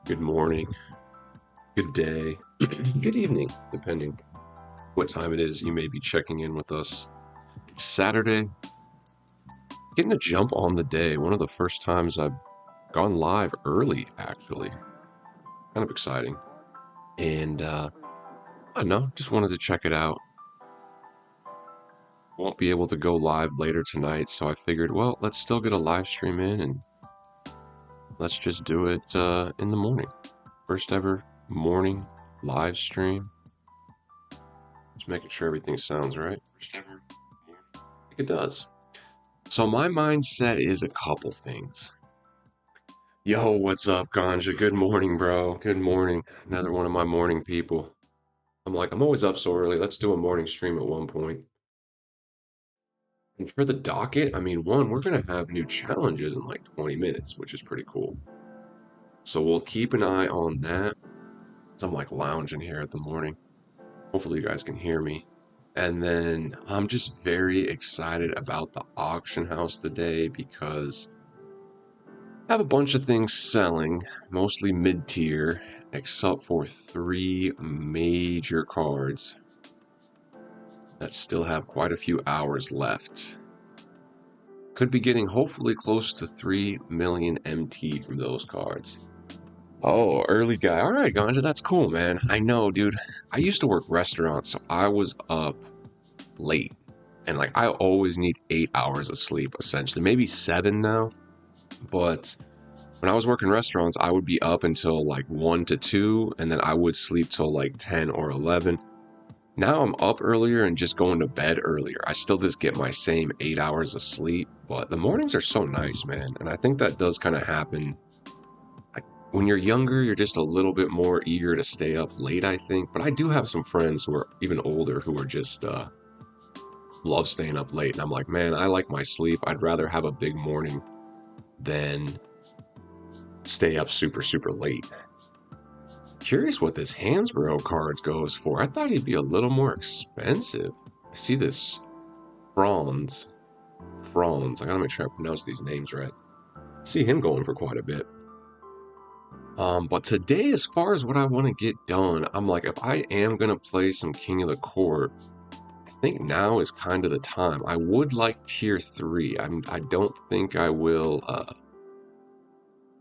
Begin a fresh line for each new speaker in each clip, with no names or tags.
good morning, good day, good evening, depending what time it is you may be checking in with us. It's Saturday, getting a jump on the day. One of the first times I've gone live early, actually. Kind of exciting. And I don't know, just wanted to check it out. Won't be able to go live later tonight, so I figured, well, let's still get a live stream in and let's just do it in the morning. First ever morning live stream. Just making sure everything sounds right. First ever morning. I think it does. So my mindset is a couple things. Yo, what's up, Ganja? Good morning, bro. Good morning. Another one of my morning people. I'm always up so early. Let's do a morning stream at one point. And for the docket, one, we're going to have new challenges in like 20 minutes, which is pretty cool. So we'll keep an eye on that. So I'm like lounging here at the morning. Hopefully you guys can hear me. And then I'm just very excited about the auction house today because I have a bunch of things selling, mostly mid-tier, except for 3 major cards that still have quite a few hours left. Could be getting hopefully close to 3 million MT from those cards. Oh, early guy. All right, Ganja, that's cool, man. I know, dude. I used to work restaurants, so I was up late. And like I always need 8 hours of sleep, essentially. Maybe 7 now. But when I was working restaurants, I would be up until like 1 to 2, and then I would sleep till like 10 or 11. Now I'm up earlier and just going to bed earlier. I still just get my same 8 hours of sleep, but the mornings are so nice, man. And I think that does kind of happen. Like, when you're younger, you're just a little bit more eager to stay up late, I think. But I do have some friends who are even older who are just love staying up late. And I'm like, man, I like my sleep. I'd rather have a big morning than stay up super, super late. Curious what this Hansborough cards goes for. I thought he'd be a little more expensive. I see this Franz. I gotta make sure I pronounce these names right. I see him going for quite a bit. But today, as far as what I want to get done, I'm like, if I am gonna play some King of the Court, I think now is kind of the time. I would like tier 3. I don't think I will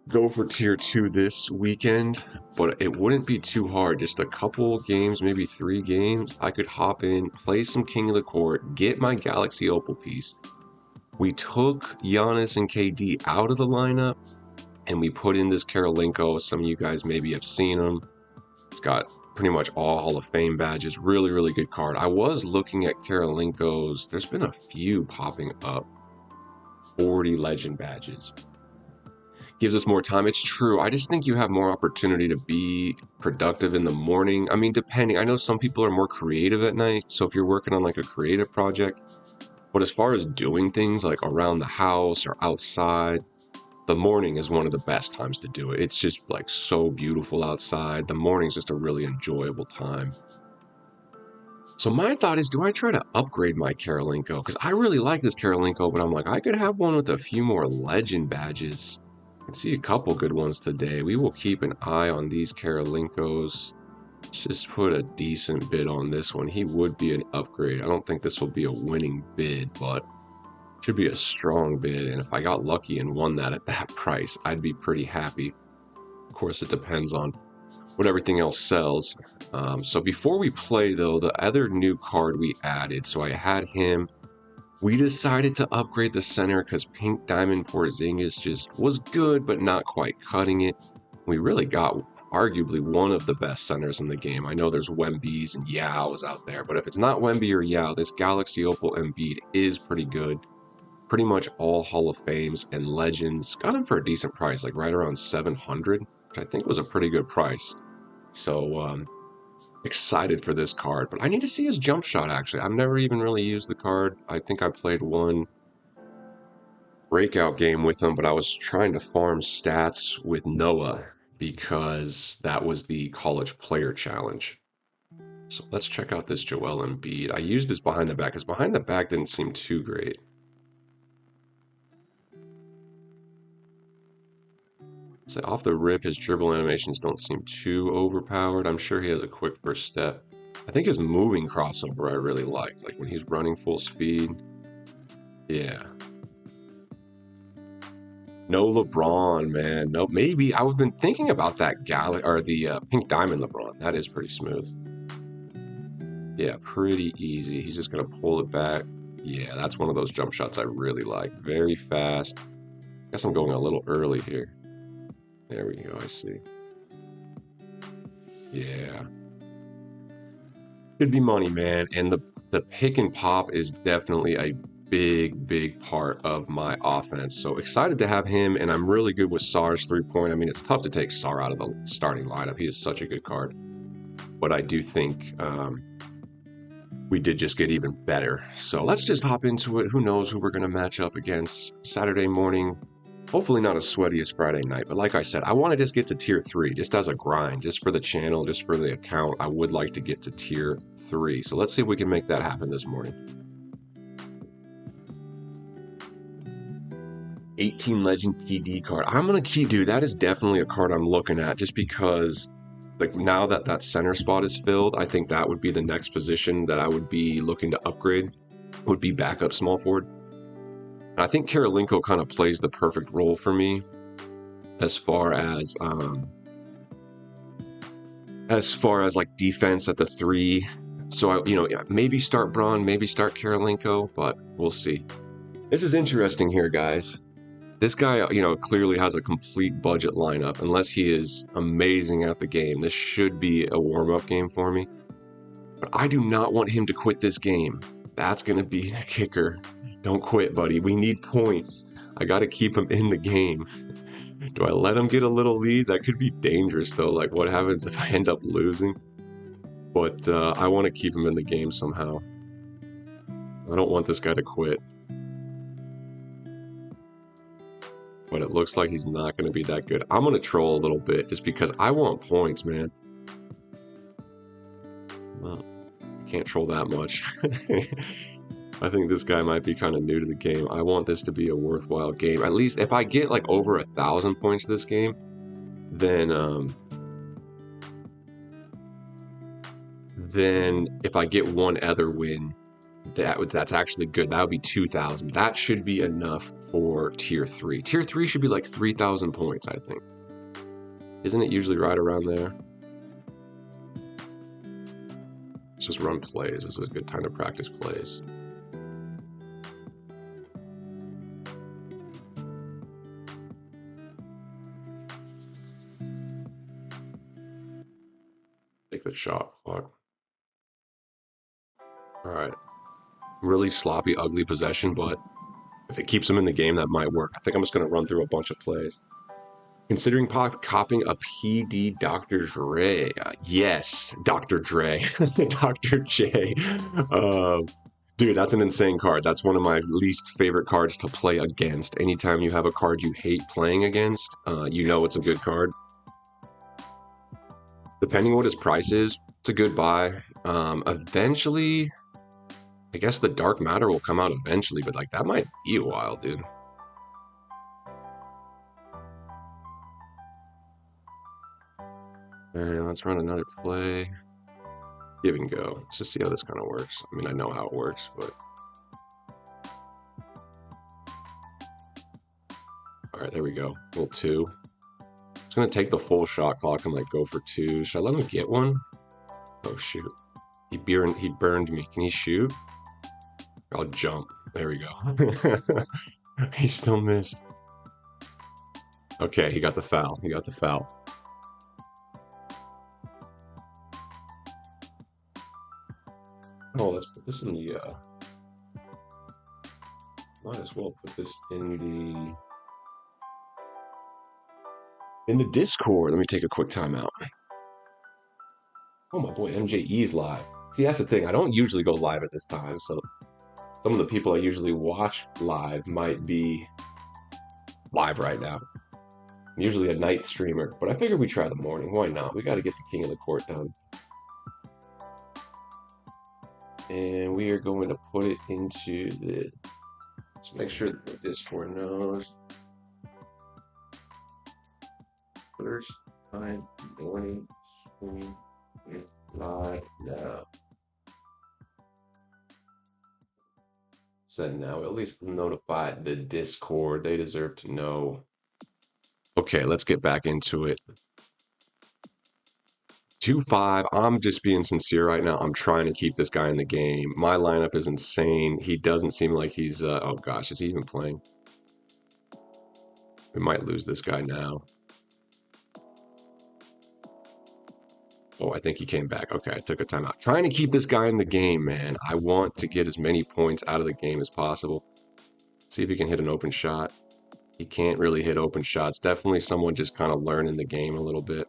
go for tier 2 this weekend, but it wouldn't be too hard. Just a couple games, maybe 3 games. I could hop in, play some King of the Court, get my Galaxy Opal piece. We took Giannis and KD out of the lineup, and we put in this Karolinko. Some of you guys maybe have seen him. It's got pretty much all Hall of Fame badges. Really, really good card. I was looking at Karolinkos. There's been a few popping up. 40 legend badges. Gives us more time. It's true. I just think you have more opportunity to be productive in the morning. Depending. I know some people are more creative at night. So if you're working on like a creative project, but as far as doing things like around the house or outside, the morning is one of the best times to do it. It's just like so beautiful outside. The morning's just a really enjoyable time. So my thought is, do I try to upgrade my Karolinko? Because I really like this Karolinko, but I'm like, I could have one with a few more legend badges. I can see a couple good ones today. We will keep an eye on these Karolinkos. Let's just put a decent bid on this one. He would be an upgrade. I don't think this will be a winning bid, but should be a strong bid. And if I got lucky and won that at that price, I'd be pretty happy. Of course, it depends on what everything else sells. So before we play, though, the other new card we added, so I had him. We decided to upgrade the center because Pink Diamond Porzingis just was good, but not quite cutting it. We really got arguably one of the best centers in the game. I know there's Wemby's and Yao's out there, but if it's not Wemby or Yao, this Galaxy Opal Embiid is pretty good. Pretty much all Hall of Fames and Legends. Got him for a decent price, like right around 700, which I think was a pretty good price. So, excited for this card, but I need to see his jump shot, actually. I've never even really used the card. I think I played one breakout game with him, but I was trying to farm stats with Noah because that was the college player challenge. So let's check out this Joel Embiid. I used his behind the back. His behind the back didn't seem too great. So off the rip, his dribble animations don't seem too overpowered. I'm sure he has a quick first step. I think his moving crossover I really like when he's running full speed. Yeah. No LeBron, man. No, maybe I've been thinking about that or the Pink Diamond LeBron. That is pretty smooth. Yeah, pretty easy. He's just gonna pull it back. Yeah, that's one of those jump shots I really like. Very fast. Guess I'm going a little early here. There we go. I see. Yeah. Could be money, man. And the pick and pop is definitely a big part of my offense. So excited to have him, and I'm really good with Sar's 3-point. I mean, it's tough to take Sar out of the starting lineup. He is such a good card. But I do think we did just get even better. So let's just hop into it. Who knows who we're going to match up against Saturday morning. Hopefully not as sweaty as Friday night. But like I said, I want to just get to tier 3 just as a grind, just for the channel, just for the account. I would like to get to tier 3. So let's see if we can make that happen this morning. 18 Legend TD card. I'm going to keep, dude, that is definitely a card I'm looking at just because like now that that center spot is filled, I think that would be the next position that I would be looking to upgrade, would be backup small forward. And I think Karolinko kind of plays the perfect role for me as far as like defense at the 3. So maybe start Braun, maybe start Karolinko, but we'll see. This is interesting here, guys. This guy, clearly has a complete budget lineup. Unless he is amazing at the game, this should be a warm-up game for me. But I do not want him to quit this game. That's going to be the kicker. Don't quit, buddy. We need points. I got to keep him in the game. Do I let him get a little lead? That could be dangerous, though. Like, what happens if I end up losing? But I want to keep him in the game somehow. I don't want this guy to quit. But it looks like he's not going to be that good. I'm going to troll a little bit just because I want points, man. Well, I can't troll that much. I think this guy might be kind of new to the game. I want this to be a worthwhile game. At least if I get like over 1,000 points this game, then if I get one other win, that's actually good. That would be 2,000. That should be enough for tier 3. Tier 3 should be like 3,000 points, I think. Isn't it usually right around there? Let's just run plays. This is a good time to practice plays. Take the shot clock. All right. Really sloppy, ugly possession, but if it keeps him in the game, that might work. I think I'm just going to run through a bunch of plays. Considering copying a PD Dr. Dre. Yes, Dr. Dre. Dr. J. Dude, that's an insane card. That's one of my least favorite cards to play against. Anytime you have a card you hate playing against, you know it's a good card. Depending on what his price is, it's a good buy. Eventually, I guess the Dark Matter will come out eventually, but like that might be a while, dude. And let's run another play. Give and go. Let's just see how this kind of works. I mean, I know how it works, but... All right, there we go. Little 2. Just gonna take the full shot clock and like go for 2. Should I let him get one? Oh shoot. He burned me. Can he shoot? I'll jump. There we go. He still missed. Okay, he got the foul. He got the foul. Oh, let's put this in the, might as well put this in the Discord. Let me take a quick timeout. Oh, my boy MJE's live. See, that's the thing. I don't usually go live at this time, so some of the people I usually watch live might be live right now. I'm usually a night streamer, but I figured we try the morning. Why not? We got to get the King of the Court done. And we are going to put it into the... Let's make sure that the Discord knows. First time joining stream is live now. Said now, at least notify the Discord. They deserve to know. Okay, let's get back into it. 2-5. I'm just being sincere right now. I'm trying to keep this guy in the game. My lineup is insane. He doesn't seem like he's. Oh gosh, is he even playing? We might lose this guy now. Oh, I think he came back. Okay, I took a timeout. Trying to keep this guy in the game, man. I want to get as many points out of the game as possible. See if he can hit an open shot. He can't really hit open shots. Definitely someone just kind of learning the game a little bit.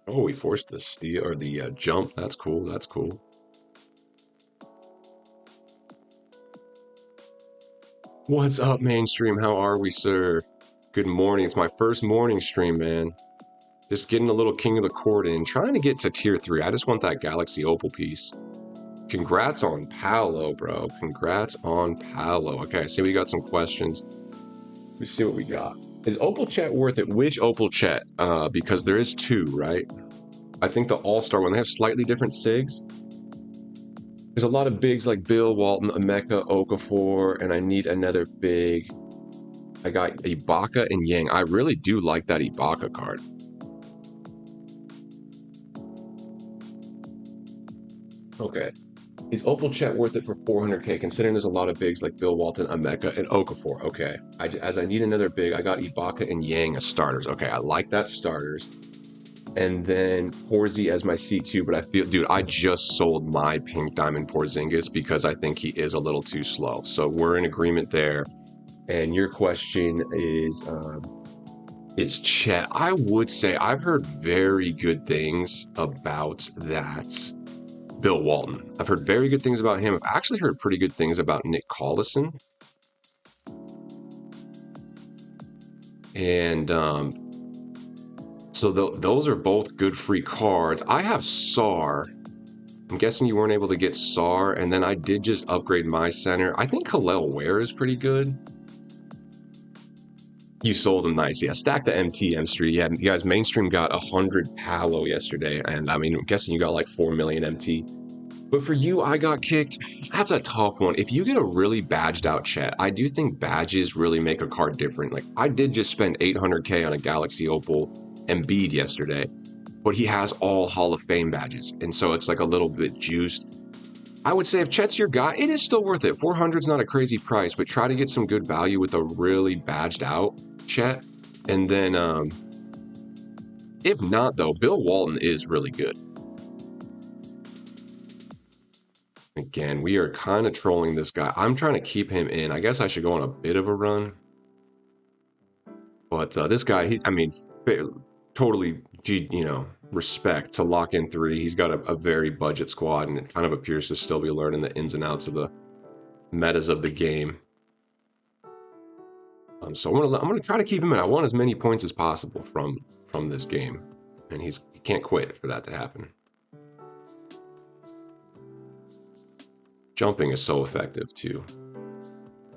Oh, he forced the steal or the jump. That's cool. That's cool. What's up, mainstream? How are we, sir? Good morning. It's my first morning stream, man. Just getting a little King of the Court in. Trying to get to tier 3. I just want that Galaxy Opal piece. Congrats on Paolo, bro. Congrats on Paolo. Okay, I see we got some questions. Let's see what we got. Is Opal Chet worth it? Which Opal Chet? Because there is 2, right? I think the All-Star one, they have slightly different SIGs. There's a lot of bigs like Bill, Walton, Emeka, Okafor, and I need another big. I got Ibaka and Yang. I really do like that Ibaka card. Okay. Is Opal Chet worth it for 400k, considering there's a lot of bigs like Bill Walton, Emeka, and Okafor? Okay. As I need another big, I got Ibaka and Yang as starters. Okay, I like that starters. And then Porzingis as my C2, but I feel, dude, I just sold my pink diamond Porzingis because I think he is a little too slow. So we're in agreement there. And your question is Chet. I would say I've heard very good things about that Bill Walton. I've heard very good things about him. I've actually heard pretty good things about Nick Collison. And so those are both good free cards. I have SAR. I'm guessing you weren't able to get SAR, and then I did just upgrade my center. I think Hallel Ware is pretty good. You sold him nice. Yeah, stack the MT Street. Yeah, you guys, mainstream got 100 Palo yesterday, and I mean, I'm guessing you got like 4 million MT. But for you, I got kicked. That's a tough one. If you get a really badged out Chet, I do think badges really make a card different. Like, I did just spend 800k on a Galaxy Opal Embiid yesterday, but he has all Hall of Fame badges, and so it's like a little bit juiced. I would say if Chet's your guy, it is still worth it. 400 is not a crazy price, but try to get some good value with a really badged out Chet. And then, if not, though, Bill Walton is really good. Again, we are kind of trolling this guy. I'm trying to keep him in. I guess I should go on a bit of a run. But this guy, I mean, totally, respect to lock in 3. He's got a very budget squad, and it kind of appears to still be learning the ins and outs of the metas of the game. So I'm gonna try to keep him in. I want as many points as possible from this game, and he can't quit for that to happen. Jumping is so effective too.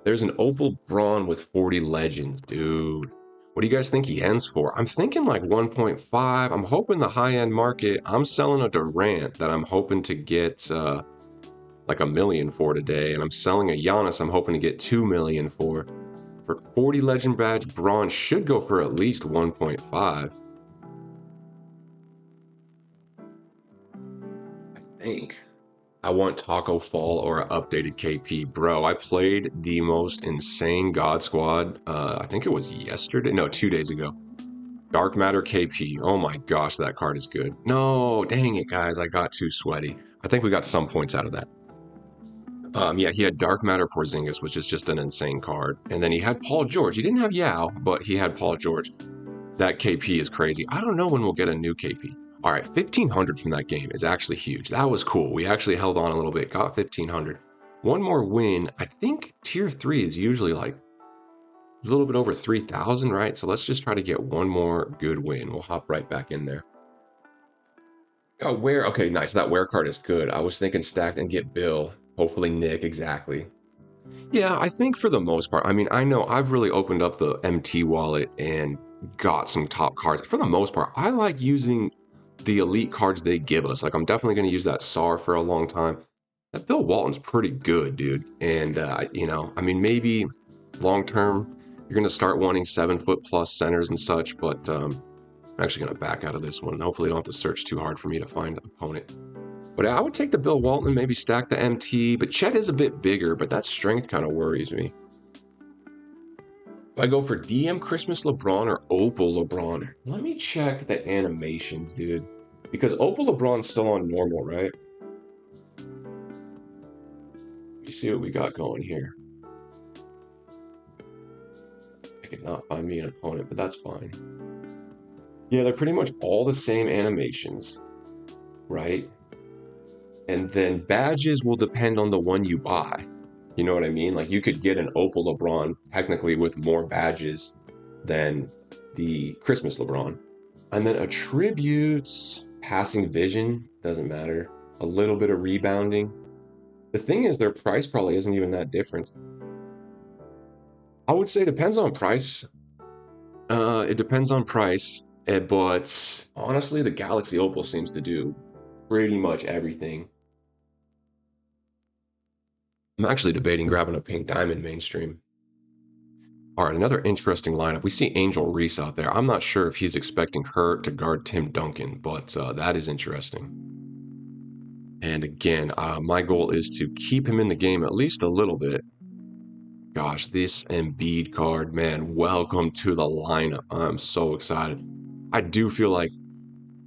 There's an Opal Braun with 40 legends, dude. What do you guys think he ends for? I'm thinking like 1.5. I'm hoping the high-end market. I'm selling a Durant that I'm hoping to get like $1 million for today, and I'm selling a Giannis I'm hoping to get $2 million for. For 40 legend badge, Braun should go for at least 1.5. I think. I want Taco Fall or an updated KP. Bro, I played the most insane God Squad, I think it was yesterday, no, 2 days ago. Dark Matter KP, oh my gosh, that card is good. No, dang it, guys, I got too sweaty. I think we got some points out of that. Yeah, he had Dark Matter Porzingis, which is just an insane card. And then he had Paul George. He didn't have Yao, but he had Paul George. That KP is crazy. I don't know when we'll get a new KP. All right, 1,500 from that game is actually huge. That was cool. We actually held on a little bit, got 1,500. One more win. I think tier 3 is usually like a little bit over 3,000, right? So let's just try to get one more good win. We'll hop right back in there. Oh, Ware. Okay, nice. That Ware card is good. I was thinking stack and get Bill. Hopefully Nick, exactly. Yeah, I think for the most part, I mean, I know I've really opened up the MT wallet and got some top cards. For the most part, I like using the elite cards they give us. Like, I'm definitely going to use that SAR for a long time. That Bill Walton's pretty good, dude. And, I mean, maybe long term, you're going to start wanting 7-foot plus centers and such, but I'm actually going to back out of this one. Hopefully, I don't have to search too hard for me to find an opponent. But I would take the Bill Walton and maybe stack the MT, but Chet is a bit bigger, but that strength kind of worries me. If I go for DM Christmas LeBron or Opal LeBron, let me check the animations, dude. Because Opal LeBron's still on normal, right? Let me see what we got going here. I could not find me an opponent, but that's fine. Yeah, they're pretty much all the same animations, right? And then badges will depend on the one you buy. You know what I mean? Like, you could get an Opal LeBron technically with more badges than the Christmas LeBron. And then attributes, passing vision, doesn't matter. A little bit of rebounding. The thing is, their price probably isn't even that different. I would say it depends on price. It depends on price, but honestly, the Galaxy Opal seems to do pretty much everything. I'm actually debating grabbing a pink diamond mainstream. All right, another interesting lineup. We see Angel Reese out there. I'm not sure if he's expecting her to guard Tim Duncan, but that is interesting. And again, my goal is to keep him in the game at least a little bit. Gosh, this Embiid card, man, welcome to the lineup. I'm so excited. I do feel like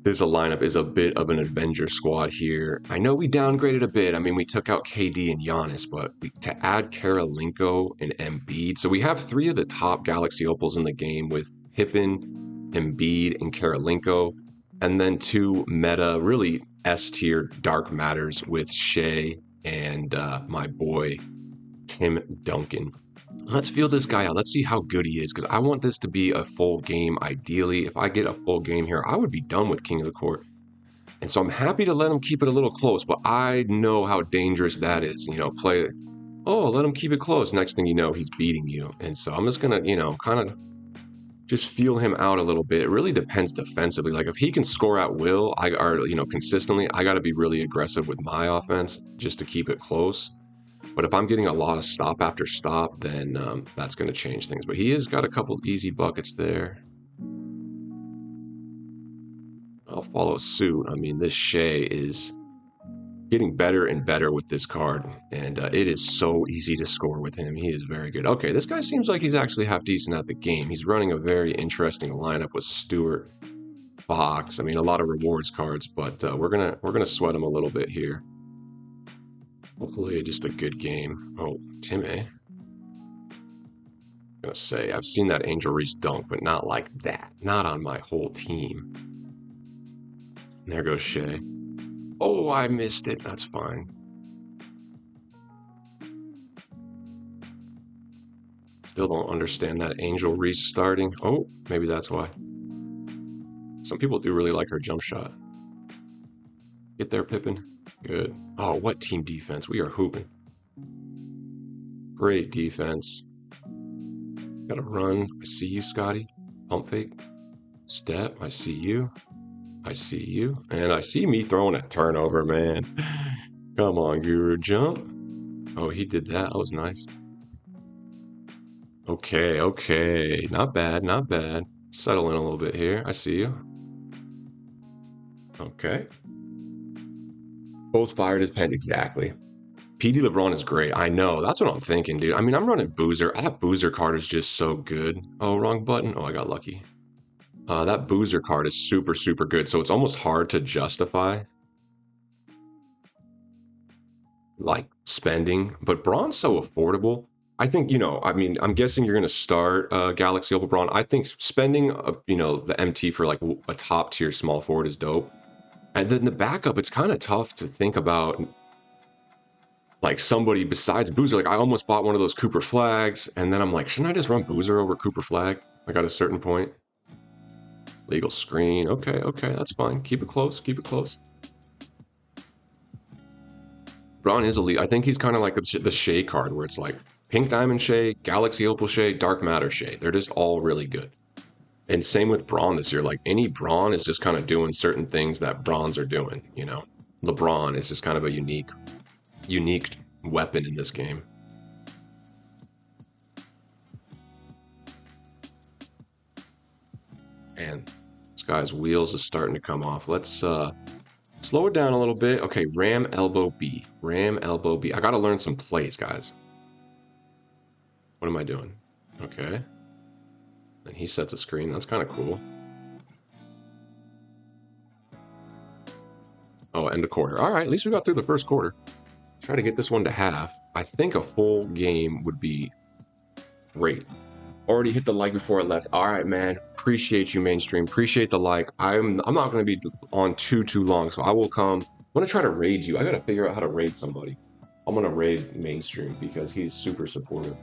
this lineup is a bit of an Avenger squad here. I know we downgraded a bit. I mean, we took out KD and Giannis, but to add Karolinko and Embiid, so we have 3 of the top Galaxy Opals in the game with Pippen, Embiid, and Karolinko, and then 2 meta, really S-tier dark matters with Shea and my boy Tim Duncan. Let's feel this guy out. Let's see how good he is, because I want this to be a full game. Ideally, if I get a full game here, I would be done with King of the Court. And so I'm happy to let him keep it a little close, but I know how dangerous that is. Let him keep it close. Next thing you know, he's beating you. And so I'm just going to, kind of just feel him out a little bit. It really depends defensively. Like, if he can score at will, consistently, I got to be really aggressive with my offense just to keep it close. But if I'm getting a lot of stop after stop, then that's going to change things. But he has got a couple easy buckets there. I'll follow suit. I mean, this Shea is getting better and better with this card, and it is so easy to score with him. He is very good. Okay, this guy seems like he's actually half decent at the game. He's running a very interesting lineup with Stewart, Fox. I mean, a lot of rewards cards, but we're gonna sweat him a little bit here. Hopefully, just a good game. Oh, Timmy. I'm gonna say, I've seen that Angel Reese dunk, but not like that. Not on my whole team. And there goes Shea. Oh, I missed it. That's fine. Still don't understand that Angel Reese starting. Oh, maybe that's why. Some people do really like her jump shot. Get there, Pippen. Good. Oh, what team defense. We are hooping. Great defense. Gotta run. I see you, Scotty. Pump fake. Step. I see you. I see you. And I see me throwing a turnover, man. Come on, Guru. Jump. Oh, he did that. That was nice. Okay. Not bad. Settle in a little bit here. I see you. Okay. Both fired his pen. Exactly. PD LeBron is great. I know. That's what I'm thinking, dude. I mean, I'm running Boozer. That Boozer card is just so good. Oh, wrong button. Oh, I got lucky. That Boozer card is super, super good. So it's almost hard to justify like spending, but Braun's so affordable. I think, I'm guessing you're going to start Galaxy Opal Braun. I think spending, the MT for like a top tier small forward is dope. And then the backup, it's kind of tough to think about like somebody besides Boozer. Like, I almost bought one of those Cooper Flags, and then I'm like, shouldn't I just run Boozer over Cooper Flag? Like, at a certain point. Legal screen. Okay, that's fine. Keep it close. Braun is elite. I think he's kind of like the Shea card, where it's like Pink Diamond Shade, Galaxy Opal Shade, Dark Matter Shade. They're just all really good. And same with Braun this year. Like any Braun is just kind of doing certain things that Bronze are doing, you know. LeBron is just kind of a unique weapon in this game. And this guy's wheels is starting to come off. Let's slow it down a little bit. Okay, Ram Elbow B. Ram Elbow B. I gotta learn some plays, guys. What am I doing? Okay. And he sets a screen. That's kind of cool. Oh, end of quarter. All right, at least we got through the first quarter. Try to get this one to half. I think a full game would be great. Already hit the like before I left. All right, man. Appreciate you, mainstream. Appreciate the like. I'm not going to be on too long, so I will come. I'm going to try to raid you. I got to figure out how to raid somebody. I'm going to raid mainstream because he's super supportive.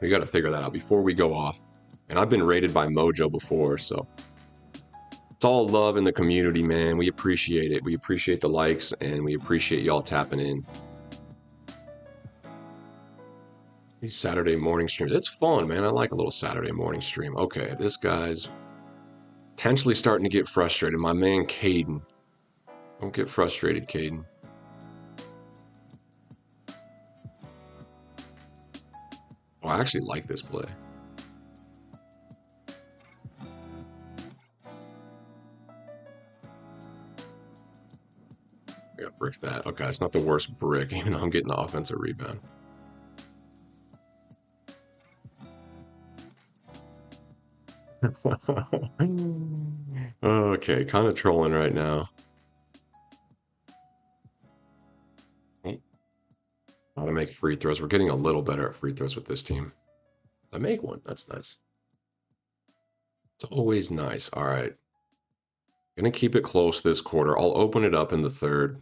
We got to figure that out before we go off. And I've been raided by Mojo before, so it's all love in the community, man. We appreciate it. We appreciate the likes, and we appreciate y'all tapping in. These Saturday morning streams. It's fun, man. I like a little Saturday morning stream. Okay, this guy's potentially starting to get frustrated. My man, Caden. Don't get frustrated, Caden. Oh, I actually like this play. I got brick that. Okay, it's not the worst brick, even though I'm getting the offensive rebound. Okay, kind of trolling right now. How to make free throws. We're getting a little better at free throws with this team. I make one. That's nice. It's always nice. All right. Gonna keep it close this quarter. I'll open it up in the third.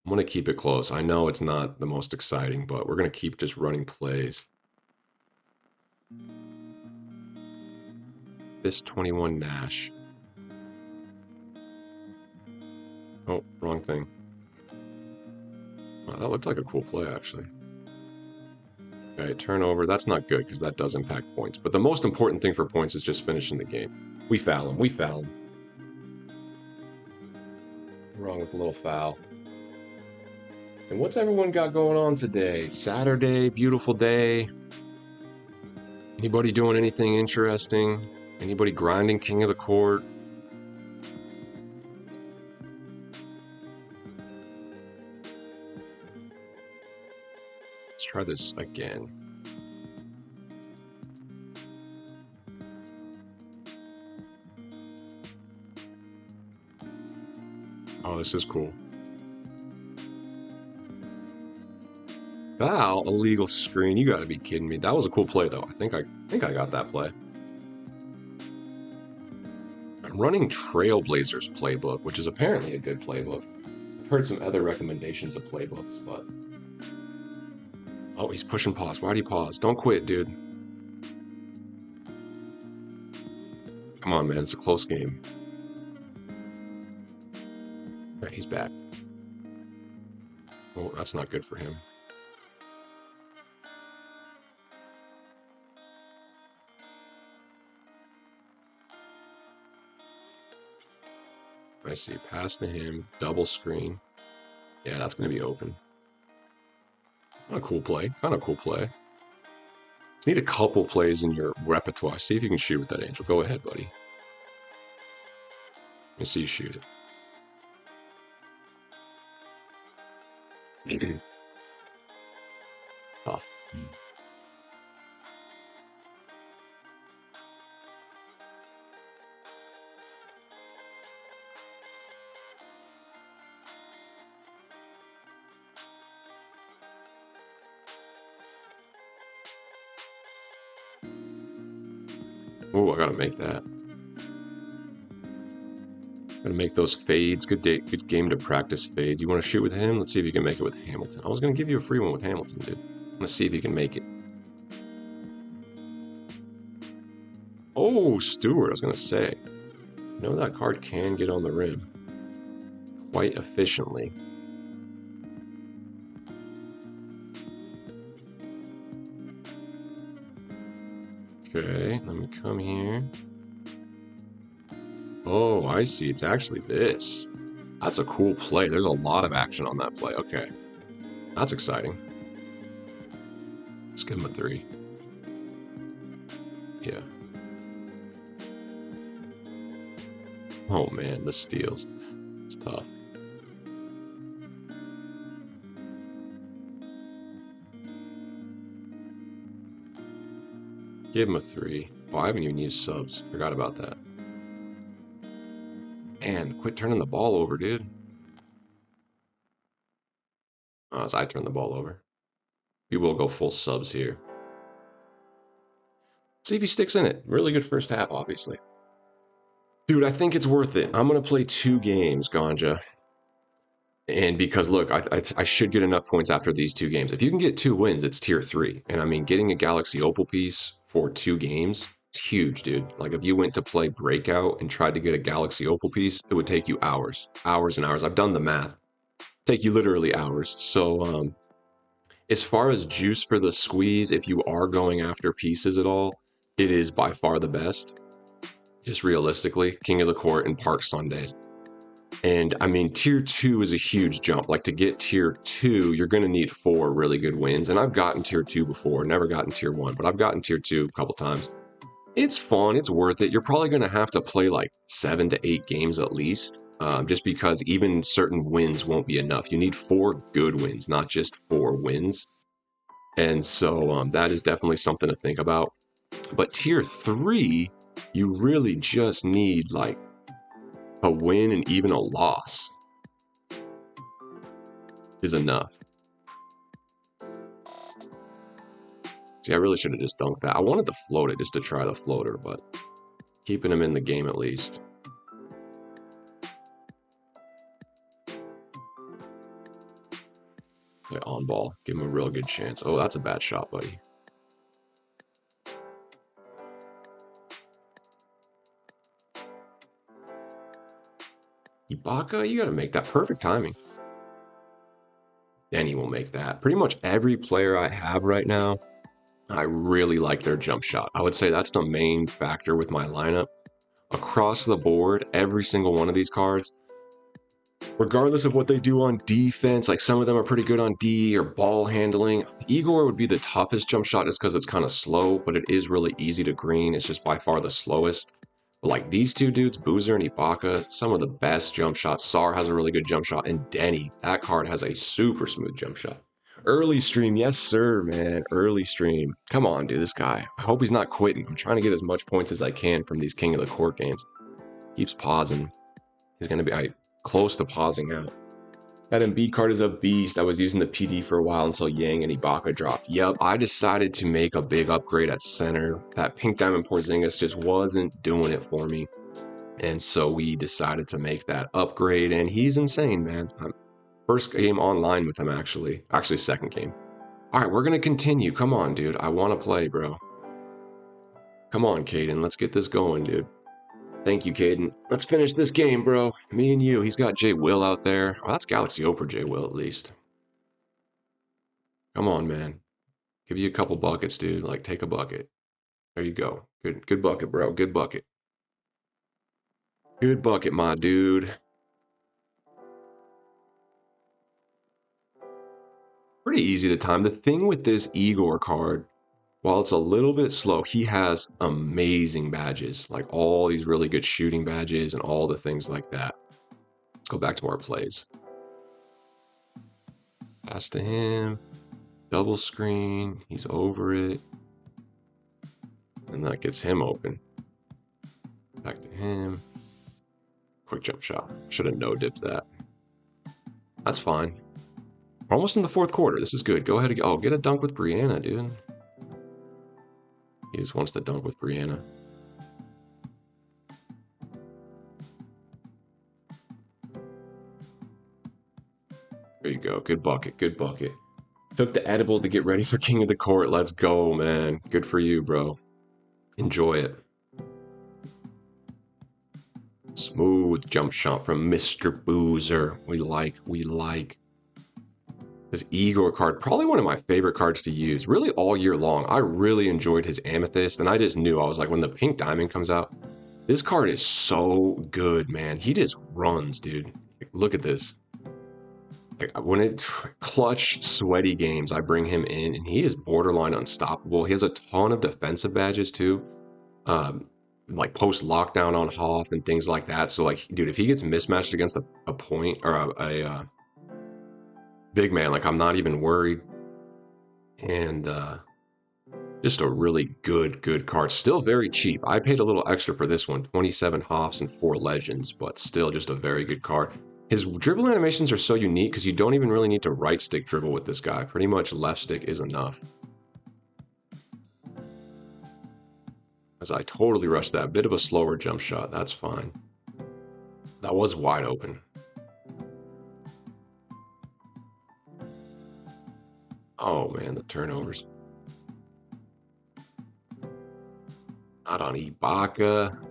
I'm gonna keep it close. I know it's not the most exciting, but we're gonna keep just running plays. This 21 Nash. Oh, wrong thing. Wow, that looked like a cool play, actually. Okay, turnover. That's not good because that does impact points. But the most important thing for points is just finishing the game. We foul him. We foul him. Wrong with a little foul. And what's everyone got going on today? Saturday, beautiful day. Anybody doing anything interesting? Anybody grinding King of the Court? Let's try this again. Oh, this is cool. Foul, illegal screen. You got to be kidding me. That was a cool play, though. I think I got that play. I'm running Trailblazers playbook, which is apparently a good playbook. I've heard some other recommendations of playbooks, but... Oh, he's pushing pause. Why do you pause? Don't quit, dude. Come on, man. It's a close game. All right, he's back. Oh, that's not good for him. I see. Pass to him. Double screen. Yeah, that's going to be open. Kind of cool play. Kind of cool play. Just need a couple plays in your repertoire. See if you can shoot with that, Angel. Go ahead, buddy. Let me see you shoot it. Tough. Oh, I gotta make that. Gotta make those fades. Good game to practice fades. You want to shoot with him? Let's see if you can make it with Hamilton. I was gonna give you a free one with Hamilton, dude. I'm gonna see if you can make it. Oh, Stewart, I was gonna say. You know that card can get on the rim quite efficiently. Okay, let me come here. Oh, I see. It's actually this. That's a cool play. There's a lot of action on that play. Okay. That's exciting. Let's give him a 3. Yeah. Oh man, the steals. It's tough. Give him a 3. Oh, I haven't even used subs. Forgot about that. Man, quit turning the ball over, dude. Oh, as I turn the ball over. We will go full subs here. See if he sticks in it. Really good first half, obviously. Dude, I think it's worth it. I'm going to play 2 games, Ganja. And because, look, I should get enough points after these 2 games. If you can get 2 wins, it's tier 3. And I mean, getting a Galaxy Opal piece for 2 games, it's huge, dude. Like, if you went to play Breakout and tried to get a Galaxy Opal piece, it would take you hours. Hours and hours. I've done the math. Take you literally hours. So, as far as juice for the squeeze, if you are going after pieces at all, it is by far the best. Just realistically, King of the Court and Park Sundays. And I mean, tier 2 is a huge jump. Like to get tier 2, you're going to need 4 really good wins. And I've gotten tier 2 before, never gotten tier 1, but I've gotten tier 2 a couple times. It's fun, it's worth it. You're probably going to have to play like 7 to 8 games at least, just because even certain wins won't be enough. You need 4 good wins, not just 4 wins. And so that is definitely something to think about. But tier 3, you really just need like a win and even a loss is enough. See, I really should have just dunked that. I wanted to float it just to try the floater, but keeping him in the game at least. Yeah, on ball. Give him a real good chance. Oh, that's a bad shot, buddy. Ibaka, you got to make that. Perfect timing. Denny will make that. Pretty much every player I have right now, I really like their jump shot. I would say that's the main factor with my lineup. Across the board, every single one of these cards, regardless of what they do on defense, like some of them are pretty good on D or ball handling. Igor would be the toughest jump shot just because it's kind of slow, but it is really easy to green. It's just by far the slowest. But like these 2 dudes, Boozer and Ibaka, some of the best jump shots. Sar has a really good jump shot, and Denny, that card has a super smooth jump shot. Early stream, yes sir, man. Early stream. Come on, dude, this guy. I hope he's not quitting. I'm trying to get as much points as I can from these King of the Court games. Keeps pausing. He's going to be close to pausing out. That Embiid card is a beast. I was using the PD for a while until Yang and Ibaka dropped. Yep, I decided to make a big upgrade at center. That Pink Diamond Porzingis just wasn't doing it for me. And so we decided to make that upgrade, and he's insane, man. First game online with him, actually. Actually, second game. All right, we're going to continue. Come on, dude. I want to play, bro. Come on, Caden. Let's get this going, dude. Thank you, Caden. Let's finish this game, bro. Me and you. He's got J. Will out there. Well, that's Galaxy Oprah J. Will, at least. Come on, man. Give you a couple buckets, dude. Like, take a bucket. There you go. Good bucket, bro. Good bucket. Good bucket, my dude. Pretty easy to time. The thing with this Igor card, while it's a little bit slow, he has amazing badges. Like, all these really good shooting badges and all the things like that. Let's go back to our plays. Pass to him. Double screen. He's over it. And that gets him open. Back to him. Quick jump shot. Should have no-dipped that. That's fine. We're almost in the 4th quarter. This is good. Go ahead and get a dunk with Brianna, dude. He just wants to dunk with Brianna. There you go. Good bucket. Good bucket. Took the edible to get ready for King of the Court. Let's go, man. Good for you, bro. Enjoy it. Smooth jump shot from Mr. Boozer. We like. This Igor card, probably one of my favorite cards to use, really all year long. I really enjoyed his Amethyst, and I just knew, I was like, when the pink diamond comes out, this card is so good, man. He just runs, dude. Like, look at this. Like, when it clutch, sweaty games, I bring him in, and he is borderline unstoppable. He has a ton of defensive badges too, um, like post lockdown on Hoth and things like that. So, like, dude, if he gets mismatched against a point or a big man, like, I'm not even worried. And just a really good card. Still very cheap. I paid a little extra for this one, 27 Hoffs and 4 Legends, but still just a very good card. His dribble animations are so unique because you don't even really need to right stick dribble with this guy. Pretty much left stick is enough. As I totally rushed that. Bit of a slower jump shot. That's fine. That was wide open. Oh man, the turnovers. Not on Ibaka.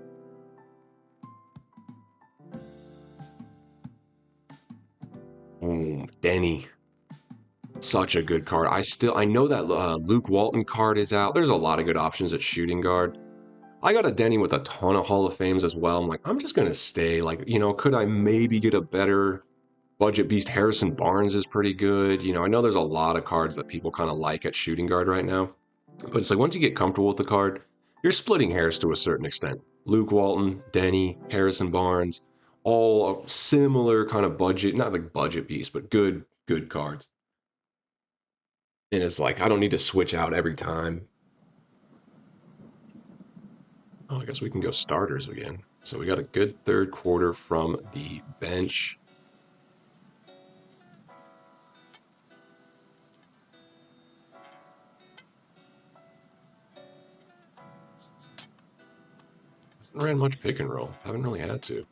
Boom, Denny. Such a good card. I know that Luke Walton card is out. There's a lot of good options at shooting guard. I got a Denny with a ton of Hall of Fames as well. I'm like, I'm just gonna stay. Like, you know, could I maybe get a better budget beast? Harrison Barnes is pretty good. You know, I know there's a lot of cards that people kind of like at shooting guard right now. But it's like once you get comfortable with the card, you're splitting hairs to a certain extent. Luke Walton, Denny, Harrison Barnes, all similar kind of budget, not like budget beast, but good cards. And it's like I don't need to switch out every time. Oh, I guess we can go starters again. So we got a good third quarter from the bench. Haven't ran much pick and roll. Haven't really had to.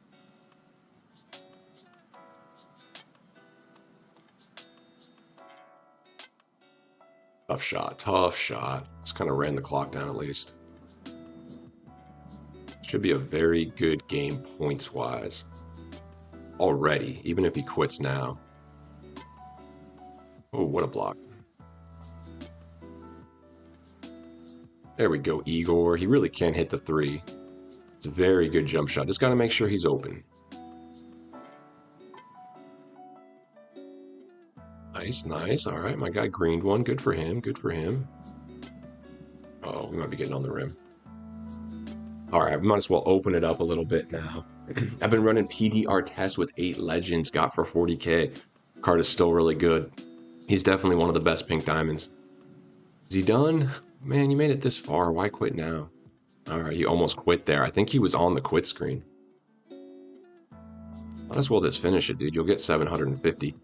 Tough shot, tough shot. Just kind of ran the clock down at least. Should be a very good game points-wise. Already, even if he quits now. Oh, what a block. There we go, Igor. He really can't hit the 3. It's a very good jump shot. Just got to make sure he's open. Nice, nice. All right, my guy greened one. Good for him, good for him. Oh, we might be getting on the rim. All right, we might as well open it up a little bit now. I've been running PDR tests with 8 Legends, got for 40K. Card is still really good. He's definitely one of the best pink diamonds. Is he done? Man, you made it this far. Why quit now? All right, he almost quit there. I think he was on the quit screen. Might as well just finish it, dude. You'll get 750.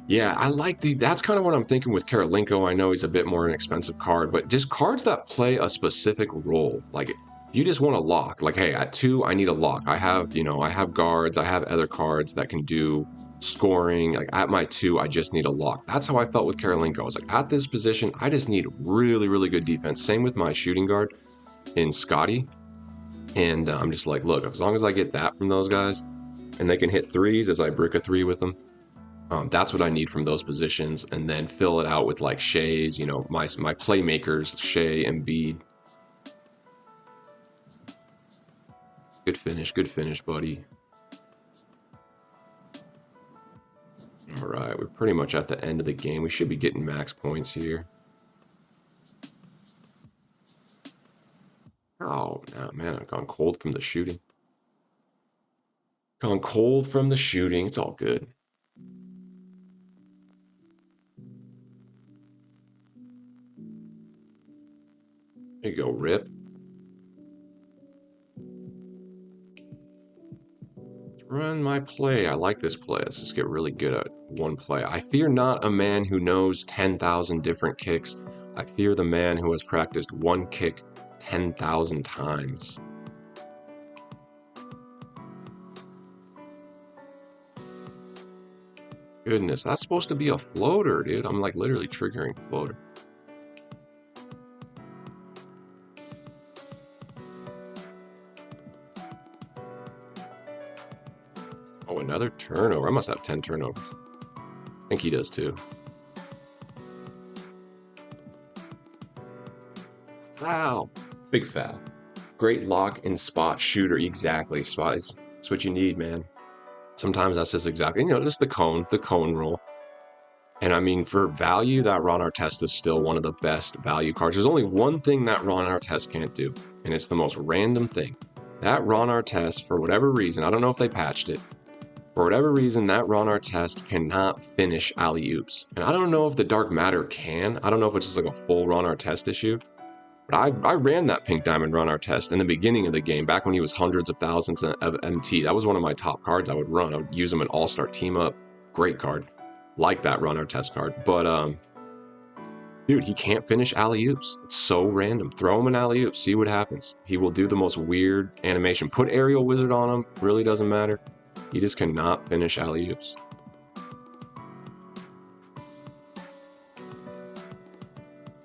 Yeah, I like that's kind of what I'm thinking with Karolinko. I know he's a bit more an expensive card, but just cards that play a specific role. Like, you just want a lock. Like, hey, at 2, I need a lock. I have, I have guards. I have other cards that can do scoring. Like, at my 2, I just need a lock. That's how I felt with Karolinko. I was like, at this position, I just need really good defense. Same with my shooting guard in Scotty. And I'm just like, look, as long as I get that from those guys, and they can hit 3s as I brick a 3 with them, that's what I need from those positions, and then fill it out with like Shea's, my playmakers, Shea and Embiid. Good finish, buddy. All right, we're pretty much at the end of the game. We should be getting max points here. Oh, no, man, I've gone cold from the shooting. Gone cold from the shooting. It's all good. There you go, Rip. Run my play. I like this play. Let's just get really good at one play. I fear not a man who knows 10,000 different kicks. I fear the man who has practiced one kick 10,000 times. Goodness, that's supposed to be a floater, dude. I'm like literally triggering floater. Oh, another turnover. I must have 10 turnovers. I think he does too. Foul. Big foul. Great lock and spot shooter. Exactly. Spot is what you need, man. Sometimes that's just exactly, just the cone rule. And I mean, for value, that Ron Artest is still one of the best value cards. There's only one thing that Ron Artest can't do, and it's the most random thing. That Ron Artest, for whatever reason, I don't know if they patched it, for whatever reason, that Ron Artest cannot finish alley-oops. And I don't know if the Dark Matter can. I don't know if it's just like a full Ron Artest issue. But I ran that Pink Diamond Ron Artest in the beginning of the game, back when he was hundreds of thousands of MT. That was one of my top cards I would run. I would use him in All-Star Team Up. Great card. Like that Ron Artest card. But, dude, he can't finish alley-oops. It's so random. Throw him an alley-oop. See what happens. He will do the most weird animation. Put Aerial Wizard on him. Really doesn't matter. He just cannot finish alley-oops.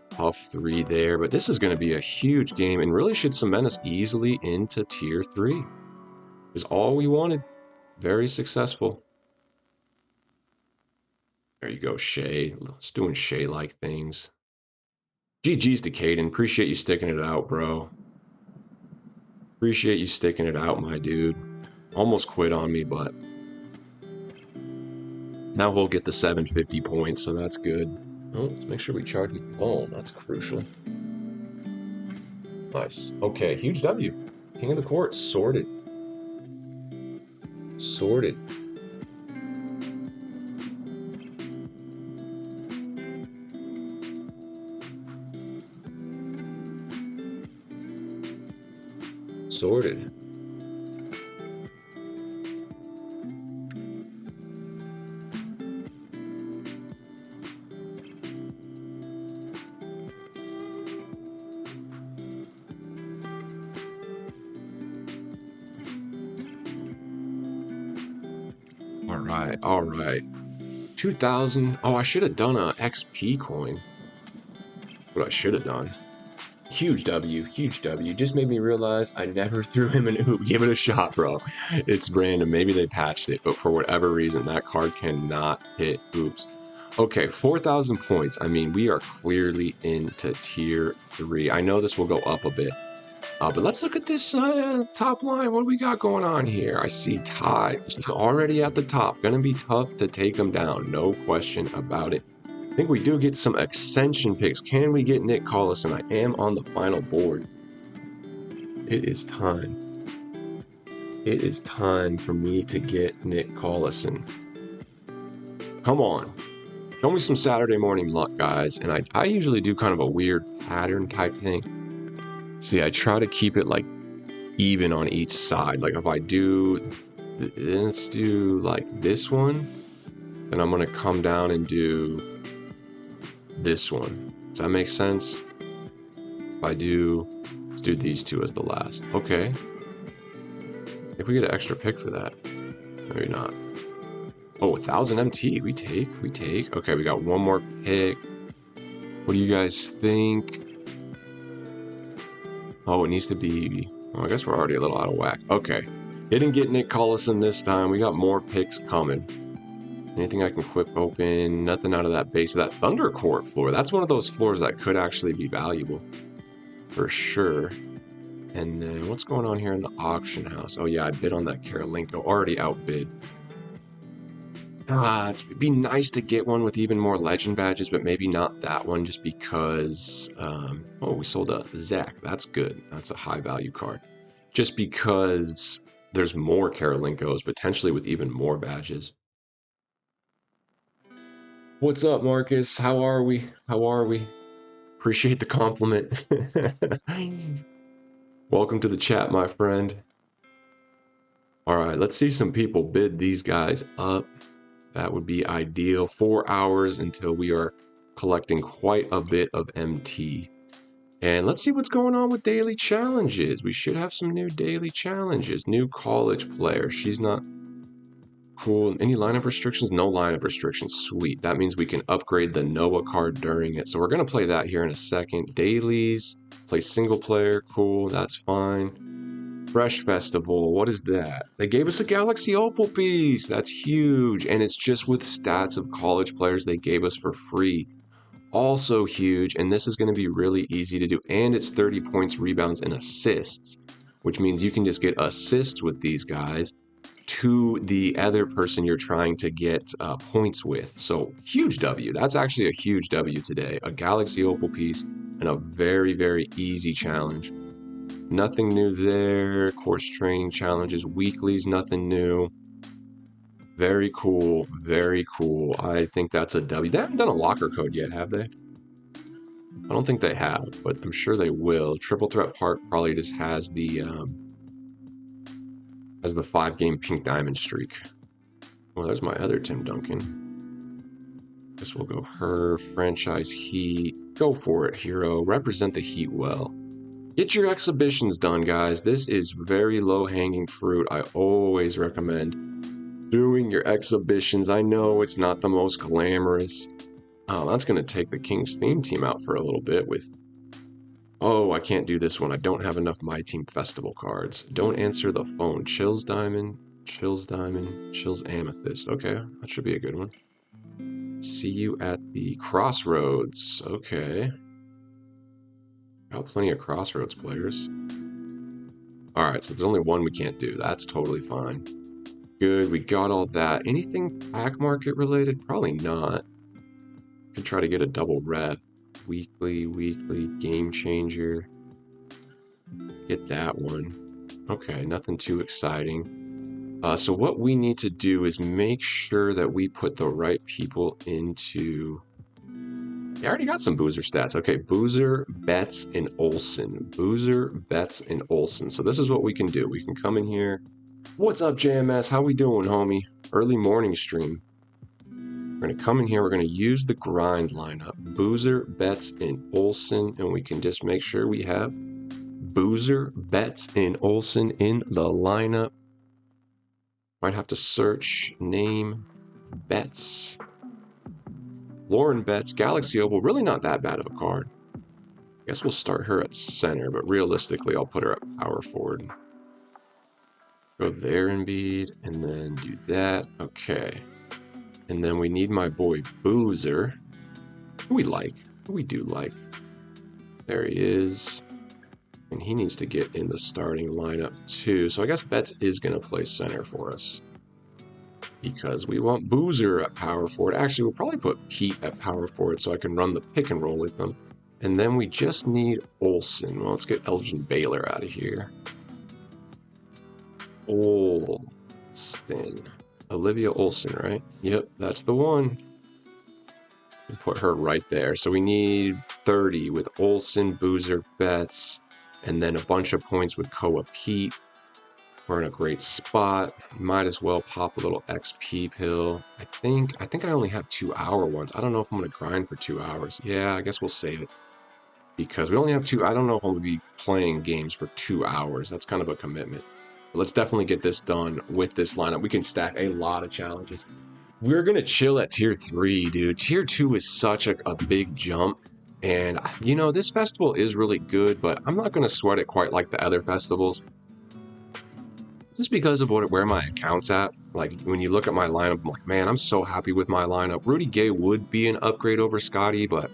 Tough 3 there, but this is going to be a huge game and really should cement us easily into Tier 3. It was all we wanted. Very successful. There you go, Shay. Just doing Shay-like things. GG's to Caden. Appreciate you sticking it out, bro. Appreciate you sticking it out, my dude. Almost quit on me, but now he'll get the 750 points, so that's good. Oh, let's make sure we charge the phone. That's crucial. Nice. Okay, huge W. King of the court, sorted. Sorted. Sorted. All right. 2,000. Oh, I should have done a XP coin. What I should have done. Huge W, huge W. Just made me realize I never threw him an oop. Give it a shot, bro. It's random. Maybe they patched it, but for whatever reason, that card cannot hit oops. Okay, 4,000 points. I mean, we are clearly into Tier 3. I know this will go up a bit. But let's look at this top line. What do we got going on here? I see Ty already at the top. Gonna be tough to take him down. No question about it. I think we do get some Ascension picks. Can we get Nick Collison? I am on the final board. It is time. It is time for me to get Nick Collison. Come on. Show me some Saturday morning luck, guys. And I usually do kind of a weird pattern type thing. See, I try to keep it like even on each side. Like if I do, let's do like this one, then I'm going to come down and do this one. Does that make sense? If I do, let's do these two as the last. Okay. If we get an extra pick for that. Maybe not. Oh, 1,000 MT. We take. Okay, we got one more pick. What do you guys think? Oh, it needs to be... Oh, I guess we're already a little out of whack. Okay. Didn't get Nick Collison this time. We got more picks coming. Anything I can equip open? Nothing out of that base. That Thunder Court floor. That's one of those floors that could actually be valuable. For sure. And then what's going on here in the auction house? Oh, yeah, I bid on that Karolinko. Already outbid. It'd be nice to get one with even more legend badges, but maybe not that one just because, oh, we sold a Zach. That's good. That's a high value card. Just because there's more Karolinkos, potentially with even more badges. What's up, Marcus? How are we? Appreciate the compliment. Welcome to the chat, my friend. All right, let's see some people bid these guys up. That would be ideal. 4 hours until we are collecting quite a bit of MT. And let's see what's going on with daily challenges. We should have some new daily challenges. New college player. She's not cool. Any lineup restrictions? No lineup restrictions. Sweet. That means we can upgrade the Noah card during it. So we're going to play that here in a second. Dailies. Play single player. Cool. That's fine. Fresh Festival, what is that? They gave us a Galaxy Opal piece. That's huge. And it's just with stats of college players they gave us for free. Also huge, and this is going to be really easy to do, and it's 30 points, rebounds, and assists, which means you can just get assists with these guys to the other person you're trying to get points with. So huge W. That's actually a huge W today. A Galaxy Opal piece and a very, very easy challenge. Nothing new there. Course training challenges, weeklies, nothing new. Very cool, very cool. I think that's a W. They haven't done a locker code yet, have they? I don't think they have, but I'm sure they will. Triple Threat Park probably just has the 5-game pink diamond streak. Well, there's my other Tim Duncan. Guess we'll go her. Franchise Heat. Go for it, hero. Represent the Heat well. Get your exhibitions done, guys. This is very low-hanging fruit. I always recommend doing your exhibitions. I know it's not the most glamorous. Oh, that's going to take the King's theme team out for a little bit with... Oh, I can't do this one. I don't have enough Myteam Festival cards. Don't answer the phone. Chills Diamond, Chills Diamond, Chills Amethyst. Okay, that should be a good one. See you at the Crossroads. Okay. Got plenty of Crossroads players. Alright, so there's only one we can't do. That's totally fine. Good, we got all that. Anything pack market related? Probably not. Could try to get a double rep. Weekly, game changer. Get that one. Okay, nothing too exciting. So what we need to do is make sure that we put the right people into... I already got some Boozer stats. Okay, Boozer, Betts, and Olsen. Boozer, Betts, and Olsen. So this is what we can do. We can come in here. What's up, JMS? How we doing, homie? Early morning stream. We're going to come in here. We're going to use the grind lineup. Boozer, Betts, and Olsen. And we can just make sure we have Boozer, Betts, and Olsen in the lineup. Might have to search name Betts. Lauren Betts, Galaxy Opal, really not that bad of a card. I guess we'll start her at center, but realistically, I'll put her at power forward. Go there, Embiid, and then do that. Okay. And then we need my boy Boozer. Who we like. Who we do like. There he is. And he needs to get in the starting lineup too. So I guess Betts is going to play center for us. Because we want Boozer at power forward. Actually, we'll probably put Pete at power forward so I can run the pick and roll with them. And then we just need Olsen. Well, let's get Elgin Baylor out of here. Olsen. Olivia Olsen, right? Yep, that's the one. And put her right there. So we need 30 with Olsen, Boozer, Betts, and then a bunch of points with Koa Pete. We're in a great spot. Might as well pop a little XP pill. I think I only have 2-hour ones. I don't know if I'm going to grind for 2 hours. Yeah, I guess we'll save it. Because we only have I don't know if I'm going to be playing games for 2 hours. That's kind of a commitment. But let's definitely get this done with this lineup. We can stack a lot of challenges. We're going to chill at tier 3, dude. Tier 2 is such a big jump. And, you know, this festival is really good, but I'm not going to sweat it quite like the other festivals. Just because of where my account's at. Like, when you look at my lineup, I'm like, man, I'm so happy with my lineup. Rudy Gay would be an upgrade over Scotty, but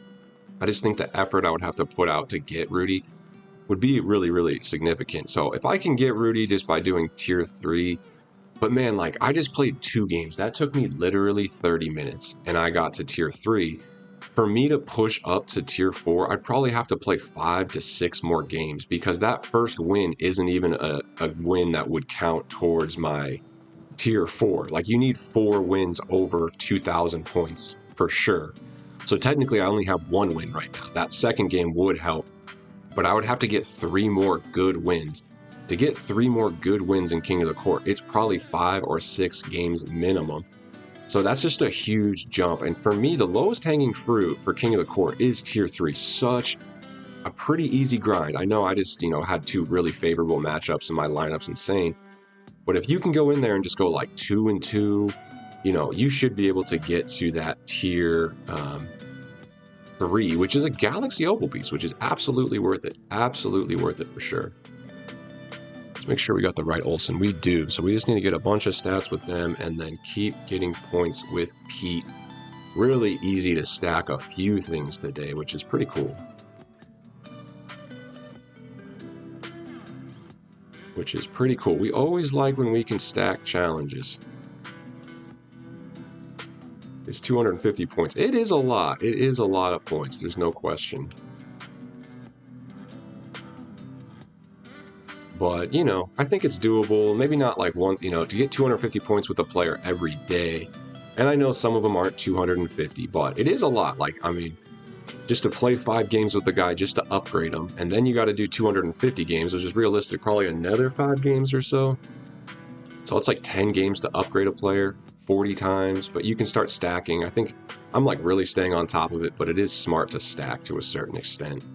I just think the effort I would have to put out to get Rudy would be really, really significant. So if I can get Rudy just by doing tier 3, but man, like, I just played 2 games. That took me literally 30 minutes, and I got to tier 3. For me to push up to tier 4, I'd probably have to play 5 to 6 more games, because that first win isn't even a win that would count towards my tier 4. Like, you need 4 wins over 2,000 points for sure. So technically, I only have 1 win right now. That second game would help, but I would have to get 3 more good wins. To get 3 more good wins in King of the Court, it's probably 5 or 6 games minimum. So that's just a huge jump. And for me, the lowest hanging fruit for King of the Court is tier 3. Such a pretty easy grind. I know I just, had 2 really favorable matchups and my lineup's insane. But if you can go in there and just go like 2-2, you should be able to get to that tier 3, which is a Galaxy Opal piece, which is absolutely worth it. Absolutely worth it for sure. Make sure we got the right Olsen. We do. So we just need to get a bunch of stats with them and then keep getting points with Pete. really easy to stack a few things today, which is pretty cool. We always like when we can stack challenges. It's 250 points. It is a lot. It is a lot of points. There's no question. But, you know, I think it's doable. Maybe not like one, you know, to get 250 points with a player every day. And I know some of them aren't 250, but it is a lot. Like, I mean, just to play 5 games with the guy just to upgrade him. And then you got to do 250 games, which is realistic, probably another 5 games or so. So it's like 10 games to upgrade a player, 40 times, but you can start stacking. I think I'm like really staying on top of it, but it is smart to stack to a certain extent.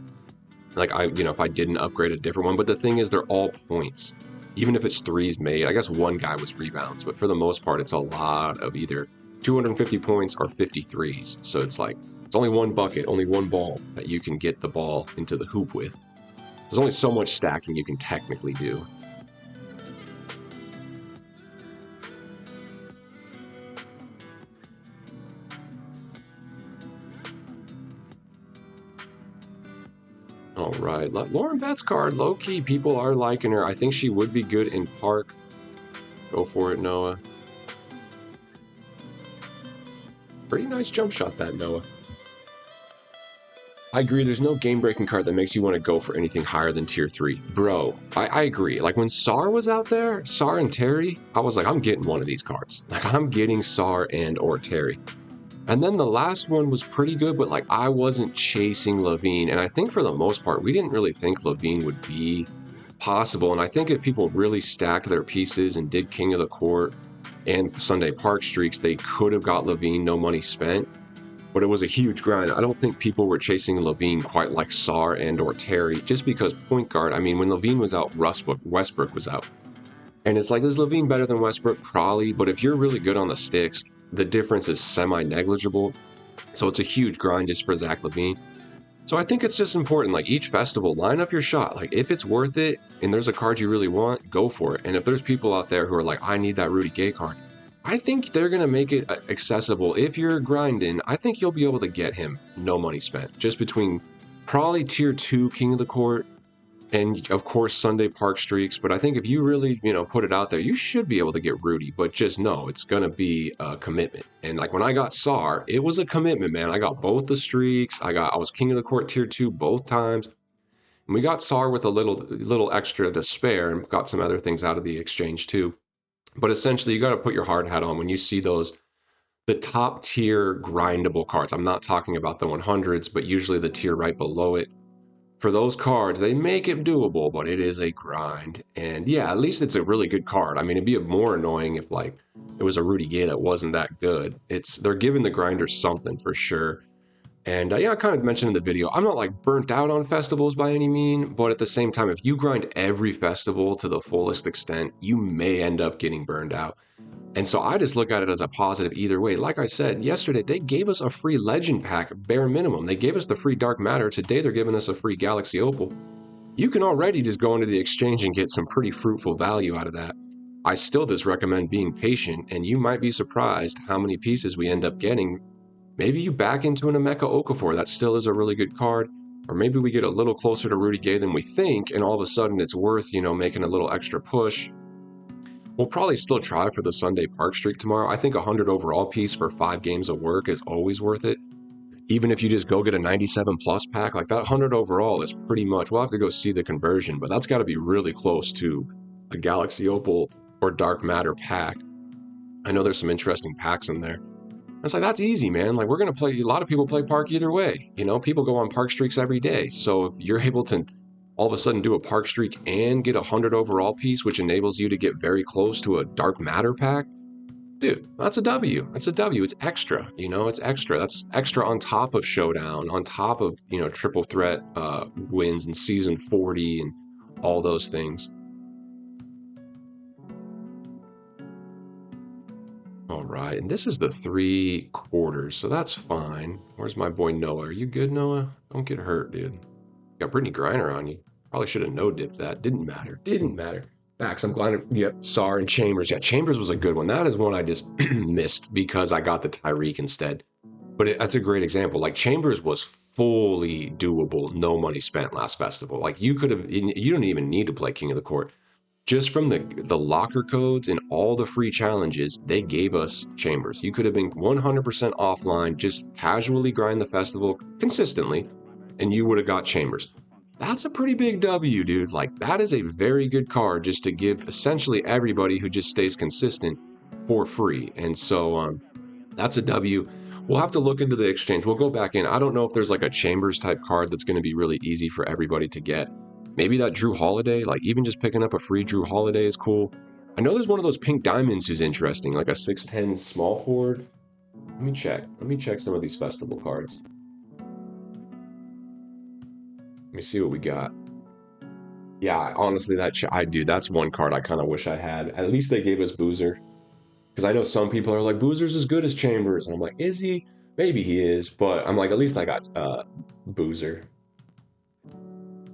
Like if I didn't upgrade a different one, but the thing is they're all points. Even if it's 3s made, I guess one guy was rebounds, but for the most part, it's a lot of either 250 points or 53s. So it's like, it's only one bucket, only one ball that you can get the ball into the hoop with. There's only so much stacking you can technically do. All right, Lauren Betts card, low-key, people are liking her. I think she would be good in park. Go for it, Noah. Pretty nice jump shot, that, Noah. I agree, there's no game-breaking card that makes you want to go for anything higher than tier 3. Bro, I agree. Like, when Sar was out there, Sar and Terry, I was like, I'm getting one of these cards. Like, I'm getting Sar and or Terry. And then the last one was pretty good, but like I wasn't chasing Levine. And I think for the most part, we didn't really think Levine would be possible. And I think if people really stacked their pieces and did King of the Court and Sunday Park streaks, they could have got Levine, no money spent. But it was a huge grind. I don't think people were chasing Levine quite like Sar and or Terry, just because point guard, I mean, when Levine was out, Westbrook was out. And it's like, is Levine better than Westbrook? Probably. But if you're really good on the sticks, the difference is semi-negligible. So it's a huge grind just for Zach LaVine. So I think it's just important, like each festival, line up your shot. Like if it's worth it and there's a card you really want, go for it. And if there's people out there who are like, I need that Rudy Gay card, I think they're going to make it accessible. If you're grinding, I think you'll be able to get him no money spent. Just between probably tier 2 King of the Court and of course Sunday Park streaks, but I think if you really, put it out there, you should be able to get Rudy, but just know it's going to be a commitment. And like when I got SAR, it was a commitment, man. I got both the streaks. I was King of the Court tier 2 both times. And we got SAR with a little extra to spare and got some other things out of the exchange too. But essentially you got to put your hard hat on when you see the top tier grindable cards. I'm not talking about the 100s, but usually the tier right below it. For those cards, they make it doable, but it is a grind. And yeah, at least it's a really good card. I mean, it'd be more annoying if like it was a Rudy Gay that wasn't that good. They're giving the grinders something for sure. And yeah, I kind of mentioned in the video, I'm not like burnt out on festivals by any mean, but at the same time, if you grind every festival to the fullest extent, you may end up getting burned out. And so I just look at it as a positive either way. Like I said, yesterday, they gave us a free Legend pack, bare minimum. They gave us the free Dark Matter. Today, they're giving us a free Galaxy Opal. You can already just go into the exchange and get some pretty fruitful value out of that. I still just recommend being patient, and you might be surprised how many pieces we end up getting. Maybe you back into an Emeka Okafor. That still is a really good card. Or maybe we get a little closer to Rudy Gay than we think, and all of a sudden it's worth, making a little extra push. We'll probably still try for the Sunday Park streak tomorrow. I think a 100 overall piece for 5 games of work is always worth it. Even if you just go get a 97 plus pack, like that 100 overall is pretty much, we'll have to go see the conversion, but that's got to be really close to a Galaxy Opal or Dark Matter pack. I know there's some interesting packs in there. It's like, that's easy, man. Like, we're going to play, a lot of people play Park either way. People go on Park streaks every day. So if you're able to all of a sudden do a Park streak and get a 100 overall piece, which enables you to get very close to a Dark Matter pack, dude, that's a W. That's a W. It's extra, it's extra. That's extra on top of Showdown, on top of, triple threat wins in season 40 and all those things. All right, and this is the 3/4, so that's fine. Where's my boy Noah? Are you good, Noah? Don't get hurt, dude. Got Brittany Griner on you. Probably should have no-dipped that. Didn't matter. Facts, I'm glad. Yep, Sar and Chambers. Yeah, Chambers was a good one. That is one I just missed because I got the Tyreek instead. But that's a great example. Like Chambers was fully doable, no money spent last festival. Like you could have, you don't even need to play King of the Court. Just from the locker codes and all the free challenges, they gave us Chambers. You could have been 100% offline, just casually grind the festival consistently, and you would have got Chambers. That's a pretty big W, dude. Like that is a very good card just to give essentially everybody who just stays consistent for free. And so that's a W. We'll have to look into the exchange. We'll go back in. I don't know if there's like a Chambers type card that's going to be really easy for everybody to get. Maybe that Drew Holiday, like even just picking up a free Drew Holiday is cool. I know there's one of those pink diamonds who's interesting, like a 6'10 small forward. Let me check. Let me check some of these festival cards. Let me see what we got. Yeah, honestly, I do. That's one card I kind of wish I had. At least they gave us Boozer. Because I know some people are like, Boozer's as good as Chambers. And I'm like, is he? Maybe he is. But I'm like, at least I got Boozer.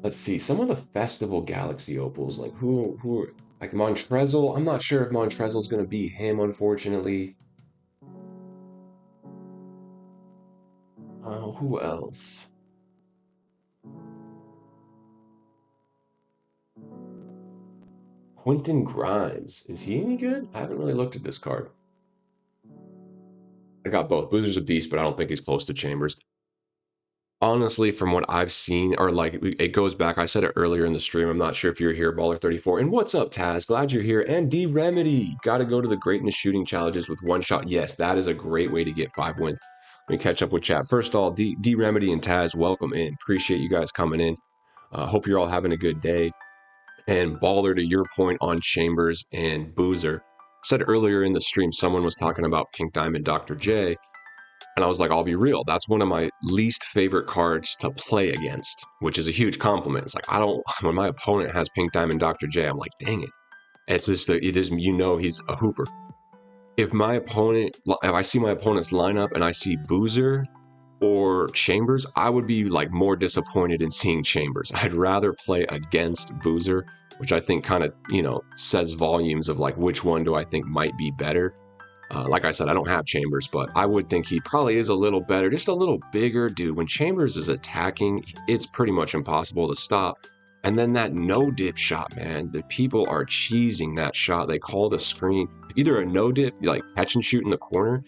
Let's see. Some of the Festival Galaxy Opals, like who like Montrezl. I'm not sure if Montrezl's going to be him, unfortunately. Who else? Quentin Grimes. Is he any good? I haven't really looked at this card. I got both. Boozer's a beast, but I don't think he's close to Chambers. Honestly, from what I've seen, or like it goes back, I said it earlier in the stream. I'm not sure if you're here, Baller34. And what's up, Taz? Glad you're here. And D Remedy. Got to go to the greatness shooting challenges with one shot. Yes, that is a great way to get 5 wins. Let me catch up with chat. First of all, D Remedy and Taz, welcome in. Appreciate you guys coming in. Hope you're all having a good day. And Baller, to your point on Chambers and Boozer, said earlier in the stream, someone was talking about Pink Diamond Dr. J. And I was like, I'll be real. That's one of my least favorite cards to play against, which is a huge compliment. It's like, I don't, when my opponent has Pink Diamond Dr. J, I'm like, dang it. It's just, it is, you know, he's a hooper. If I see my opponent's lineup and I see Boozer or Chambers, I would be like more disappointed in seeing Chambers. I'd rather play against Boozer, which I think kind of, you know, says volumes of like, which one do I think might be better. Like I said, I don't have Chambers, but I would think he probably is a little better, just a little bigger, dude. When Chambers is attacking, it's pretty much impossible to stop. And then that no dip shot, man, the people are cheesing that shot. They call the screen either a no dip, like catch and shoot in the corner,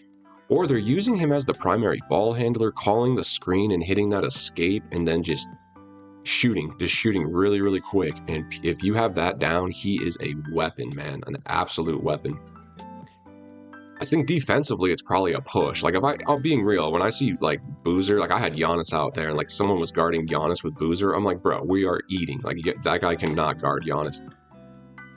or they're using him as the primary ball handler, calling the screen and hitting that escape, and then just shooting really, really quick. And if you have that down, he is a weapon, man, an absolute weapon. I think defensively, it's probably a push. Like, I'm being real, when I see, like, Boozer, like, I had Giannis out there, and, like, someone was guarding Giannis with Boozer, I'm like, bro, we are eating. Like, that guy cannot guard Giannis.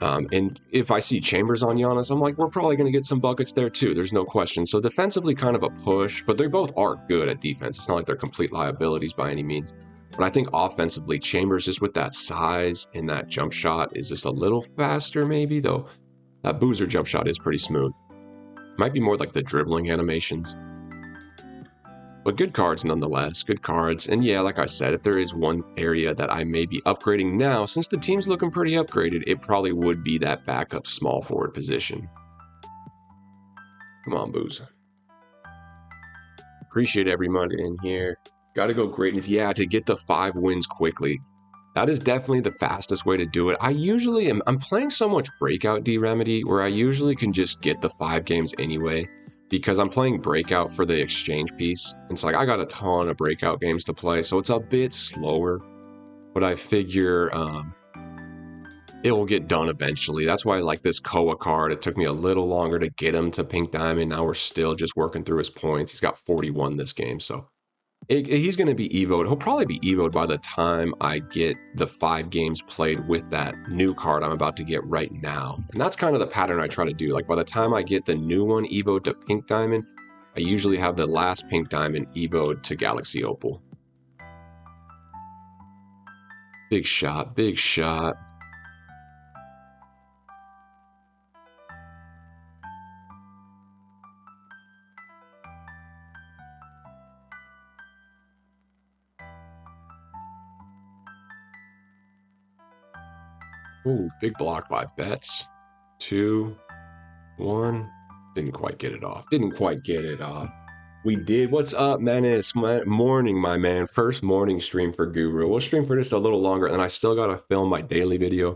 And if I see Chambers on Giannis, I'm like, we're probably going to get some buckets there, too. There's no question. So defensively, kind of a push, but they both are good at defense. It's not like they're complete liabilities by any means. But I think offensively, Chambers, just with that size and that jump shot, is just a little faster, maybe, though that Boozer jump shot is pretty smooth. Might be more like the dribbling animations. But good cards nonetheless, good cards. And yeah, like I said, if there is one area that I may be upgrading now, since the team's looking pretty upgraded, it probably would be that backup small forward position. Come on, Boozer. Appreciate everybody in here. Gotta go greatness. Yeah, to get the 5 wins quickly. That is definitely the fastest way to do it. I'm playing so much Breakout D-Remedy where I usually can just get the 5 games anyway because I'm playing Breakout for the exchange piece. And so like I got a ton of Breakout games to play, so it's a bit slower, but I figure it will get done eventually. That's why I like this Koa card. It took me a little longer to get him to Pink Diamond. Now we're still just working through his points. He's got 41 this game, so he's going to be evoed. He'll probably be evoed by the time I get the 5 games played with that new card I'm about to get right now. And that's kind of the pattern I try to do. Like by the time I get the new one evoed to Pink Diamond, I usually have the last Pink Diamond evoed to Galaxy Opal. Big shot, big shot. Ooh, big block by Betts. 2, 1. Didn't quite get it off. We did. What's up, Menace? Morning, my man. First morning stream for Guru. We'll stream for just a little longer, and I still got to film my daily video.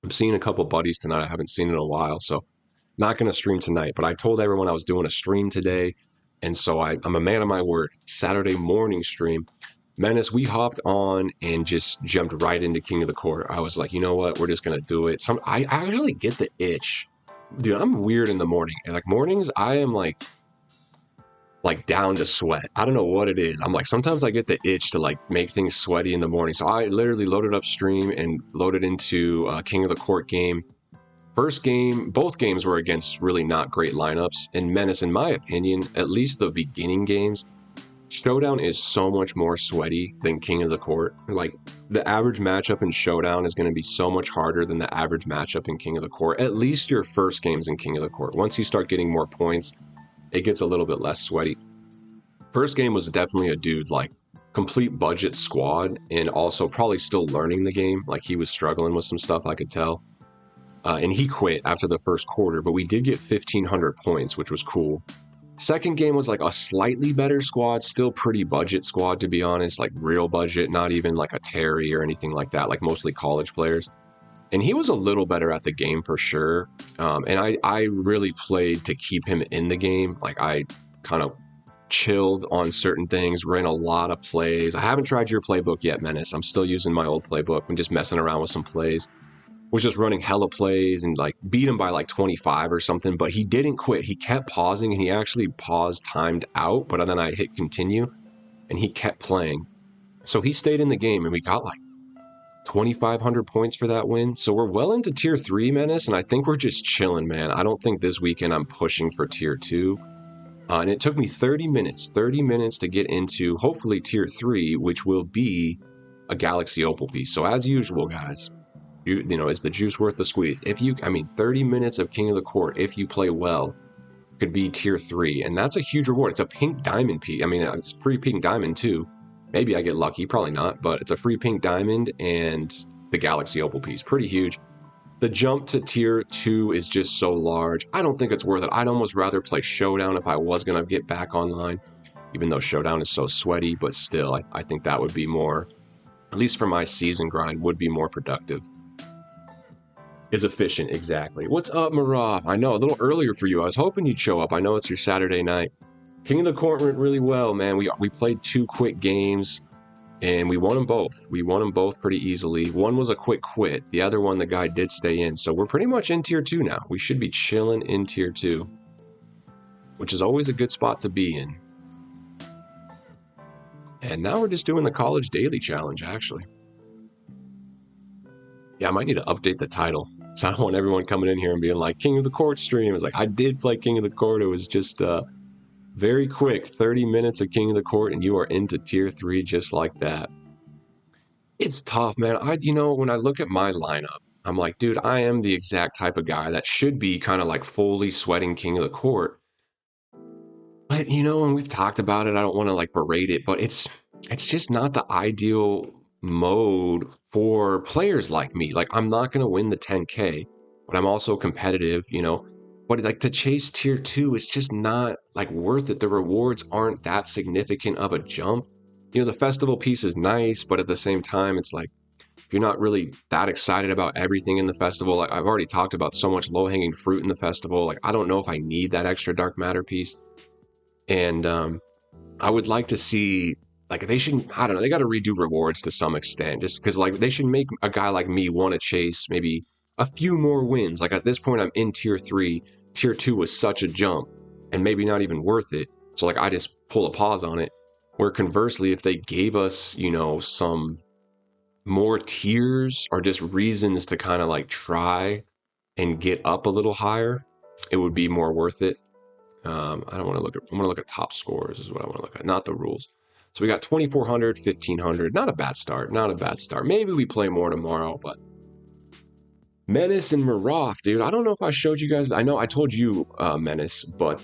I'm seeing a couple buddies tonight. I haven't seen in a while, so not going to stream tonight. But I told everyone I was doing a stream today, and so I'm a man of my word. Saturday morning stream. Menace, we hopped on and just jumped right into King of the Court. I was like, you know what? We're just going to do it. I actually get the itch. Dude, I'm weird in the morning. And like mornings, I am like down to sweat. I don't know what it is. I'm like, sometimes I get the itch to like make things sweaty in the morning. So I literally loaded up stream and loaded into King of the Court game. First game, both games were against really not great lineups. And Menace, in my opinion, at least the beginning games, Showdown is so much more sweaty than King of the Court. Like the average matchup in Showdown is going to be so much harder than the average matchup in King of the Court. At least your first games in King of the Court. Once you start getting more points, it gets a little bit less sweaty. First game was definitely a dude like complete budget squad and also probably still learning the game. Like he was struggling with some stuff, I could tell. And he quit after the first quarter, but we did get 1,500 points, which was cool. Second game was like a slightly better squad, still pretty budget squad, to be honest, like real budget, not even like a Terry or anything like that, like mostly college players. And he was a little better at the game for sure. And I really played to keep him in the game. Like I kind of chilled on certain things, ran a lot of plays. I haven't tried your playbook yet, Menace. I'm still using my old playbook. I'm just messing around with some plays. Was just running hella plays and like beat him by like 25 or something, but he didn't quit. He kept pausing and he actually paused timed out, but then I hit continue and he kept playing. So he stayed in the game and we got like 2,500 points for that win. So we're well into tier 3, Menace, and I think we're just chilling, man. I don't think this weekend I'm pushing for tier 2. And it took me 30 minutes to get into hopefully tier 3, which will be a Galaxy Opal piece. So as usual, guys, you know, is the juice worth the squeeze? 30 minutes of King of the Court, if you play well, could be tier 3. And that's a huge reward. It's a pink diamond piece. I mean, it's free pink diamond too. Maybe I get lucky, probably not, but it's a free pink diamond and the Galaxy Opal piece. Pretty huge. The jump to tier 2 is just so large. I don't think it's worth it. I'd almost rather play Showdown if I was going to get back online, even though Showdown is so sweaty, but still, I think that would be more, at least for my season grind, would be more productive. Is efficient, exactly. What's up, Maraf? I know, a little earlier for you. I was hoping you'd show up. I know it's your Saturday night. King of the Court went really well, man. We played 2 quick games, and we won them both. We won them both pretty easily. One was a quick quit. The other one, the guy did stay in. So we're pretty much in tier 2 now. We should be chilling in tier 2, which is always a good spot to be in. And now we're just doing the college daily challenge, actually. Yeah, I might need to update the title. So I don't want everyone coming in here and being like, King of the Court stream. It's like, I did play King of the Court. It was just very quick, 30 minutes of King of the Court, and you are into tier 3 just like that. It's tough, man. When I look at my lineup, I'm like, dude, I am the exact type of guy that should be kind of like fully sweating King of the Court. But, and we've talked about it. I don't want to like berate it, but it's just not the ideal mode for players like me. Like, I'm not going to win the 10K, but I'm also competitive, But like to chase tier 2 is just not like worth it. The rewards aren't that significant of a jump. The festival piece is nice, but at the same time, it's like, if you're not really that excited about everything in the festival, like I've already talked about so much low-hanging fruit in the festival. Like, I don't know if I need that extra dark matter piece. And I would like to see, like, they shouldn't, I don't know, they got to redo rewards to some extent, just because like they should make a guy like me want to chase maybe a few more wins. Like at this point, I'm in tier 3. Tier 2 was such a jump and maybe not even worth it. So like I just pull a pause on it. Where conversely, if they gave us, some more tiers or just reasons to kind of like try and get up a little higher, it would be more worth it. I don't want to look at, I want to look at top scores is what I want to look at, not the rules. So we got 2,400, 1,500, not a bad start, Maybe we play more tomorrow, but Menace and Maraf, dude, I don't know if I showed you guys, I know I told you, Menace, but,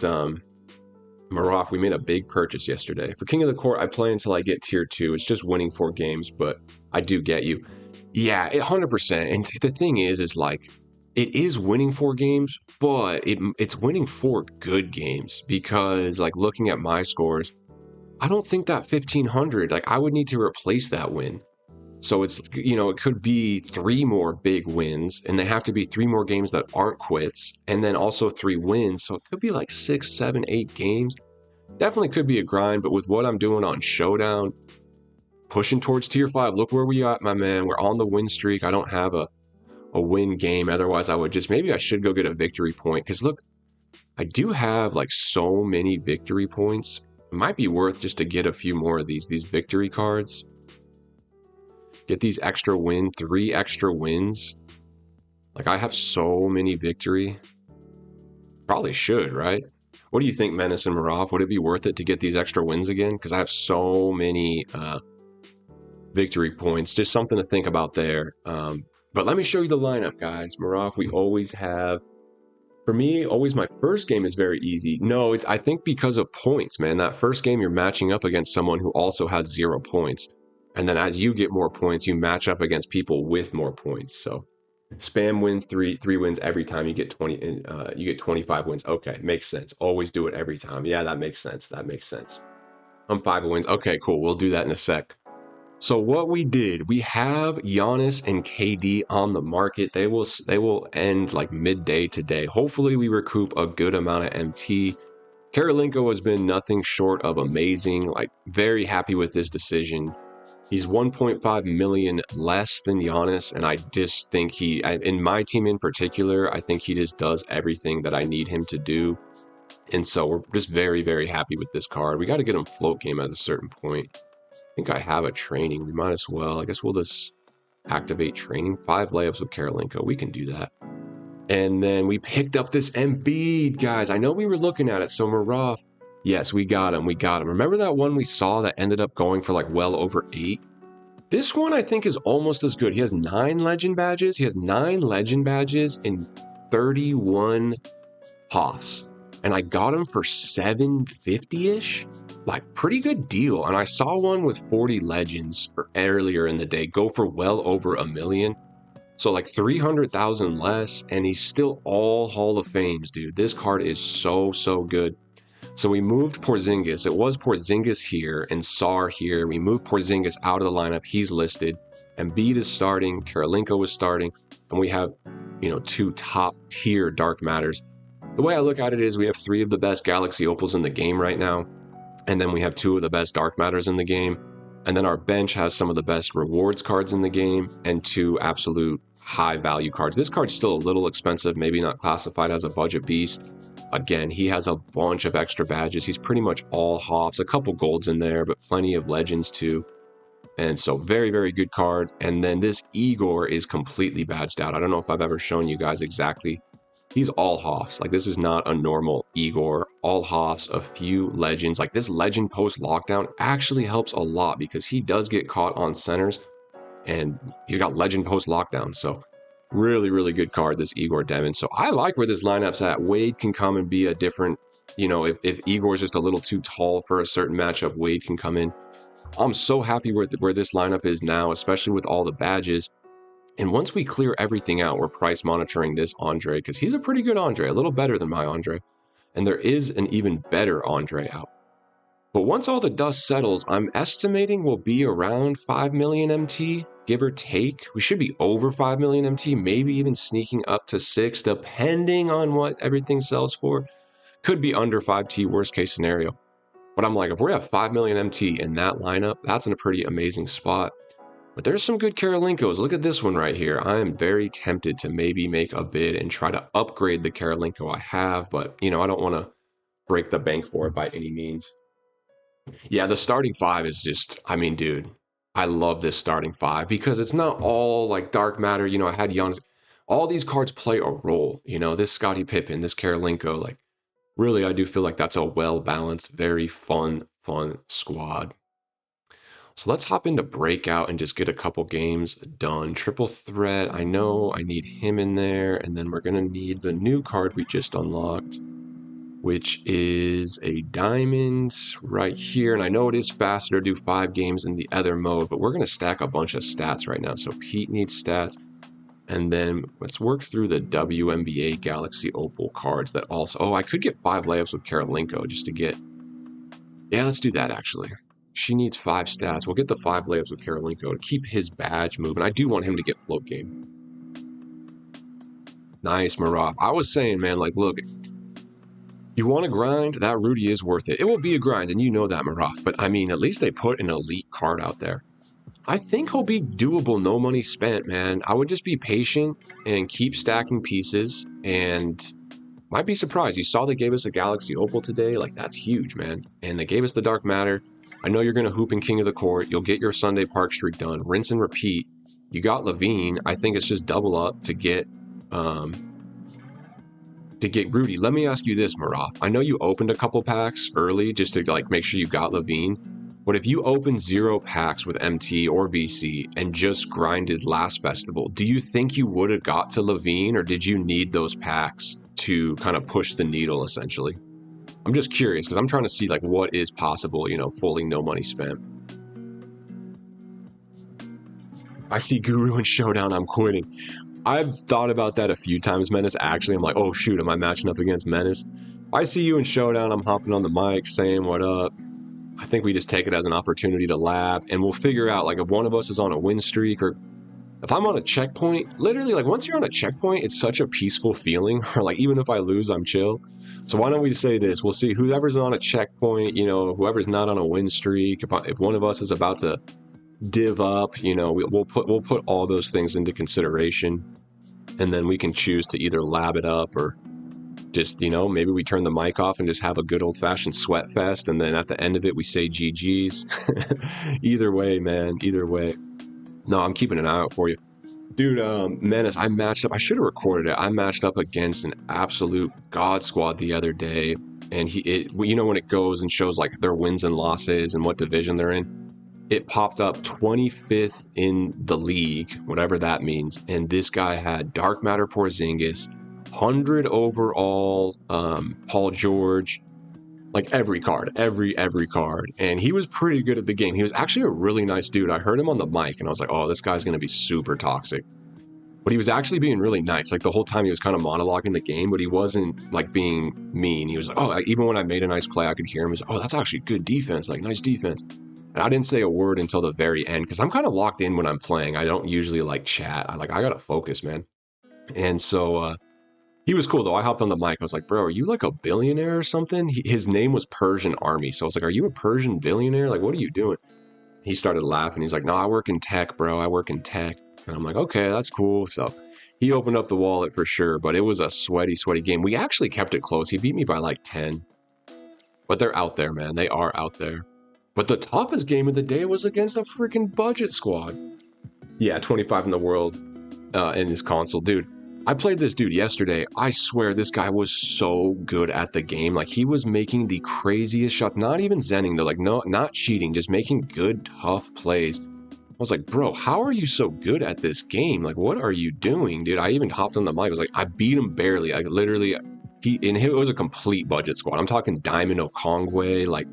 Maraf, we made a big purchase yesterday. For King of the Court, I play until I get tier 2. It's just winning 4 games, but I do get you. Yeah, 100%. And the thing is like, it is winning 4 games, but it's winning 4 good games because, like, looking at my scores, I don't think that 1500, like, I would need to replace that win. So it's, it could be 3 more big wins, and they have to be 3 more games that aren't quits, and then also 3 wins. So it could be like 6, 7, 8 games. Definitely could be a grind, but with what I'm doing on Showdown, pushing towards tier 5, look where we at, my man. We're on the win streak. I don't have a win game. Otherwise, I would just, maybe I should go get a victory point. Because look, I do have like so many victory points. It might be worth just to get a few more of these victory cards. Get these extra 3 extra wins. Like, I have so many victory. Probably should, right? What do you think, Menace and Marov? Would it be worth it to get these extra wins again? Because I have so many victory points. Just something to think about there. But let me show you the lineup, guys. Marov, we always have... For me, always my first game is very easy. No, it's, I think, because of points, man. That first game, you're matching up against someone who also has 0 points. And then as you get more points, you match up against people with more points. So spam wins, three wins every time you get 20. You get 25 wins. Okay, makes sense. Always do it every time. Yeah, that makes sense. That makes sense. 5 wins. Okay, cool. We'll do that in a sec. So what we did, we have Giannis and KD on the market. They will end like midday today. Hopefully we recoup a good amount of MT. Karolinko has been nothing short of amazing. Like, very happy with this decision. He's 1.5 million less than Giannis, and I just think in my team in particular, I think he just does everything that I need him to do. And so we're just very, very happy with this card. We got to get him float game at a certain point. I think I have a training. We might as well. I guess we'll just activate training. 5 layups with Karolinko. We can do that. And then we picked up this Embiid, guys. I know we were looking at it. So Marov, yes, we got him. We got him. Remember that one we saw that ended up going for like well over 8? This one I think is almost as good. He has 9 legend badges. He has 9 legend badges and 31 Hoffs. And I got him for 750-ish. Like, pretty good deal. And I saw one with 40 legends earlier in the day go for well over $1 million. So like 300,000 less, and he's still all Hall of Fames, dude. This card is so, so good. So we moved Porzingis. It was Porzingis here and Sar here. We moved Porzingis out of the lineup. He's listed. Embiid is starting. Karolinko is starting. And we have, 2 top tier Dark Matters. The way I look at it is we have 3 of the best Galaxy Opals in the game right now. And then we have 2 of the best Dark Matters in the game. And then our bench has some of the best rewards cards in the game and 2 absolute high value cards. This card's still a little expensive, maybe not classified as a budget beast. Again, he has a bunch of extra badges. He's pretty much all Hoffs, a couple golds in there, but plenty of legends too. And so very, very good card. And then this Igor is completely badged out. I don't know if I've ever shown you guys exactly. He's all Hoffs. Like, this is not a normal Igor. All Hoffs, a few legends. Like, this legend post lockdown actually helps a lot because he does get caught on centers and he's got legend post lockdown. So really, really good card, this Igor Devin. So I like where this lineup's at. Wade can come and be a different, if Igor's just a little too tall for a certain matchup, Wade can come in. I'm so happy where this lineup is now, especially with all the badges. And once we clear everything out, we're price monitoring this Andre because he's a pretty good Andre, a little better than my Andre. And there is an even better Andre out. But once all the dust settles, I'm estimating we'll be around 5 million MT, give or take. We should be over 5 million MT, maybe even sneaking up to 6, depending on what everything sells for. Could be under 5T, worst case scenario. But I'm like, if we're at 5 million MT in that lineup, that's in a pretty amazing spot. But there's some good Karolinkos. Look at this one right here. I am very tempted to maybe make a bid and try to upgrade the Karolinko I have, but, I don't want to break the bank for it by any means. Yeah, the starting 5 is just, dude, I love this starting 5 because it's not all like Dark Matter. I had Giannis. All these cards play a role. This Scottie Pippen, this Karolinko, like, really, I do feel like that's a well-balanced, very fun squad. So let's hop into Breakout and just get a couple games done. Triple Threat, I know I need him in there, and then we're going to need the new card we just unlocked, which is a diamond right here. And I know it is faster to do 5 games in the other mode, but we're going to stack a bunch of stats right now. So Pete needs stats. And then let's work through the WNBA Galaxy Opal cards that also... Oh, I could get 5 layups with Karolinko just to get... Yeah, let's do that, actually. She needs 5 stats. We'll get the 5 layups with Karolinko to keep his badge moving. I do want him to get float game. Nice, Marov. I was saying, man, like, look, you want to grind? That Rudy is worth it. It will be a grind, and you know that, Marov. But, I mean, at least they put an elite card out there. I think he'll be doable, no money spent, man. I would just be patient and keep stacking pieces, and might be surprised. You saw they gave us a Galaxy Opal today. Like, that's huge, man. And they gave us the Dark Matter. I know you're going to hoop in King of the Court. You'll get your Sunday Park streak done. Rinse and repeat. You got Levine. I think it's just double up to get Rudy. Let me ask you this, Marov. I know you opened a couple packs early just to like make sure you got Levine. But if you opened 0 packs with MT or VC and just grinded last festival, do you think you would have got to Levine, or did you need those packs to kind of push the needle, essentially? I'm just curious, because I'm trying to see like what is possible, you know, fully no money spent. I see Guru and Showdown, I'm quitting. I've thought about that a few times, Menace. Actually, I'm like, oh shoot, am I matching up against Menace? I see you in Showdown, I'm hopping on the mic, saying what up. I think we just take it as an opportunity to lab, and we'll figure out, like, if one of us is on a win streak, or if I'm on a checkpoint, literally, like, once you're on a checkpoint, it's such a peaceful feeling, or, like, even if I lose, I'm chill. So why don't we say this? We'll see whoever's on a checkpoint, you know, whoever's not on a win streak, if one of us is about to div up, you know, we'll put all those things into consideration, and then we can choose to either lab it up or just, you know, maybe we turn the mic off and just have a good old-fashioned sweat fest, and then at the end of it, we say GG's. Either way, man, either way. No, I'm keeping an eye out for you. Dude, Menace, I matched up. I should have recorded it. I matched up against an absolute god squad the other day, and you know when it goes and shows, like, their wins and losses and what division they're in? It popped up 25th in the league, whatever that means, and this guy had Dark Matter Porzingis, 100 overall, Paul George, like every card, every card. And he was pretty good at the game. He was actually a really nice dude. I heard him on the mic and I was like, oh, this guy's going to be super toxic. But he was actually being really nice. Like the whole time he was kind of monologuing the game, but he wasn't like being mean. He was like, oh, even when I made a nice play, I could hear him. He was like, oh, that's actually good defense, like nice defense. And I didn't say a word until the very end because I'm kind of locked in when I'm playing. I don't usually like chat. I got to focus, man. And so, he was cool, though. I hopped on the mic. I was like, bro, are you like a billionaire or something? His name was Persian Army. So I was like, are you a Persian billionaire? Like, what are you doing? He started laughing. He's like, no, I work in tech, bro. I work in tech. And I'm like, okay, that's cool. So he opened up the wallet for sure. But it was a sweaty game. We actually kept it close. He beat me by like 10. But they're out there, man. They are out there. But the toughest game of the day was against a freaking budget squad. Yeah, 25 in the world in his console. Dude. I played this dude yesterday. I swear this guy was so good at the game. Like he was making the craziest shots, not even zenning. They're like, no, not cheating, just making good, tough plays. I was like, bro, how are you so good at this game? Like, what are you doing, dude? I even hopped on the mic. I was like, I beat him barely. I literally, it was a complete budget squad. I'm talking Diamond Okongwe, like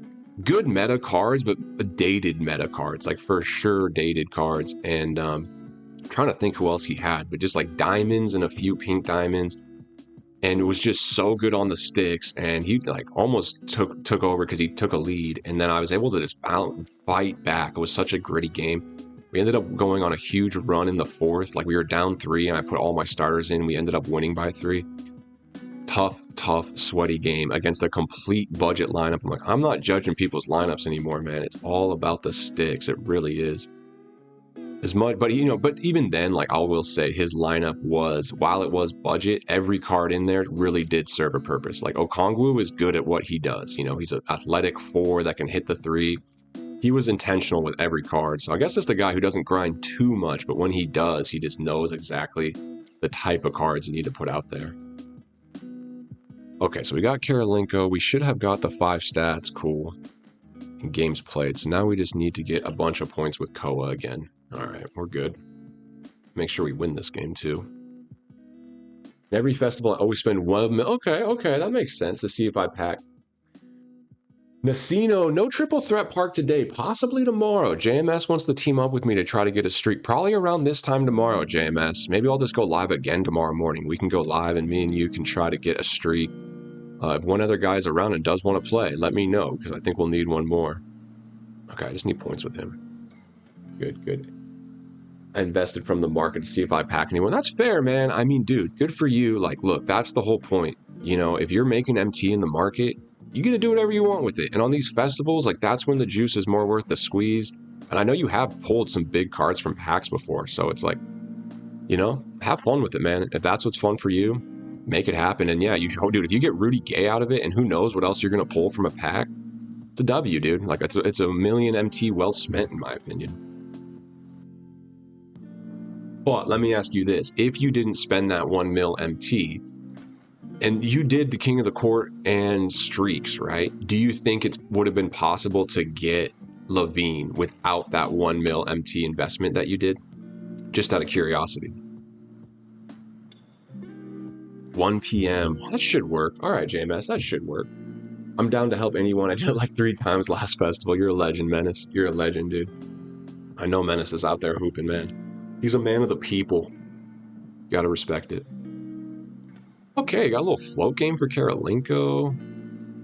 good meta cards, but dated meta cards, like for sure dated cards. And, trying to think who else he had, but just like diamonds and a few pink diamonds, and it was just so good on the sticks. And he like almost took over because he took a lead, and then I was able to just fight back. It was such a gritty game. We ended up going on a huge run in the fourth. Like we were down 3 and I put all my starters in. We ended up winning by 3. Tough, sweaty game against a complete budget lineup. I'm like, I'm not judging people's lineups anymore, man. It's all about the sticks. It really is. As much, but you know, but even then, like I will say, his lineup was, while it was budget, every card in there really did serve a purpose. Like Okongwu is good at what he does. You know, he's an athletic 4 that can hit the 3. He was intentional with every card. So I guess it's the guy who doesn't grind too much, but when he does, he just knows exactly the type of cards you need to put out there. Okay, so we got Karolinko. We should have got the 5 stats. Cool. And games played. So now we just need to get a bunch of points with Koa again. All right, we're good. Make sure we win this game too. Every festival, I always spend 1 million. Okay, that makes sense to see if I pack. Nacino, no triple threat park today, possibly tomorrow. JMS wants to team up with me to try to get a streak, probably around this time tomorrow, JMS. Maybe I'll just go live again tomorrow morning. We can go live and me and you can try to get a streak. If one other guy's around and does want to play, let me know, because I think we'll need one more. Okay, I just need points with him. Good, good. I invested from the market to see if I pack anyone. That's fair, man. I mean, dude, good for you. Like, look, that's the whole point. You know, if you're making MT in the market, you get to do whatever you want with it. And on these festivals, like, that's when the juice is more worth the squeeze. And I know you have pulled some big cards from packs before, so it's like, you know, have fun with it, man. If that's what's fun for you, make it happen. And yeah, dude, if you get Rudy Gay out of it, and who knows what else you're gonna pull from a pack, it's a W, dude. Like, it's a million MT well spent, in my opinion. But let me ask you this: if you didn't spend that 1 mil MT, and you did the King of the Court and streaks, right? Do you think it would have been possible to get Levine without that 1 mil MT investment that you did? Just out of curiosity. 1 p.m. That should work. All right, JMS, that should work. I'm down to help anyone. I did it like 3 times last festival. You're a legend, Menace. You're a legend, dude. I know Menace is out there hooping, man. He's a man of the people. Gotta respect it. Okay, got a little float game for Karolinko.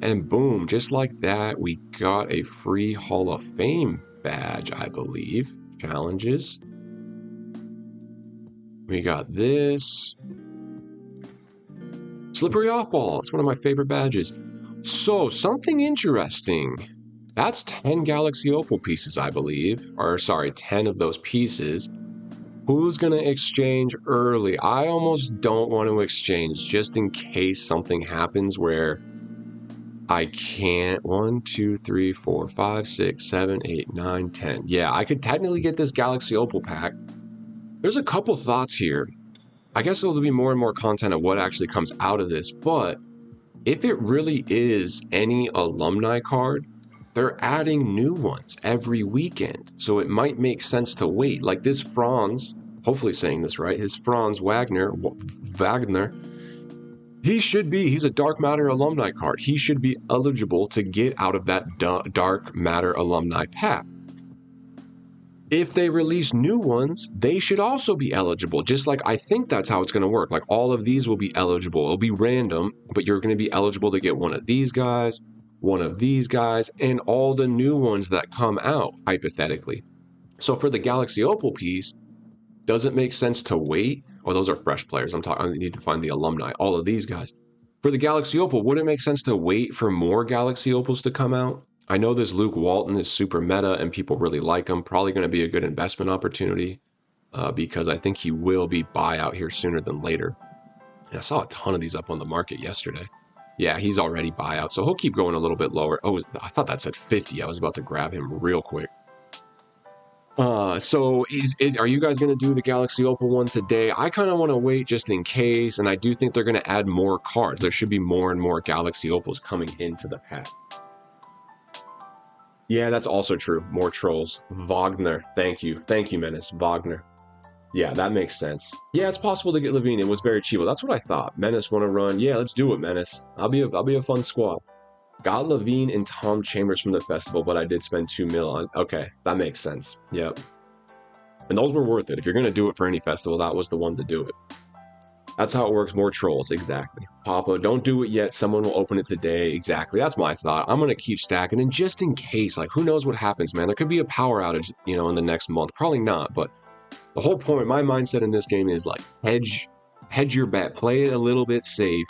And boom, just like that, we got a free Hall of Fame badge, I believe. Challenges. We got this. Slippery off ball. It's one of my favorite badges. So, something interesting. That's 10 Galaxy Opal pieces, I believe. Or, sorry, 10 of those pieces. Who's going to exchange early? I almost don't want to exchange just in case something happens where I can't. 1, 2, 3, 4, 5, 6, 7, 8, 9, 10. Yeah, I could technically get this Galaxy Opal pack. There's a couple thoughts here. I guess there'll be more and more content of what actually comes out of this, but if it really is any alumni card, they're adding new ones every weekend, so it might make sense to wait. Like this Franz, hopefully saying this right, his Franz Wagner, he's a Dark Matter alumni card. He should be eligible to get out of that Dark Matter alumni pack. If they release new ones, they should also be eligible. Just like I think that's how it's going to work. Like all of these will be eligible. It'll be random, but you're going to be eligible to get one of these guys, one of these guys, and all the new ones that come out, hypothetically. So for the Galaxy Opal piece, does it make sense to wait? Oh, those are fresh players. I need to find the alumni, all of these guys. For the Galaxy Opal, would it make sense to wait for more Galaxy Opals to come out? I know this Luke Walton is super meta and people really like him. Probably going to be a good investment opportunity because I think he will be buyout here sooner than later. And I saw a ton of these up on the market yesterday. Yeah, he's already buyout, so he'll keep going a little bit lower. Oh, I thought that said 50. I was about to grab him real quick. So are you guys going to do the Galaxy Opal one today? I kind of want to wait just in case, and I do think they're going to add more cards. There should be more and more Galaxy Opals coming into the pack. Yeah, that's also true. More trolls. Wagner. Thank you. Thank you, Menace. Wagner. Yeah, that makes sense. Yeah, it's possible to get Levine. It was very cheap. Well, that's what I thought. Menace want to run. Yeah, let's do it, Menace. I'll be a fun squad. Got Levine and Tom Chambers from the festival, but I did spend 2 mil on. Okay, that makes sense. Yep. And those were worth it. If you're going to do it for any festival, that was the one to do it. That's how it works. More trolls. Exactly. Papa, don't do it yet. Someone will open it today. Exactly. That's my thought. I'm going to keep stacking. And just in case, like, who knows what happens, man? There could be a power outage, in the next month. Probably not. But the whole point, my mindset in this game is like, hedge your bet. Play it a little bit safe.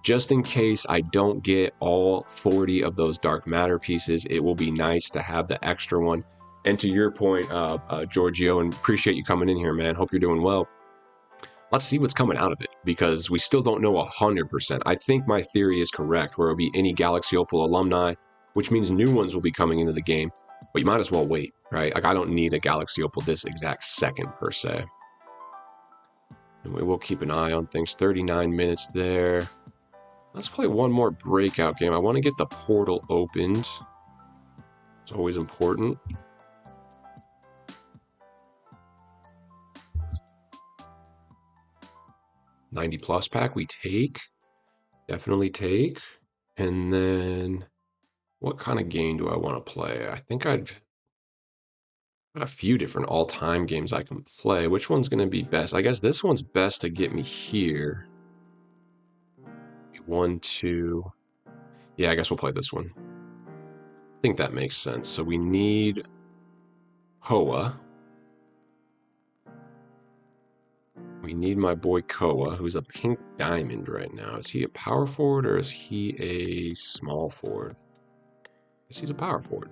Just in case I don't get all 40 of those Dark Matter pieces, it will be nice to have the extra one. And to your point, Giorgio, and appreciate you coming in here, man. Hope you're doing well. Let's see what's coming out of it, because we still don't know 100%. I think my theory is correct, where it'll be any Galaxy Opal alumni, which means new ones will be coming into the game. But you might as well wait, right? Like, I don't need a Galaxy Opal this exact second, per se. And we will keep an eye on things. 39 minutes there. Let's play one more breakout game. I want to get the portal opened. It's always important. $90+ pack we take. Definitely take. And then What kind of game do I want to play? I think I've got a few different all-time games I can play. Which one's going to be best? I guess this one's best to get me here. 1, 2. Yeah, I guess we'll play this one. I think that makes sense. So we need Koa. We need my boy Koa, who's a pink diamond right now. Is he a power forward or is he a small forward? I guess he's a power forward.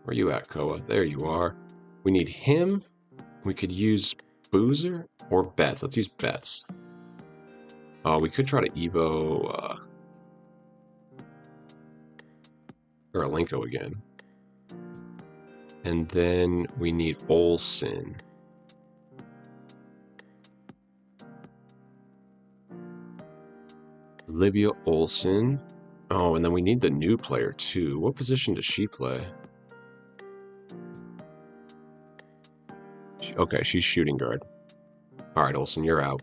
Where are you at, Koa? There you are. We need him. We could use Boozer or Betts. Let's use Betts. We could try to Evo Alinko again. And then we need Olsen. Olivia Olsen. Oh, and then we need the new player too. What position does she play? Okay, she's shooting guard. All right, Olsen, you're out.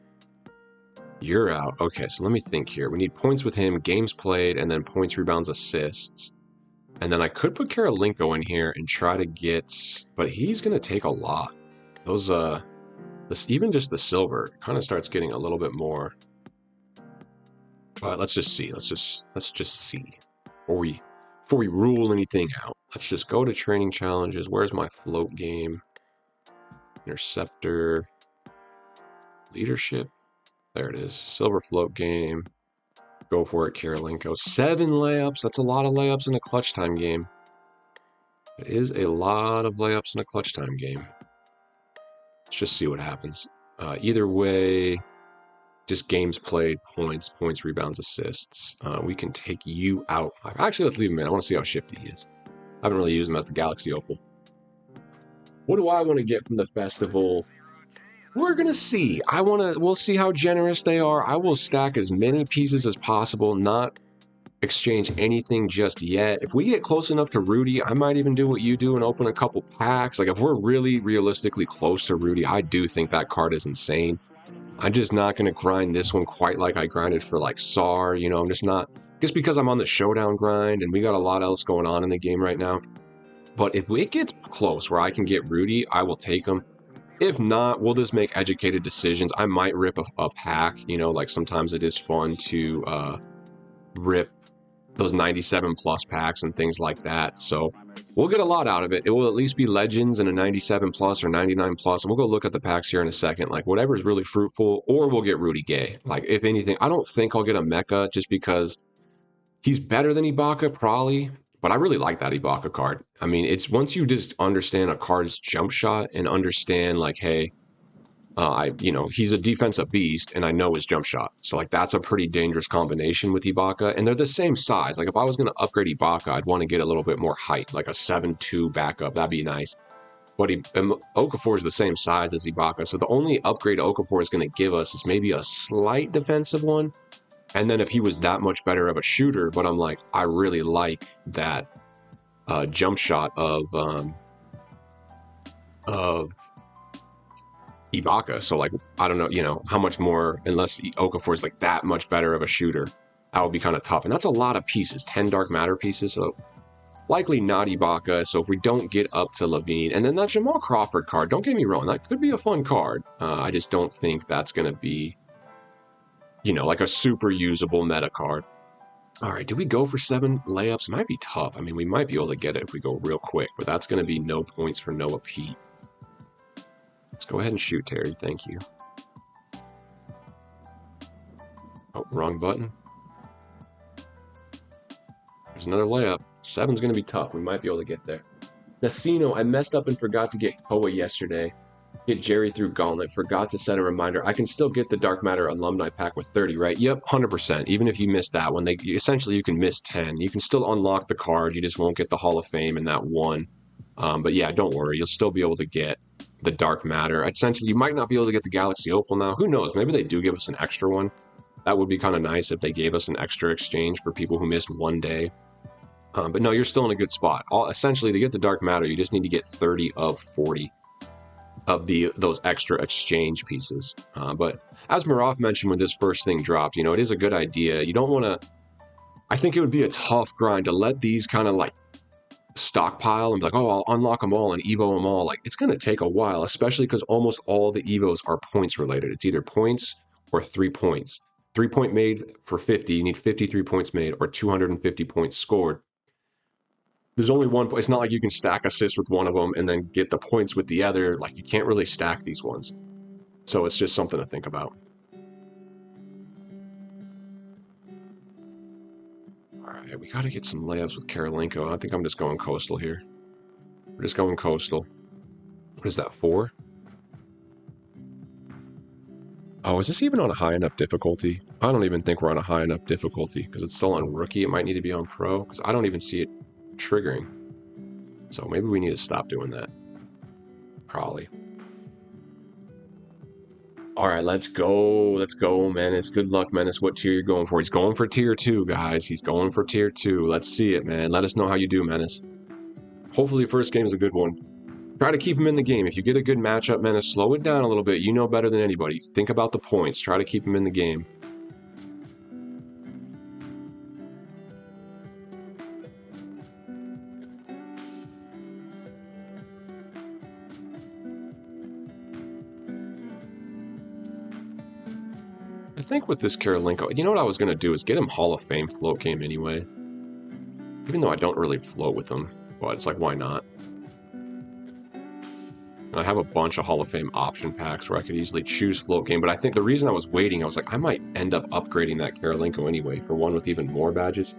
You're out. Okay, so let me think here. We need points with him, games played, and then points, rebounds, assists. And then I could put Karolinko in here and try to get... But he's going to take a lot. Those, even just the silver kind of starts getting a little bit more... let's just see. Let's just see. Before we rule anything out. Let's just go to training challenges. Where's my float game? Interceptor. Leadership. There it is. Silver float game. Go for it, Karolinko. 7 layups. That's a lot of layups in a clutch time game. It is a lot of layups in a clutch time game. Let's just see what happens. Either way, just games played, points, rebounds, assists. We can take you out. Actually, let's leave him in. I want to see how shifty he is. I haven't really used him as the Galaxy Opal. What do I want to get from the festival? We're going to see. We'll see how generous they are. I will stack as many pieces as possible, not exchange anything just yet. If we get close enough to Rudy, I might even do what you do and open a couple packs. Like, if we're really realistically close to Rudy, I do think that card is insane. I'm just not going to grind this one quite like I grinded for, like, SAR. You know, I'm just not... Just because I'm on the showdown grind and we got a lot else going on in the game right now. But if it gets close where I can get Rudy, I will take him. If not, we'll just make educated decisions. I might rip a pack, you know, like sometimes it is fun to rip those 97 plus packs and things like that. So we'll get a lot out of it. It will at least be legends and a 97 plus or 99 plus. And we'll go look at the packs here in a second. Like whatever is really fruitful, or we'll get Rudy Gay. Like if anything, I don't think I'll get a Mecha just because he's better than Ibaka probably. But I really like that Ibaka card. I mean, it's once you just understand a card's jump shot and understand like, hey, he's a defensive beast and I know his jump shot. So like that's a pretty dangerous combination with Ibaka, and they're the same size. Like if I was going to upgrade Ibaka, I'd want to get a little bit more height, like a 7'2" backup. That'd be nice. But Okafor is the same size as Ibaka, so the only upgrade Okafor is going to give us is maybe a slight defensive one. And then if he was that much better of a shooter, but I'm like, I really like that jump shot of Ibaka. So like, I don't know, you know, how much more, unless Okafor is like that much better of a shooter, that would be kind of tough. And that's a lot of pieces, 10 dark matter pieces. So likely not Ibaka. So if we don't get up to Levine, and then that Jamal Crawford card, don't get me wrong, that could be a fun card. I just don't think that's going to be, you know, like a super usable meta card. All right, do we go for 7 layups? Might be tough. I mean, we might be able to get it if we go real quick, but that's going to be no points for Noah Pete. Let's go ahead and shoot, Terry. Thank you. Oh, wrong button. There's another layup. 7's going to be tough. We might be able to get there. Nasino, I messed up and forgot to get Koa yesterday. Get Jerry through Gauntlet. Forgot to set a reminder. I can still get the Dark Matter Alumni Pack with 30, right? Yep, 100%. Even if you miss that one, essentially you can miss 10. You can still unlock the card. You just won't get the Hall of Fame in that one. But yeah, don't worry. You'll still be able to get the Dark Matter. Essentially, you might not be able to get the Galaxy Opal now. Who knows? Maybe they do give us an extra one. That would be kind of nice if they gave us an extra exchange for people who missed one day. But no, you're still in a good spot. Essentially, to get the Dark Matter, you just need to get 30 of 40 of those extra exchange pieces. But as Maraf mentioned when this first thing dropped, you know, it is a good idea. You don't want to... I think it would be a tough grind to let these kind of like stockpile and be like, oh, I'll unlock them all and Evo them all. Like, it's going to take a while, especially because almost all the Evos are points related. It's either points or 3 points. 3-point made for 50, you need 53 points made, or 250 points scored. There's only one. It's not like you can stack assists with one of them and then get the points with the other. Like, you can't really stack these ones. So it's just something to think about. All right, we got to get some layups with Karolinko. I think I'm just going coastal here. We're just going coastal. What is that, 4? Oh, is this even on a high enough difficulty? I don't even think we're on a high enough difficulty because it's still on rookie. It might need to be on pro because I don't even see it triggering. So maybe we need to stop doing that. Probably. All right, let's go. Let's go, Menace. Good luck, Menace. What tier you going for? He's going for tier 2, guys. He's going for tier 2. Let's see it, man. Let us know how you do, Menace. Hopefully the first game is a good one. Try to keep him in the game. If you get a good matchup, Menace, slow it down a little bit. You know better than anybody. Think about the points. Try to keep him in the game. I think with this Karolinko, you know what I was going to do is get him Hall of Fame float game anyway. Even though I don't really float with him. But it's like, why not? I have a bunch of Hall of Fame option packs where I could easily choose float game, but I think the reason I was waiting, I was like, I might end up upgrading that Karolinko anyway for one with even more badges.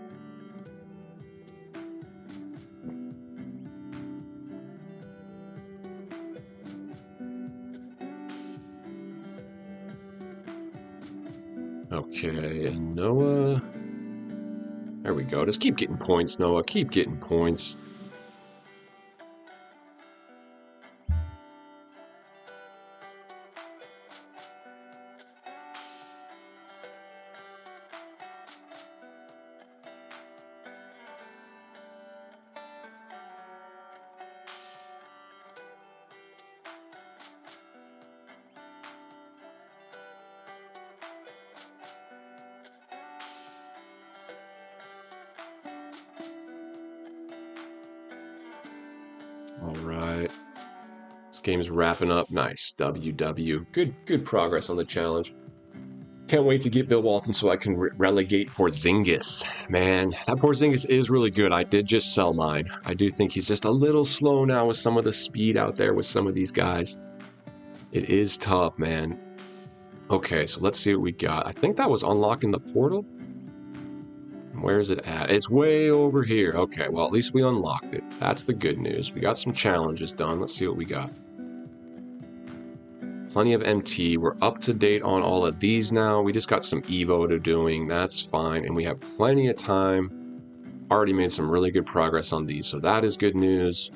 Okay, and Noah... There we go. Just keep getting points, Noah. Keep getting points. All right. This game's wrapping up. Nice. WW. Good progress on the challenge. Can't wait to get Bill Walton so I can relegate Porzingis. Man, that Porzingis is really good. I did just sell mine. I do think he's just a little slow now with some of the speed out there with some of these guys. It is tough, man. Okay, so let's see what we got. I think that was unlocking the portal. Where is it at? It's way over here. Okay, well, at least we unlocked it. That's the good news. We got some challenges done. Let's see what we got. Plenty of MT. We're up to date on all of these now. We just got some Evo to doing. That's fine. And we have plenty of time. Already made some really good progress on these. So that is good news.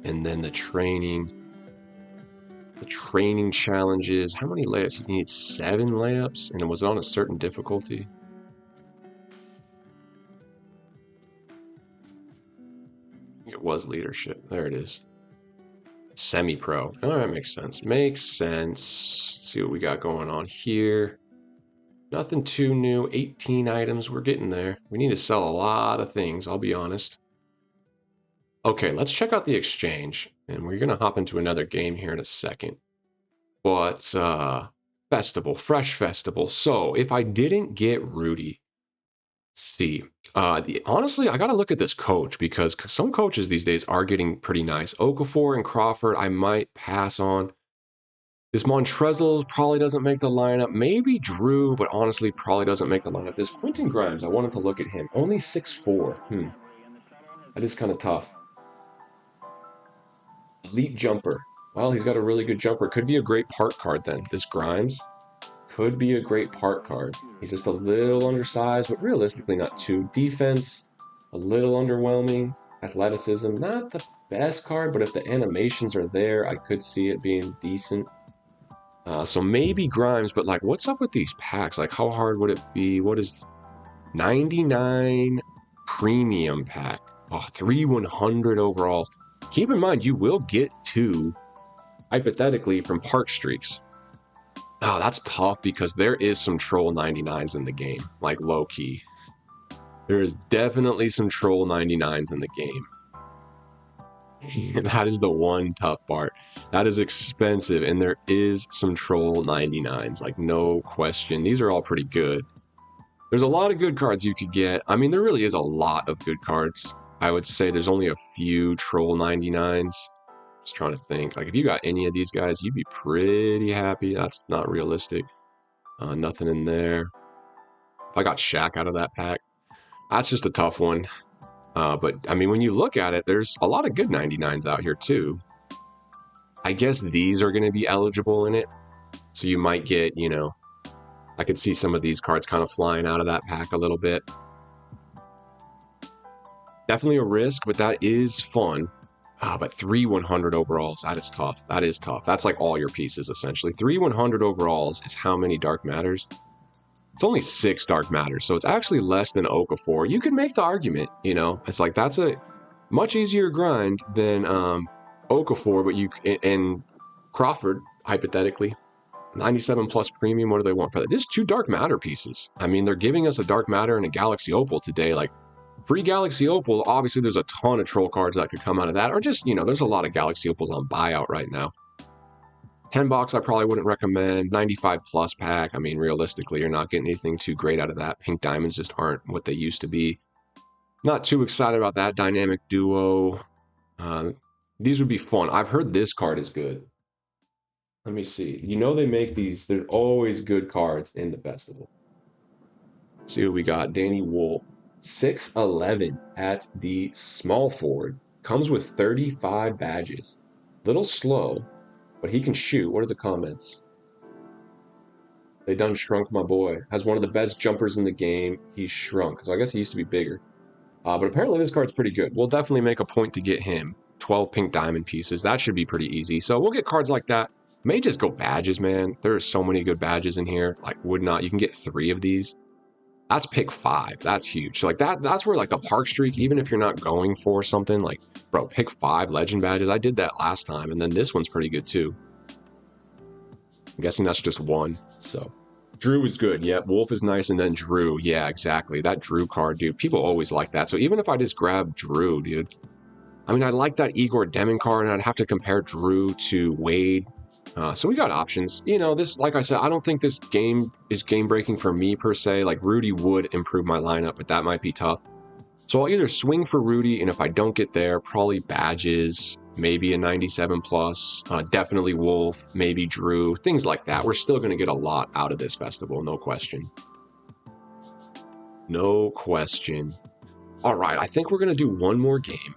And then the training. The training challenges. How many layups? You need 7 layups. And it was on a certain difficulty. It was leadership. There it is. Semi-pro. All right, makes sense. Makes sense. Let's see what we got going on here. Nothing too new. 18 items. We're getting there. We need to sell a lot of things, I'll be honest. Okay, let's check out the exchange. And we're going to hop into another game here in a second. But, festival. Fresh festival. So, if I didn't get Rudy... See, honestly, I got to look at this coach because some coaches these days are getting pretty nice. Okafor and Crawford, I might pass on. This Montrezl probably doesn't make the lineup. Maybe Drew, but honestly, probably doesn't make the lineup. This Quentin Grimes, I wanted to look at him. Only 6'4". That is kind of tough. Elite jumper. Well, he's got a really good jumper. Could be a great park card then. This Grimes could be a great park card. He's just a little undersized, but realistically not too. Defense, a little underwhelming. Athleticism, not the best card, but if the animations are there, I could see it being decent. So maybe Grimes, but like, what's up with these packs? Like, how hard would it be? What is 99 premium pack? Oh, 3 100 overalls. Keep in mind, you will get 2, hypothetically, from park streaks. Oh, that's tough because there is some troll 99s in the game, like low-key. There is definitely some troll 99s in the game. That is the one tough part. That is expensive, and there is some troll 99s, like no question. These are all pretty good. There's a lot of good cards you could get. I mean, there really is a lot of good cards. I would say there's only a few troll 99s. Just trying to think. Like, if you got any of these guys, you'd be pretty happy. That's not realistic. Nothing in there. If I got Shaq out of that pack, that's just a tough one. But, I mean, when you look at it, there's a lot of good 99s out here, too. I guess these are going to be eligible in it. So you might get, you know, I could see some of these cards kind of flying out of that pack a little bit. Definitely a risk, but that is fun. But 3 100 overalls, that is tough. That is tough. That's like all your pieces, essentially. 3 100 overalls is how many Dark Matters? It's only 6 Dark Matters, so it's actually less than Okafor. You could make the argument, you know. It's like, that's a much easier grind than Okafor, but you and Crawford, hypothetically. 97 plus premium, what do they want for that? This is 2 Dark Matter pieces. I mean, they're giving us a Dark Matter and a Galaxy Opal today. Like, free Galaxy Opal, obviously there's a ton of troll cards that could come out of that. Or just, you know, there's a lot of Galaxy Opals on buyout right now. 10 box I probably wouldn't recommend. 95 plus pack, I mean, realistically, you're not getting anything too great out of that. Pink Diamonds just aren't what they used to be. Not too excited about that. Dynamic Duo. These would be fun. I've heard this card is good. Let me see. You know they make these, they're always good cards in the festival. Let's see what we got. Danny Wolf. 6'11" at the small forward. Comes with 35 badges. Little slow, but he can shoot. What are the comments? They done shrunk my boy. Has one of the best jumpers in the game. He's shrunk. So I guess he used to be bigger. But apparently this card's pretty good. We'll definitely make a point to get him. 12 pink diamond pieces. That should be pretty easy. So we'll get cards like that. May just go badges, man. There are so many good badges in here. Like, would not. You can get 3 of these. That's pick 5. That's huge. So like that's where like the park streak, even if you're not going for something, like, bro, pick 5 legend badges. I did that last time, and then this one's pretty good too. I'm guessing that's just 1. So Drew is good. Yeah, Wolf is nice, and then Drew. Yeah, exactly. That Drew card, dude. People always like that. So even if I just grab Drew, dude, I mean, I like that Igor Demon card, and I'd have to compare Drew to Wade. So we got options. You know, this, like I said, I don't think this game is game-breaking for me, per se. Like, Rudy would improve my lineup, but that might be tough. So I'll either swing for Rudy, and if I don't get there, probably badges, maybe a 97 plus, definitely Wolf, maybe Drew, things like that. We're still going to get a lot out of this festival, no question. No question. All right, I think we're going to do one more game.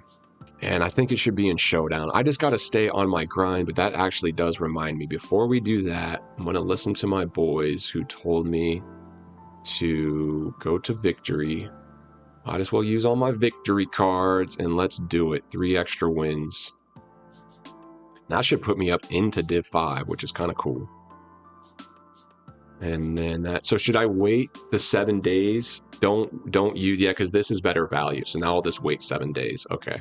And I think it should be in Showdown. I just got to stay on my grind, but that actually does remind me. Before we do that, I'm going to listen to my boys who told me to go to Victory. Might as well use all my Victory cards, and let's do it. 3 extra wins. That should put me up into Div 5, which is kind of cool. And then that, so should I wait the 7 days? Don't use, yeah, because this is better value. So now I'll just wait 7 days. Okay.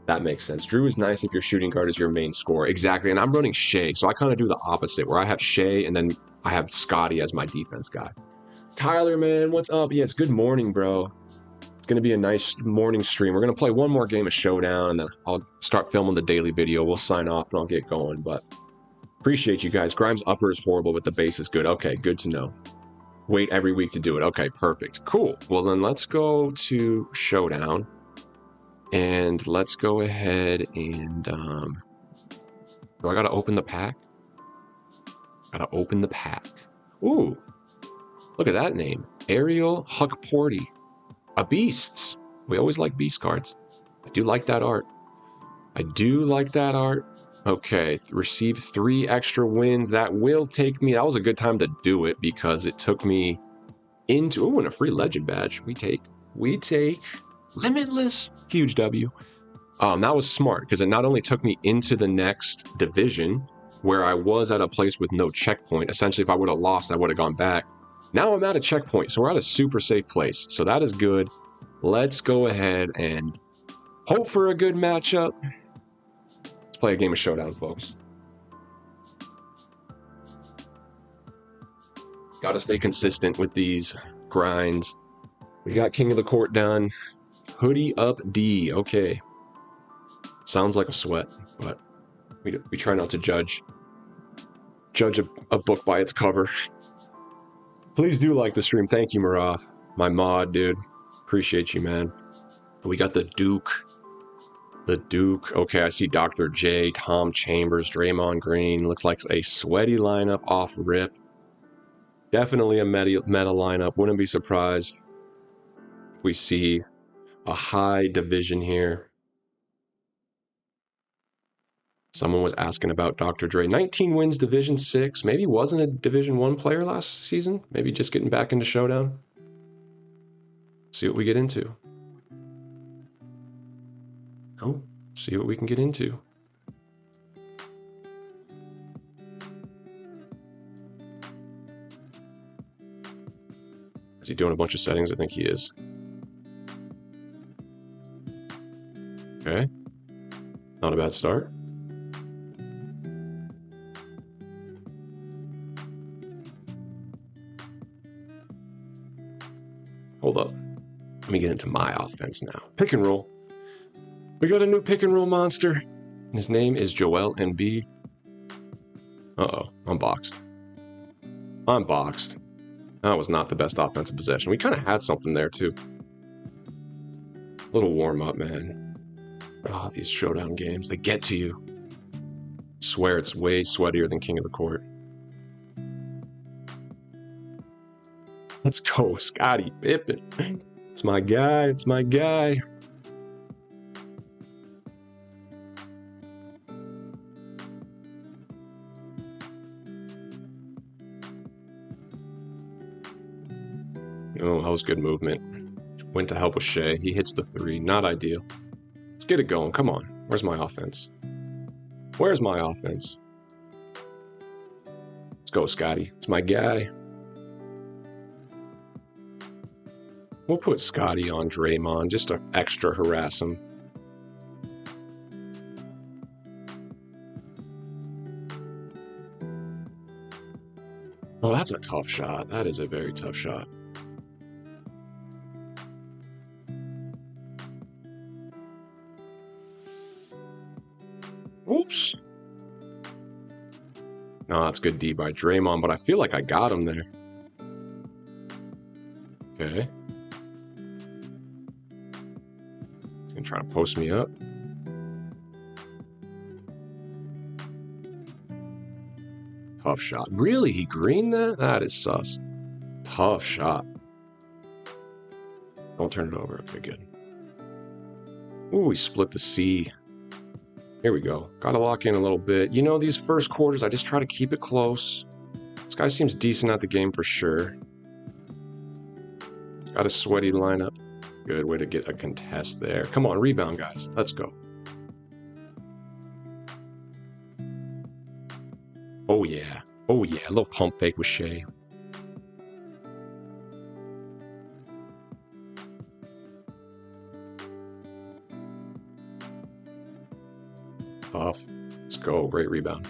That makes sense. Drew is nice if your shooting guard is your main scorer. Exactly. And I'm running Shea, so I kind of do the opposite, where I have Shea and then I have Scotty as my defense guy. Tyler, man, what's up? Yeah, it's good morning, bro. It's going to be a nice morning stream. We're going to play one more game of Showdown, and then I'll start filming the daily video. We'll sign off, and I'll get going. But appreciate you guys. Grimes upper is horrible, but the base is good. Okay, good to know. Wait every week to do it. Okay, perfect. Cool. Well, then let's go to Showdown. And let's go ahead and, do I gotta open the pack? Gotta open the pack. Ooh, look at that name. Ariel Huckporty. A beast. We always like beast cards. I do like that art. I do like that art. Okay, receive 3 extra wins. That will take me, that was a good time to do it because it took me into, ooh, and a free legend badge. We take Limitless, huge W. That was smart because it not only took me into the next division where I was at a place with no checkpoint. Essentially, if I would have lost, I would have gone back. Now I'm at a checkpoint, so we're at a super safe place. So that is good. Let's go ahead and hope for a good matchup. Let's play a game of Showdown, folks. Got to stay consistent with these grinds. We got King of the Court done. Hoodie up D. Okay. Sounds like a sweat, but we try not to judge a book by its cover. Please do like the stream. Thank you, Marath. My mod, dude. Appreciate you, man. We got the Duke. The Duke. Okay, I see Dr. J, Tom Chambers, Draymond Green. Looks like a sweaty lineup off rip. Definitely a meta lineup. Wouldn't be surprised if we see a high division here. Someone was asking about Dr. Dre. 19 wins, Division 6. Maybe wasn't a Division 1 player last season. Maybe just getting back into Showdown. See what we get into. Cool. See what we can get into. Is he doing a bunch of settings? I think he is. Okay. Not a bad start. Hold up. Let me get into my offense now. Pick and roll. We got a new pick and roll monster. His name is Joel Embiid. Uh-oh. I'm boxed. I'm boxed. That was not the best offensive possession. We kind of had something there, too. Little warm-up, man. Ah, these Showdown games. They get to you. Swear it's way sweatier than King of the Court. Let's go, Scottie Pippen. It's my guy. It's my guy. Oh, that was good movement. Went to help with Shea. He hits the three. Not ideal. Let's get it going. Come on. Where's my offense? Where's my offense? Let's go, Scottie. It's my guy. We'll put Scottie on Draymond just to extra harass him. Oh, that's a tough shot. That is a very tough shot. Oops. No, that's good D by Draymond, but I feel like I got him there. Okay. He's gonna try to post me up. Tough shot. Really? He greened that? That is sus. Tough shot. Don't turn it over. Okay, good. Ooh, we split the C. Here we go. Got to lock in a little bit. You know, these first quarters, I just try to keep it close. This guy seems decent at the game for sure. Got a sweaty lineup. Good way to get a contest there. Come on, rebound, guys. Let's go. Oh, yeah. Oh, yeah. A little pump fake with Shea. Tough. Let's go. Great rebound.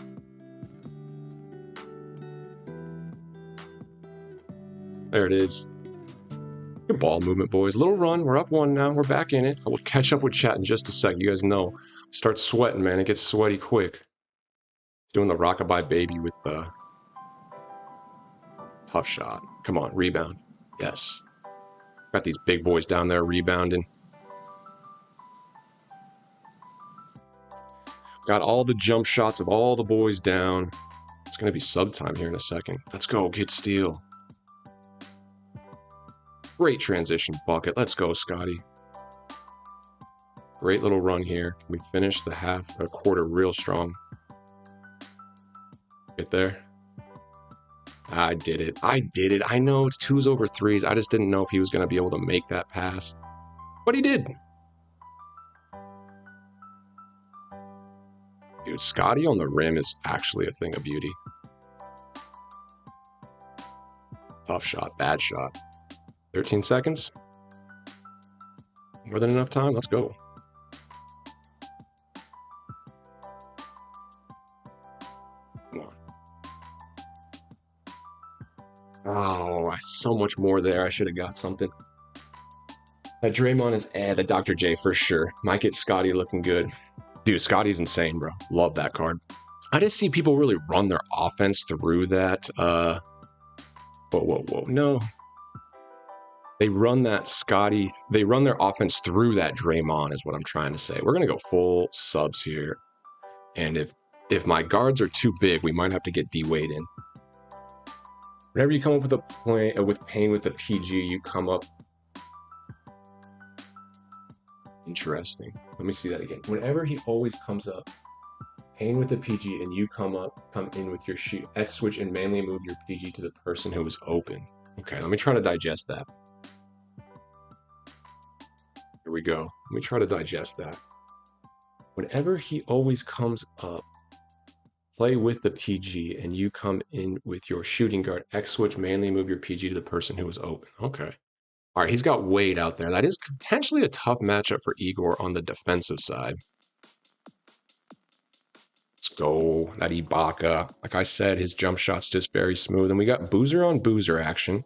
There it is. Good ball movement, boys. Little run. We're up one now. We're back in it. I will catch up with chat in just a sec. You guys know. Start sweating, man. It gets sweaty quick. It's doing the rockabye baby with the tough shot. Come on, rebound. Yes. Got these big boys down there rebounding. Got all the jump shots of all the boys down. It's going to be sub time here in a second. Let's go. Get steal. Great transition bucket. Let's go, Scottie. Great little run here. Can we finish the quarter real strong? Get there. I did it. I did it. I know it's 2s over 3s. I just didn't know if he was going to be able to make that pass. But he did. Dude, Scottie on the rim is actually a thing of beauty. Tough shot. Bad shot. 13 seconds. More than enough time. Let's go. Come on. Oh, so much more there. I should have got something. That Draymond is the Dr. J for sure. Might get Scottie looking good.
Dude, Scotty's insane, bro. Love that card. I just see people really run their offense through that. Whoa. No. They run that Scotty. They run their offense through that Draymond, is what I'm trying to say. We're going to go full subs here. And if my guards are too big, we might have to get D-Wade in. Whenever you come up with a point with Payne with the PG, you come up. Interesting. Let me see that again. Whenever he always comes up, Payne with the PG, and you come in with your shoot, X switch and manually move your PG to the person who was open. Okay, let me try to digest that. Here we go. Let me try to digest that. Whenever he always comes up, play with the PG, and you come in with your shooting guard, X switch, manually move your PG to the person who was open. Okay. All right, he's got Wade out there. That is potentially a tough matchup for Igor on the defensive side. Let's go. That Ibaka. Like I said, his jump shot's just very smooth. And we got Boozer on Boozer action.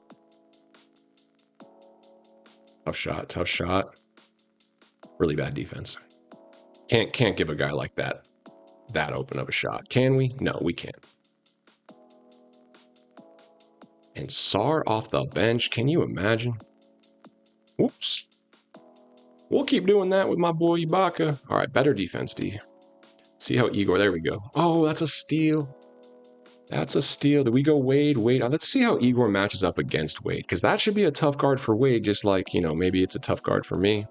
Tough shot. Really bad defense. Can't give a guy like that open of a shot. Can we? No, we can't. And Sar off the bench. Can you imagine? Whoops. We'll keep doing that with my boy Ibaka. All right, better defense, D. See how Igor, there we go. Oh, that's a steal. That's a steal. Did we go Wade? Let's see how Igor matches up against Wade, because that should be a tough guard for Wade, just like, maybe it's a tough guard for me.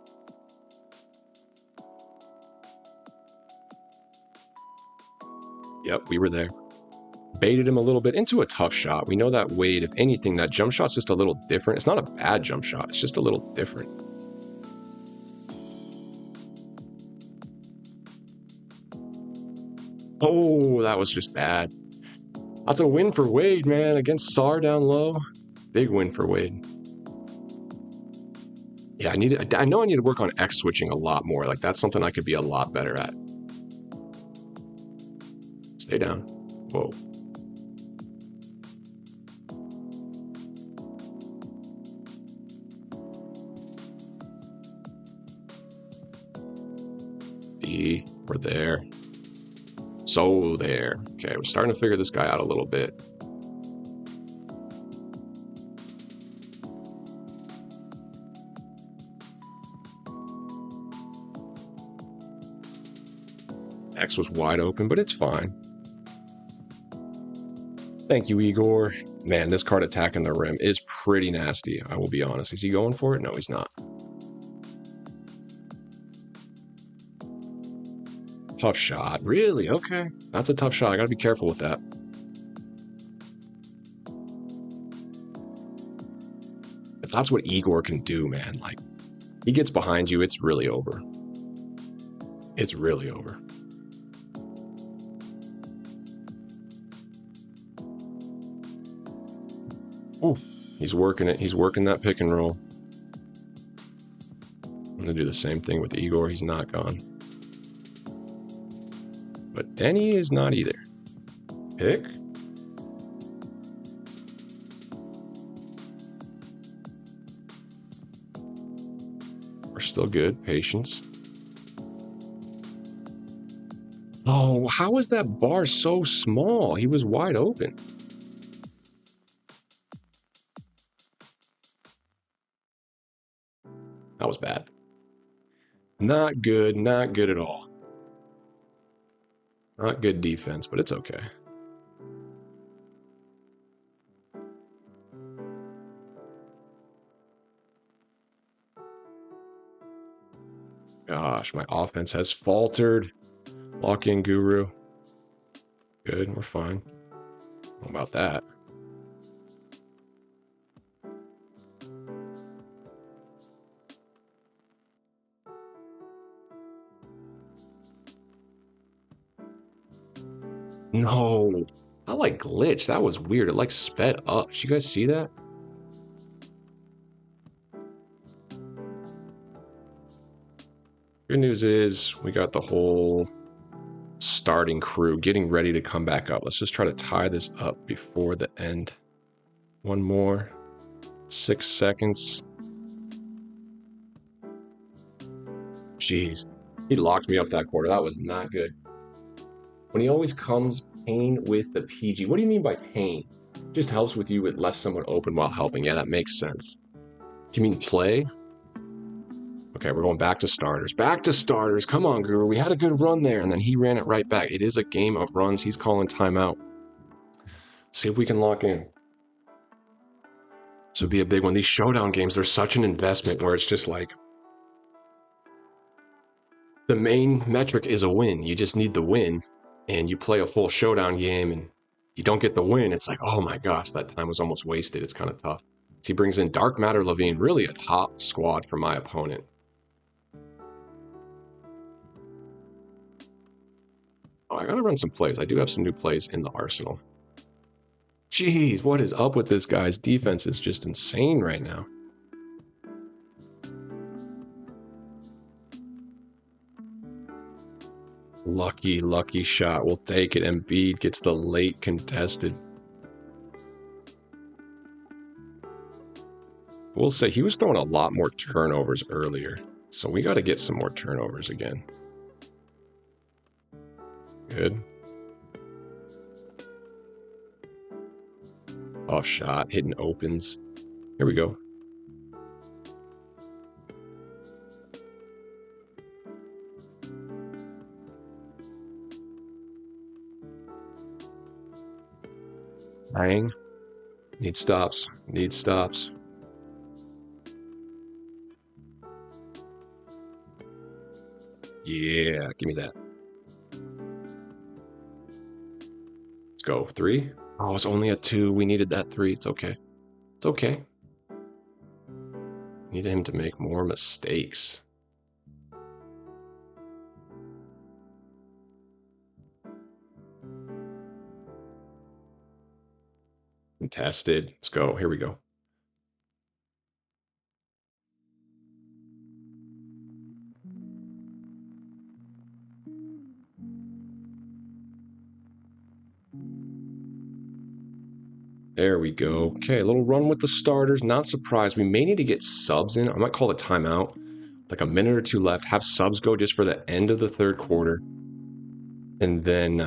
Yep, we were there. Baited him a little bit into a tough shot. We know that Wade, if anything, that jump shot's just a little different. It's not a bad jump shot. It's just a little different. Oh, that was just bad. That's a win for Wade, man, against Sar down low. Big win for Wade. Yeah, I know I need to work on X switching a lot more. Like, that's something I could be a lot better at. Stay down. Whoa. D, we're there. So there. Okay, we're starting to figure this guy out a little bit. X was wide open, but it's fine. Thank you, Igor. Man, this card attacking the rim is pretty nasty, I will be honest. Is he going for it? No, he's not. Tough shot. Really? Okay. That's a tough shot. I gotta be careful with that. If that's what Igor can do, man, like, he gets behind you, it's really over. It's really over. Ooh, he's working it. He's working that pick and roll. I'm gonna do the same thing with Igor. He's not gone. But Denny is not either. Pick. We're still good. Patience. Oh, how is that bar so small? He was wide open. That was bad. Not good. Not good at all. Not good defense, but it's okay. Gosh, my offense has faltered. Lock in, Guru. Good, we're fine. How about that? No, I like glitch. That was weird. It like sped up. Did you guys see that? Good news is we got the whole starting crew getting ready to come back up. Let's just try to tie this up before the end. One more. 6 seconds. Jeez. He locked me up that quarter. That was not good. When he always comes pain with the PG. What do you mean by pain? Just helps with you. It left someone open while helping. Yeah, that makes sense. Do you mean play? Okay, we're going back to starters. Back to starters. Come on, Guru. We had a good run there, and then he ran it right back. It is a game of runs. He's calling timeout. See if we can lock in. This would be a big one. These showdown games, they're such an investment where it's just like the main metric is a win. You just need the win, and you play a full showdown game and you don't get the win. It's like, oh my gosh, that time was almost wasted. It's kind of tough. So he brings in Dark Matter Levine, really a top squad for my opponent. Oh, I gotta run some plays. I do have some new plays in the arsenal. Jeez, what is up with this guy's defense? Is just insane right now. Lucky shot. We'll take it. Embiid gets the late contested. We'll say he was throwing a lot more turnovers earlier, so we got to get some more turnovers again. Good. Off shot, hitting opens. Here we go. Bang. Need stops. Need stops. Yeah, give me that. Let's go. 3. Oh, it's only a 2. We needed that 3. It's okay. It's okay. Needed him to make more mistakes. Contested. Let's go. Here we go. There we go. Okay, a little run with the starters. Not surprised. We may need to get subs in. I might call it timeout. Like a minute or 2 left. Have subs go just for the end of the third quarter. And then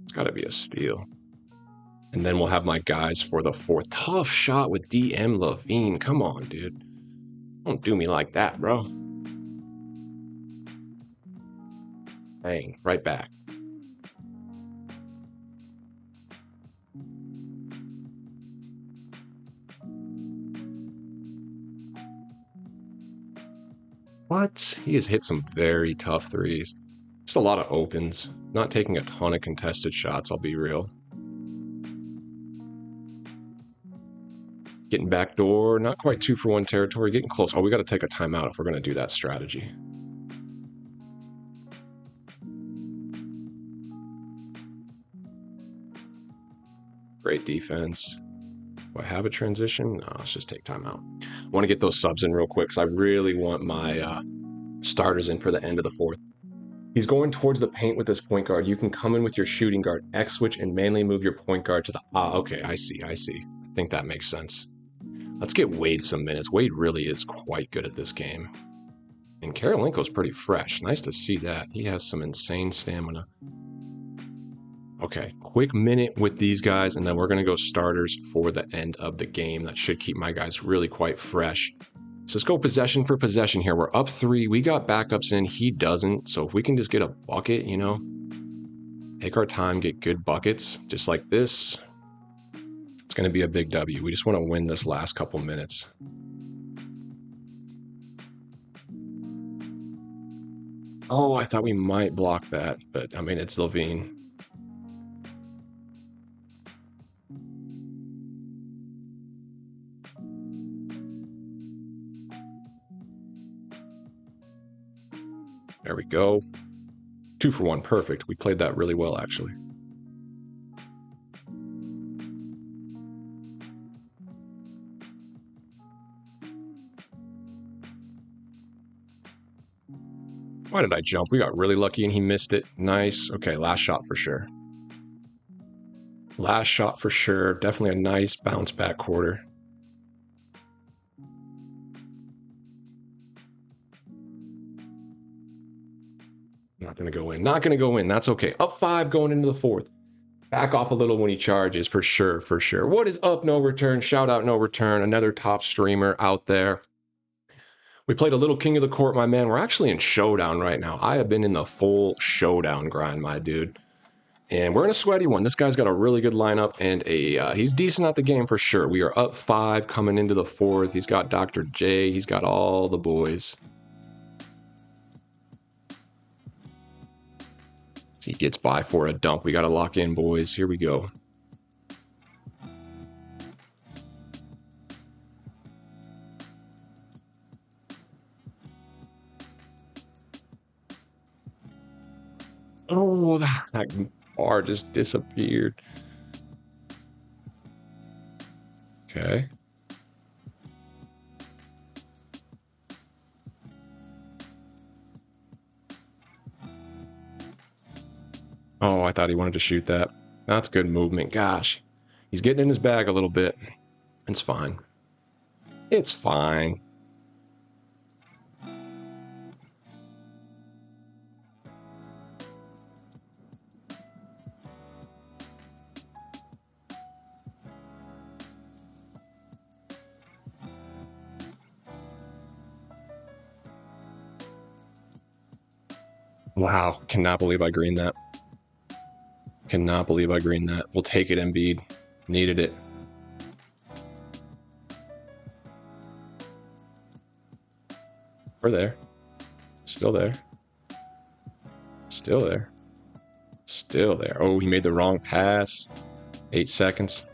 it's got to be a steal. And then we'll have my guys for the fourth. Tough shot with DM Levine. Come on, dude. Don't do me like that, bro. Bang, right back. What? He has hit some very tough threes. Just a lot of opens. Not taking a ton of contested shots, I'll be real. Getting backdoor, not quite 2-for-1 territory, getting close. Oh, we got to take a timeout if we're going to do that strategy. Great defense. Do I have a transition? No, let's just take timeout. I want to get those subs in real quick because I really want my starters in for the end of the fourth. He's going towards the paint with this point guard. You can come in with your shooting guard, X switch, and manually move your point guard to the... okay, I see. I think that makes sense. Let's get Wade some minutes. Wade really is quite good at this game. And Karolinko's pretty fresh. Nice to see that. He has some insane stamina. Okay, quick minute with these guys, and then we're going to go starters for the end of the game. That should keep my guys really quite fresh. So let's go possession for possession here. We're up 3. We got backups in. He doesn't. So if we can just get a bucket, you know, take our time, get good buckets, just like this, it's going to be a big W. We just want to win this last couple minutes. Oh, I thought we might block that, but I mean, it's Levine. There we go. 2-for-1, perfect. We played that really well, actually. Why did I jump? We got really lucky and he missed it. Nice. Okay, last shot for sure. Last shot for sure. Definitely a nice bounce back quarter. Not going to go in. Not going to go in. That's okay. Up 5 going into the 4th. Back off a little when he charges, for sure, for sure. What is up, No Return? Shout out, No Return. Another top streamer out there. We played a little King of the Court, my man. We're actually in Showdown right now. I have been in the full Showdown grind, my dude. And we're in a sweaty one. This guy's got a really good lineup, and he's decent at the game for sure. We are up 5 coming into the 4th. He's got Dr. J. He's got all the boys. He gets by for a dunk. We got to lock in, boys. Here we go. Oh, that bar just disappeared. Okay. Oh, I thought he wanted to shoot that. That's good movement. Gosh. He's getting in his bag a little bit. It's fine. It's fine. Wow. Cannot believe I greened that. Cannot believe I greened that. We'll take it, Embiid. Needed it. We're there. Still there. Still there. Still there. Oh, he made the wrong pass. 8 seconds.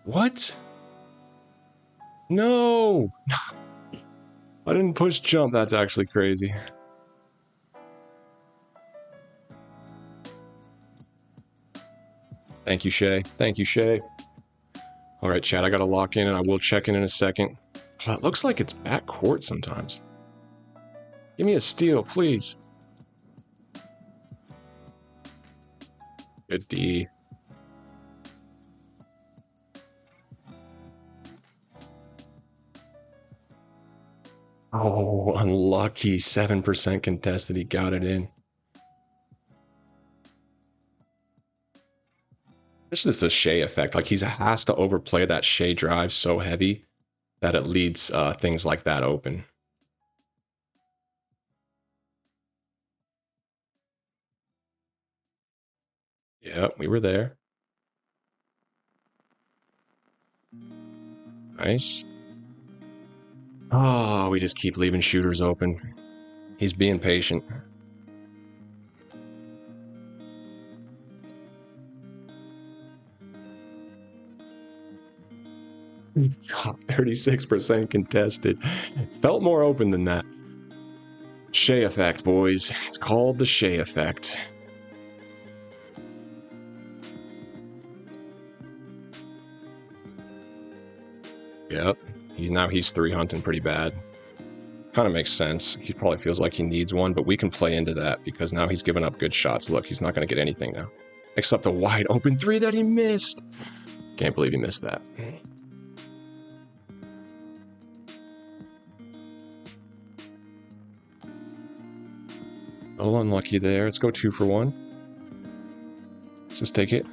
What? No! I didn't push jump. That's actually crazy. Thank you, Shay. Thank you, Shay. All right, Chad, I got to lock in, and I will check in a second. Oh, it looks like it's back court sometimes. Give me a steal, please. Good D. Oh, unlucky. 7% contested. He got it in. This is the Shea effect. Like, he has to overplay that Shea drive so heavy that it leads things like that open. Yep, we were there. Nice. Oh, we just keep leaving shooters open. He's being patient. God, 36% contested. Felt more open than that. Shea effect, boys. It's called the Shea effect. Yep. Now he's 3 hunting pretty bad. Kind of makes sense. He probably feels like he needs one, but we can play into that because now he's given up good shots. Look, he's not going to get anything now. Except the wide open 3 that he missed. Can't believe he missed that. A little unlucky there. Let's go 2 for 1. Let's just take it.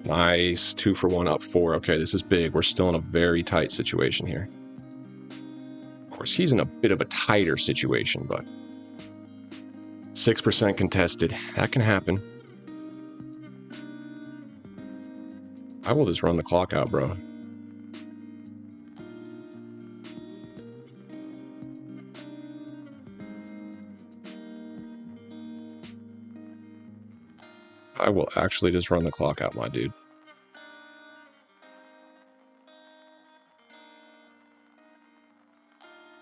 Nice. 2 for 1 up 4. Okay, this is big. We're still in a very tight situation here. Of course, he's in a bit of a tighter situation, but 6% contested. That can happen. I will just run the clock out, bro. I will actually just run the clock out, my dude.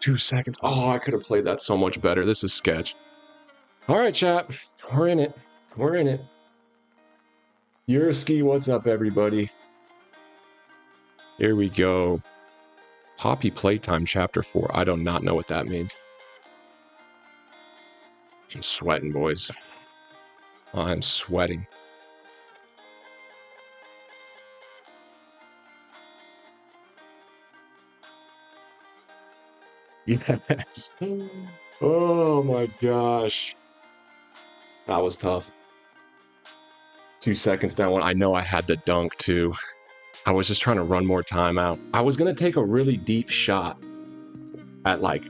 Two seconds. Oh, I could have played that so much better. This is sketch. All right, chat. We're in it. We're in it. Yurski, what's up, everybody? Here we go. Poppy Playtime Chapter 4. I do not know what that means. I'm sweating, boys. I'm sweating. Yes. Oh my gosh. That was tough. 2 seconds down one. I know I had the dunk too. I was just trying to run more time out. I was going to take a really deep shot at like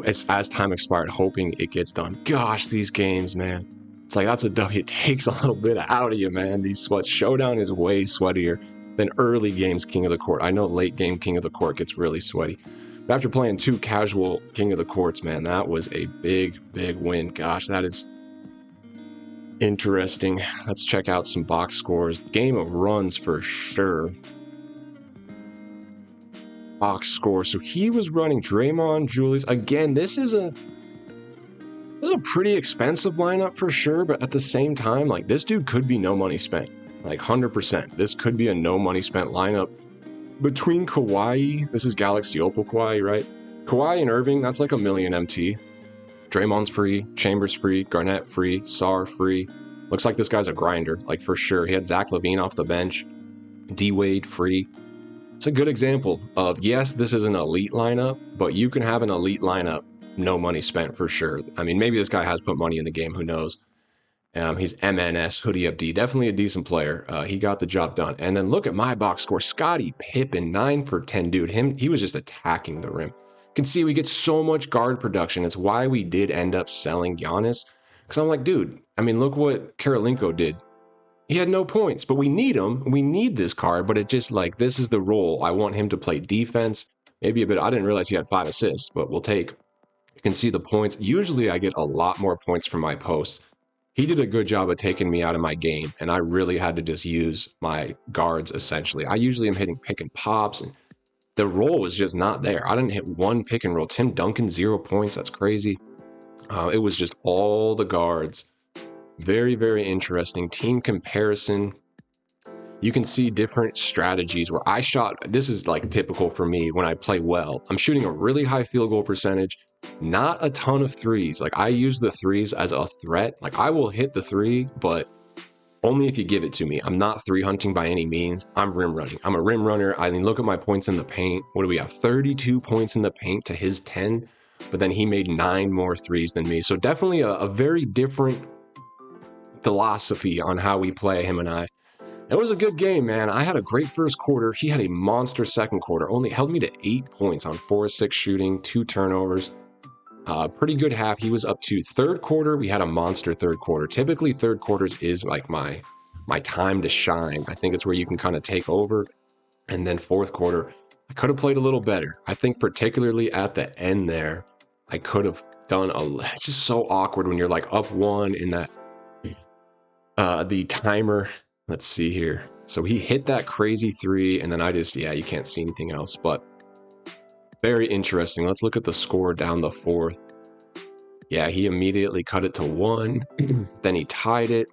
as time expired, hoping it gets done. Gosh, these games, man. It's like that's a W. It takes a little bit out of you, man. These sweats. Showdown is way sweatier than early games King of the Court. I know late game King of the Court gets really sweaty. But after playing 2 casual King of the Courts, man, that was a big, big win. Gosh, that is interesting. Let's check out some box scores. Game of runs for sure. Box score. So he was running Draymond, Julius. Again, this is a pretty expensive lineup for sure, but at the same time, like this dude could be no money spent. Like 100%. This could be a no money spent lineup. Between Kawhi, this is Galaxy Opal Kawhi, right? Kawhi and Irving, that's like $1 million MT. Draymond's free, Chambers free, Garnett free, Sar free. Looks like this guy's a grinder, like for sure. He had Zach LaVine off the bench, D-Wade free. It's a good example of, yes, this is an elite lineup, but you can have an elite lineup, no money spent for sure. I mean, maybe this guy has put money in the game, who knows? He's MNS, hoodie up D, definitely a decent player. He got the job done. And then look at my box score. Scottie Pippen, 9 for 10, dude. He was just attacking the rim. You can see we get so much guard production. It's why we did end up selling Giannis. Because I'm like, dude, I mean, look what Karolinko did. He had no points, but we need him. We need this card, but it's just like, this is the role. I want him to play defense. Maybe a bit. I didn't realize he had 5 assists, but we'll take. You can see the points. Usually I get a lot more points from my posts. He did a good job of taking me out of my game, and I really had to just use my guards, essentially. I usually am hitting pick and pops, and the roll was just not there. I didn't hit one pick and roll. Tim Duncan, 0 points. That's crazy. It was just all the guards. Very, very interesting. Team comparison. You can see different strategies where I shot. This is like typical for me when I play well. I'm shooting a really high field goal percentage, not a ton of threes. Like I use the threes as a threat. Like I will hit the three, but only if you give it to me. I'm not 3 hunting by any means. I'm rim running. I'm a rim runner. I mean, look at my points in the paint. What do we have? 32 points in the paint to his 10, but then he made 9 more threes than me. So definitely a very different philosophy on how we play, him and I. It was a good game, man. I had a great first quarter. He had a monster second quarter. Only held me to 8 points on 4-6 shooting, 2 turnovers. Pretty good half. He was up to third quarter. We had a monster third quarter. Typically, third quarters is like my time to shine. I think it's where you can kind of take over. And then fourth quarter, I could have played a little better. I think particularly at the end there, I could have done it's just so awkward when you're like up 1 in that the timer. Let's see here. So he hit that crazy 3, and then I just, yeah, you can't see anything else, but very interesting. Let's look at the score down the fourth. Yeah, he immediately cut it to 1. Then he tied it.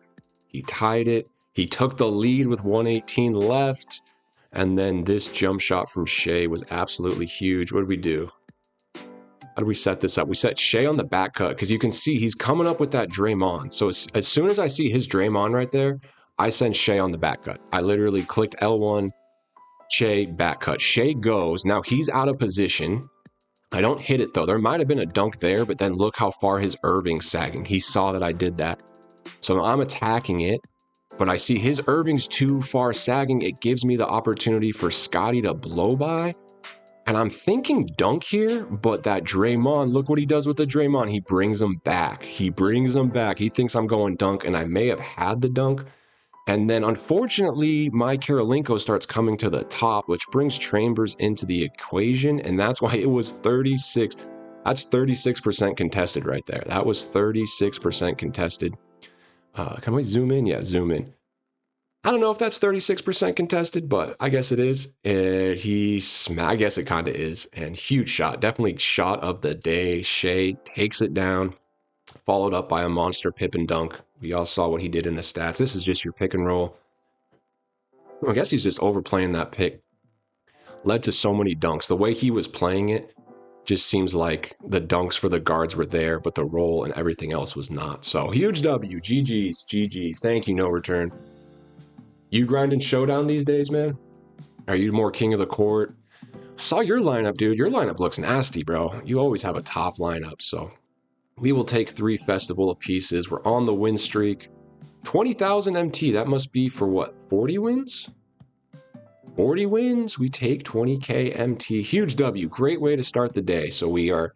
He tied it. He took the lead with 1:18 left. And then this jump shot from Shea was absolutely huge. What did we do? How do we set this up? We set Shea on the back cut because you can see he's coming up with that Draymond. So as soon as I see his Draymond right there, I send Shea on the back cut. I literally clicked L1, Shea, back cut. Shea goes. Now he's out of position. I don't hit it though. There might have been a dunk there, but then look how far his Irving's sagging. He saw that I did that. So I'm attacking it, but I see his Irving's too far sagging. It gives me the opportunity for Scottie to blow by. And I'm thinking dunk here, but that Draymond, look what he does with the Draymond. He brings him back. He brings him back. He thinks I'm going dunk, and I may have had the dunk. And then, unfortunately, my Karolinko starts coming to the top, which brings Chambers into the equation, and that's why it was 36. That's 36% contested right there. That was 36% contested. Can we zoom in? Yeah, zoom in. I don't know if that's 36% contested, but I guess it is. I guess it kind of is. And huge shot. Definitely shot of the day. Shea takes it down, followed up by a monster Pippen dunk. We all saw what he did in the stats. This is just your pick and roll. I guess he's just overplaying that pick. Led to so many dunks. The way he was playing it just seems like the dunks for the guards were there, but the roll and everything else was not. So huge W. GG's. GG's. Thank you, no return. You grinding Showdown these days, man? Are you more king of the court? Saw your lineup, dude. Your lineup looks nasty, bro. You always have a top lineup, so we will take 3 festival pieces. We're on the win streak. 20,000 MT. That must be for what? 40 wins? 40 wins. We take 20k MT. Huge W. Great way to start the day. So we are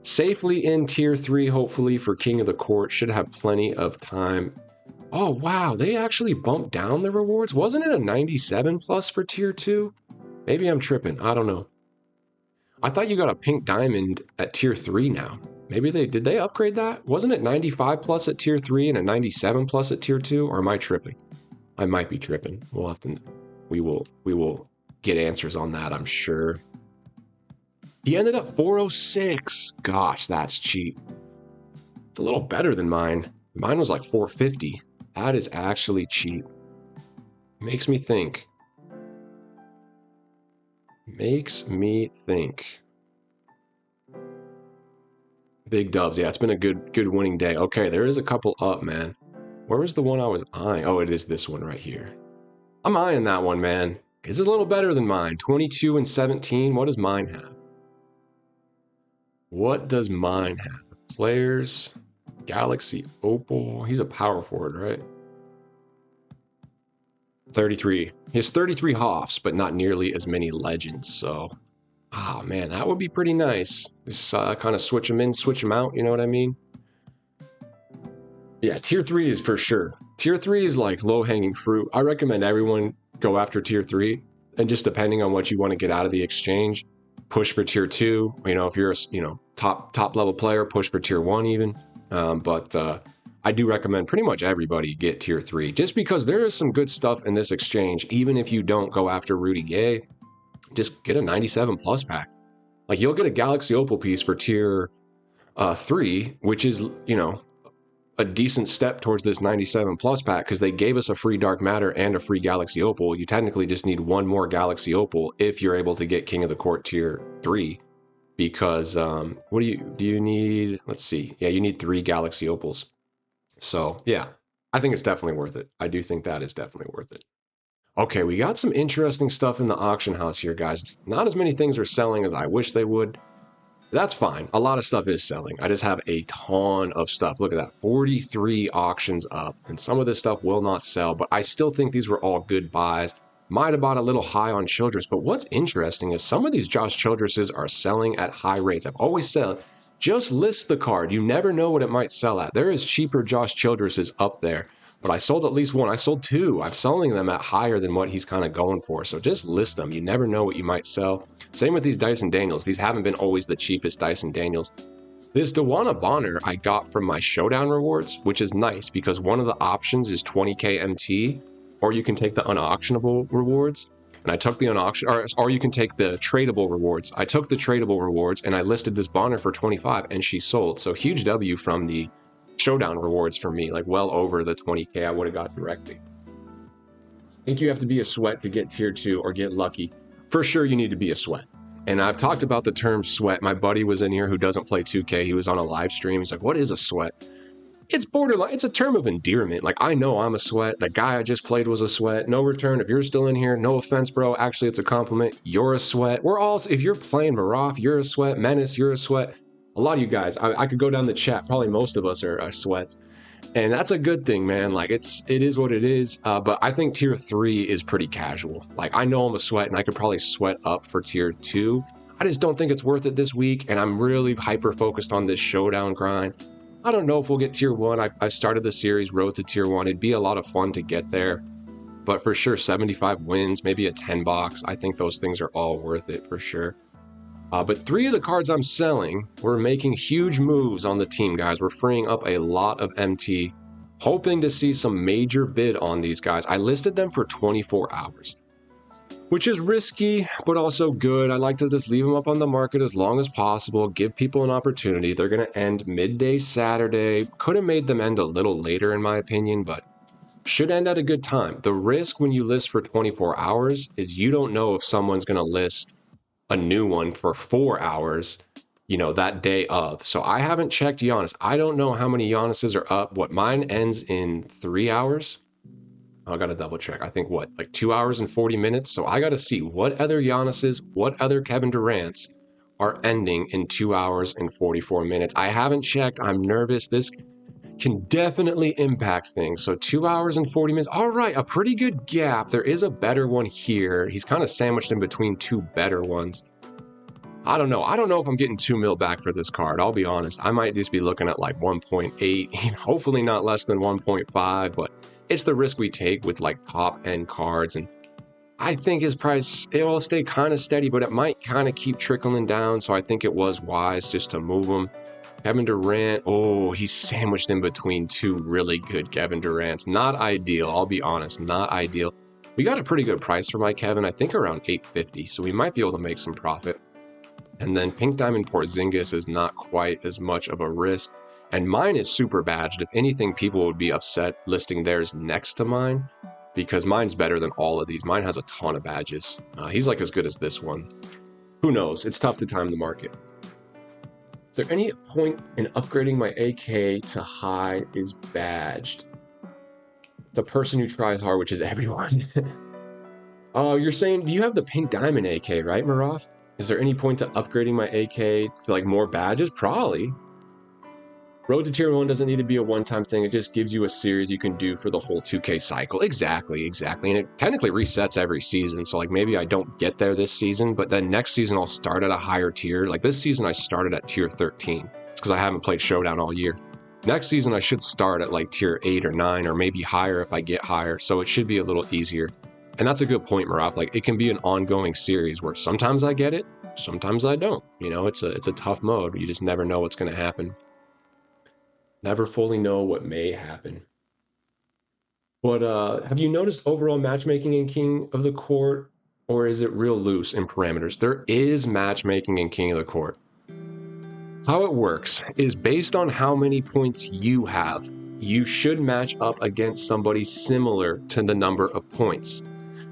safely in tier 3, hopefully, for King of the Court. Should have plenty of time. Oh, wow. They actually bumped down the rewards. Wasn't it a 97 plus for tier 2? Maybe I'm tripping. I don't know. I thought you got a pink diamond at tier 3 now. Maybe did they upgrade that? Wasn't it 95 plus at tier 3 and a 97 plus at tier 2? Or am I tripping? I might be tripping. We will get answers on that, I'm sure. He ended up 406. Gosh, that's cheap. It's a little better than mine. Mine was like 450. That is actually cheap. Makes me think. Big dubs. Yeah, it's been a good winning day. Okay, there is a couple up, man. Where was the one I was eyeing? Oh, it is this one right here. I'm eyeing that one, man. It's a little better than mine. 22 and 17. What does mine have? What does mine have? Players, Galaxy Opal. He's a power forward, right? 33. He has 33 Hoffs, but not nearly as many legends, so... Oh, man, that would be pretty nice. Just kind of switch them in, switch them out, you know what I mean? Yeah, tier 3 is for sure. Tier 3 is like low-hanging fruit. I recommend everyone go after tier 3, and just depending on what you want to get out of the exchange, push for tier 2. You know, if you're a top level player, push for tier 1 even. But I do recommend pretty much everybody get tier 3, just because there is some good stuff in this exchange. Even if you don't go after Rudy Gay, just get a 97 plus pack. Like, you'll get a Galaxy Opal piece for tier 3, which is, you know, a decent step towards this 97 plus pack, because they gave us a free Dark Matter and a free Galaxy Opal. You technically just need one more Galaxy Opal if you're able to get King of the Court tier 3, because what do you need? Let's see. Yeah, you need 3 Galaxy Opals. So yeah, I think it's definitely worth it. I do think that is definitely worth it. Okay, we got some interesting stuff in the auction house here, guys. Not as many things are selling as I wish they would. That's fine. A lot of stuff is selling. I just have a ton of stuff. Look at that. 43 auctions up. And some of this stuff will not sell, but I still think these were all good buys. Might have bought a little high on Childress, but what's interesting is some of these Josh Childresses are selling at high rates. I've always said, just list the card. You never know what it might sell at. There is cheaper Josh Childresses up there, but I sold at least one. I sold 2. I'm selling them at higher than what he's kind of going for. So just list them. You never know what you might sell. Same with these Dyson Daniels. These haven't been always the cheapest Dyson Daniels. This Dewana Bonner I got from my Showdown rewards, which is nice because one of the options is 20k MT, or you can take the unauctionable rewards. And I took the or you can take the tradable rewards. I took the tradable rewards and I listed this Bonner for 25 and she sold. So huge W from the Showdown rewards for me, like well over the 20k I would have got directly. I think you have to be a sweat to get tier 2 or get lucky. For sure, you need to be a sweat. And I've talked about the term sweat. My buddy was in here who doesn't play 2K. He was on a live stream. He's like, what is a sweat? It's borderline. It's a term of endearment. Like, I know I'm a sweat. The guy I just played was a sweat. No return. If you're still in here, no offense, bro. Actually, it's a compliment. You're a sweat. We're all, if you're playing Maraf, you're a sweat. Menace, you're a sweat. A lot of you guys, I could go down the chat. Probably most of us are sweats. And that's a good thing, man. Like, it is what it is. But I think tier 3 is pretty casual. Like, I know I'm a sweat and I could probably sweat up for tier 2. I just don't think it's worth it this week. And I'm really hyper focused on this Showdown grind. I don't know if we'll get tier 1. I started the series Road to tier 1. It'd be a lot of fun to get there. But for sure, 75 wins, maybe a 10 box. I think those things are all worth it for sure. But 3 of the cards I'm selling, we're making huge moves on the team, guys. We're freeing up a lot of MT, hoping to see some major bid on these guys. I listed them for 24 hours, which is risky, but also good. I like to just leave them up on the market as long as possible, give people an opportunity. They're going to end midday Saturday. Could have made them end a little later, in my opinion, but should end at a good time. The risk when you list for 24 hours is you don't know if someone's going to list a new one for 4 hours, you know, that day of. So I haven't checked Giannis. I don't know how many Giannis's are up. What, mine ends in 3 hours? I gotta double check. I think what, like 2 hours and 40 minutes? So I gotta see what other Giannis's, what other Kevin Durant's are ending in 2 hours and 44 minutes. I haven't checked. I'm nervous. This can definitely impact things. So 2 hours and 40 minutes. All right, a pretty good gap. There is a better one here. He's kind of sandwiched in between two better ones. I don't know. I don't know if I'm getting 2 mil back for this card. I'll be honest. I might just be looking at like 1.8, hopefully not less than 1.5, but it's the risk we take with like top end cards. And I think his price, it will stay kind of steady, but it might kind of keep trickling down. So I think it was wise just to move him. Kevin Durant, oh, he's sandwiched in between two really good Kevin Durants. Not ideal, I'll be honest, not ideal. We got a pretty good price for my Kevin, I think around 850, so we might be able to make some profit. And then Pink Diamond Porzingis is not quite as much of a risk. And mine is super badged. If anything, people would be upset listing theirs next to mine because mine's better than all of these. Mine has a ton of badges. He's like as good as this one. Who knows? It's tough to time the market. Is there any point in upgrading my AK to high is badged? The person who tries hard, which is everyone. Oh, you're saying, do you have the Pink Diamond AK, right, Maraf? Is there any point to upgrading my AK to like more badges? Probably. Road to Tier 1 doesn't need to be a one-time thing. It just gives you a series you can do for the whole 2K cycle. Exactly. And it technically resets every season. So like maybe I don't get there this season, but then next season I'll start at a higher tier. Like this season I started at tier 13 because I haven't played Showdown all year. Next season I should start at like tier 8 or 9 or maybe higher if I get higher. So it should be a little easier. And that's a good point, Maraf. Like it can be an ongoing series where sometimes I get it, sometimes I don't. You know, it's a tough mode. You just never know what's going to happen. Never fully know what may happen. But have you noticed overall matchmaking in King of the Court, or is it real loose in parameters? There is matchmaking in King of the Court. How it works is based on how many points you have. You should match up against somebody similar to the number of points.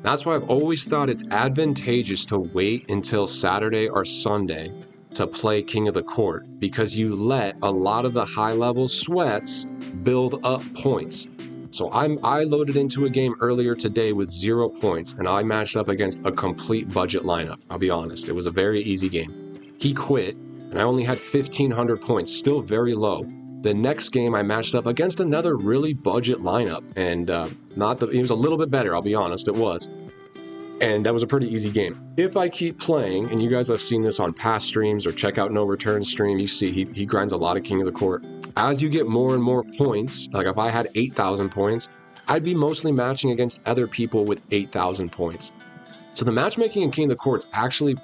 That's why I've always thought it's advantageous to wait until Saturday or Sunday to play King of the Court because you let a lot of the high-level sweats build up points. So I loaded into a game earlier today with 0 points, and I matched up against a complete budget lineup. I'll be honest, it was a very easy game. He quit, and I only had 1,500 points, still very low. The next game I matched up against another really budget lineup, and it was a little bit better, I'll be honest, it was. And that was a pretty easy game. If I keep playing, and you guys have seen this on past streams or check out No Return stream, you see he grinds a lot of King of the Court. As you get more and more points, like if I had 8,000 points, I'd be mostly matching against other people with 8,000 points. So the matchmaking in King of the Court's actually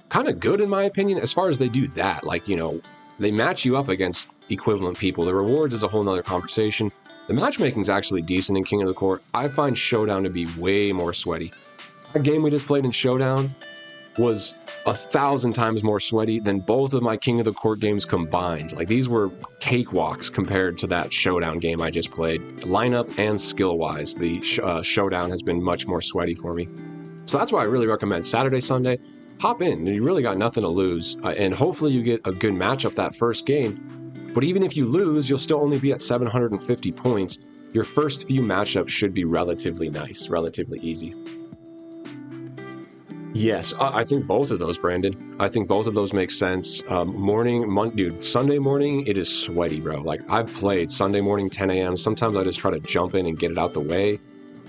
kind of good in my opinion, as far as they do that. Like, you know, they match you up against equivalent people. The rewards is a whole nother conversation. The matchmaking's actually decent in King of the Court. I find Showdown to be way more sweaty. That game we just played in Showdown was 1,000 times more sweaty than both of my King of the Court games combined. Like these were cakewalks compared to that Showdown game I just played. Lineup and skill-wise, the Showdown has been much more sweaty for me. So that's why I really recommend Saturday, Sunday. Hop in, you really got nothing to lose, and hopefully you get a good matchup that first game. But even if you lose, you'll still only be at 750 points. Your first few matchups should be relatively nice, relatively easy. Yes, I think both of those, Brandon. I think both of those make sense. Dude, Sunday morning, it is sweaty, bro. Like, I've played Sunday morning, 10 a.m. Sometimes I just try to jump in and get it out the way.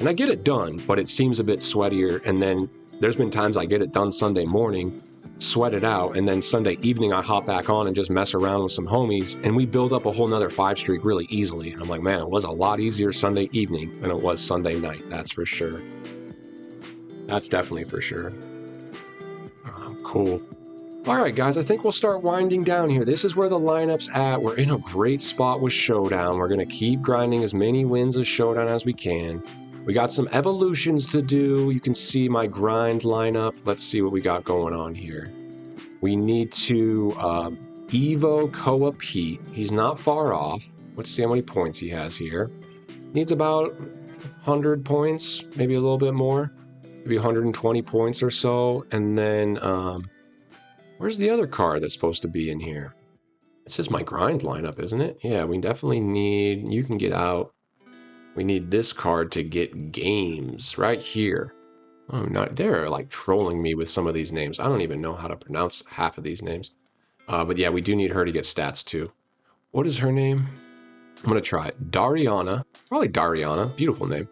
And I get it done, but it seems a bit sweatier. And then there's been times I get it done Sunday morning, sweat it out, and then Sunday evening I hop back on and just mess around with some homies, and we build up a whole nother 5 streak really easily. And I'm like, man, it was a lot easier Sunday evening than it was Sunday night. That's for sure. That's definitely for sure. Cool. All right, guys, I think we'll start winding down here. This is where the lineup's at. We're in a great spot with Showdown. We're going to keep grinding as many wins as Showdown as we can. We got some evolutions to do. You can see my grind lineup. Let's see what we got going on here. We need to Evo Koa Pete. He's not far off. Let's see how many points he has here. Needs about 100 points, maybe a little bit more. Maybe 120 points or so. And then, where's the other card that's supposed to be in here? This is my grind lineup, isn't it? Yeah, we definitely need, you can get out. We need this card to get games right here. Oh, not they're like trolling me with some of these names. I don't even know how to pronounce half of these names. But yeah, we do need her to get stats too. What is her name? I'm gonna try it. Dariana, probably Dariana. Beautiful name.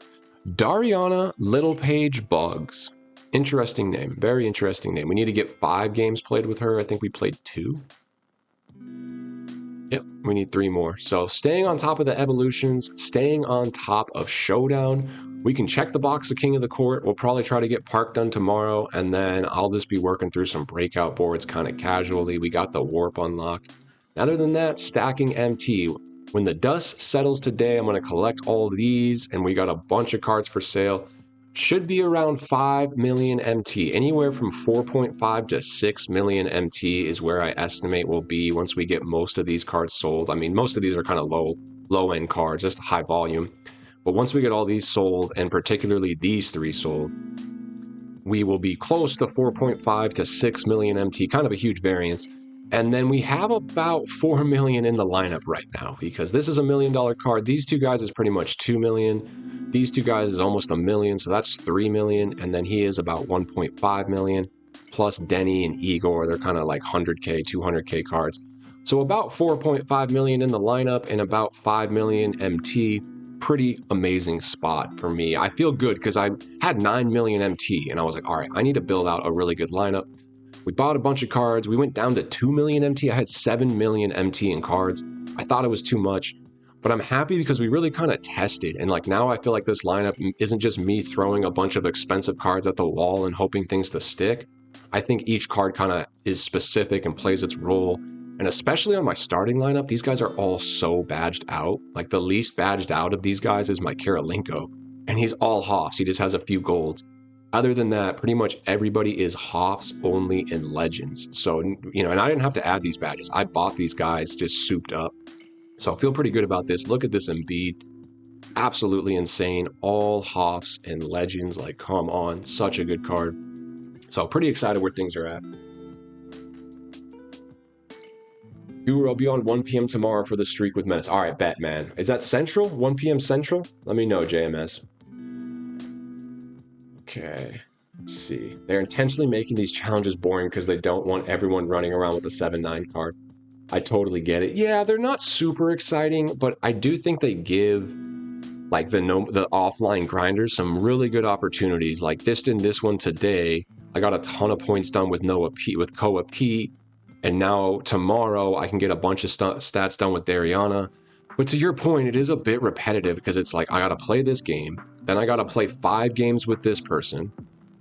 Dariana Littlepage Bugs. Interesting name. Very interesting name. We need to get 5 games played with her. I think we played 2. Yep, we need 3 more. So staying on top of the evolutions, staying on top of Showdown. We can check the box of King of the Court. We'll probably try to get Park done tomorrow, and then I'll just be working through some breakout boards kind of casually. We got the Warp unlocked. Other than that, stacking MT. When the dust settles today, I'm going to collect all these, and we got a bunch of cards for sale. Should be around 5 million MT. Anywhere from 4.5 to 6 million MT is where I estimate will be once we get most of these cards sold. I mean, most of these are kind of low-end cards, just high volume. But once we get all these sold, and particularly these 3 sold, we will be close to 4.5 to 6 million MT, kind of a huge variance. And then we have about 4 million in the lineup right now, because this is $1 million card. These 2 guys is pretty much 2 million. These 2 guys is almost 1 million, so that's 3 million. And then he is about 1.5 million, plus Denny and Igor. They're kind of like 100K, 200K cards. So about 4.5 million in the lineup and about 5 million MT. Pretty amazing spot for me. I feel good because I had 9 million MT, and I was like, all right, I need to build out a really good lineup. We bought a bunch of cards. We went down to 2 million MT. I had 7 million MT in cards. I thought it was too much, but I'm happy because we really kind of tested. And like now I feel like this lineup isn't just me throwing a bunch of expensive cards at the wall and hoping things to stick. I think each card kind of is specific and plays its role. And especially on my starting lineup, these guys are all so badged out. Like the least badged out of these guys is my Kirilenko. And he's all Hoffs. He just has a few golds. Other than that, pretty much everybody is Hoffs only in Legends. So, you know, and I didn't have to add these badges. I bought these guys just souped up. So I feel pretty good about this. Look at this Embiid. Absolutely insane. All Hoffs and Legends. Like, come on. Such a good card. So pretty excited where things are at. Guru, I'll be on 1 p.m. tomorrow for the streak with Menace. All right, bet, man. Is that Central? 1 p.m. Central? Let me know, JMS. Okay, let's see. They're intentionally making these challenges boring because they don't want everyone running around with a 7-9 card. I totally get it. Yeah, they're not super exciting, but I do think they give like the offline grinders some really good opportunities. Like this one today, I got a ton of points done with Koa Pete. And now tomorrow I can get a bunch of stats done with Dariana. But to your point, it is a bit repetitive because it's like I got to play this game. Then I got to play 5 games with this person.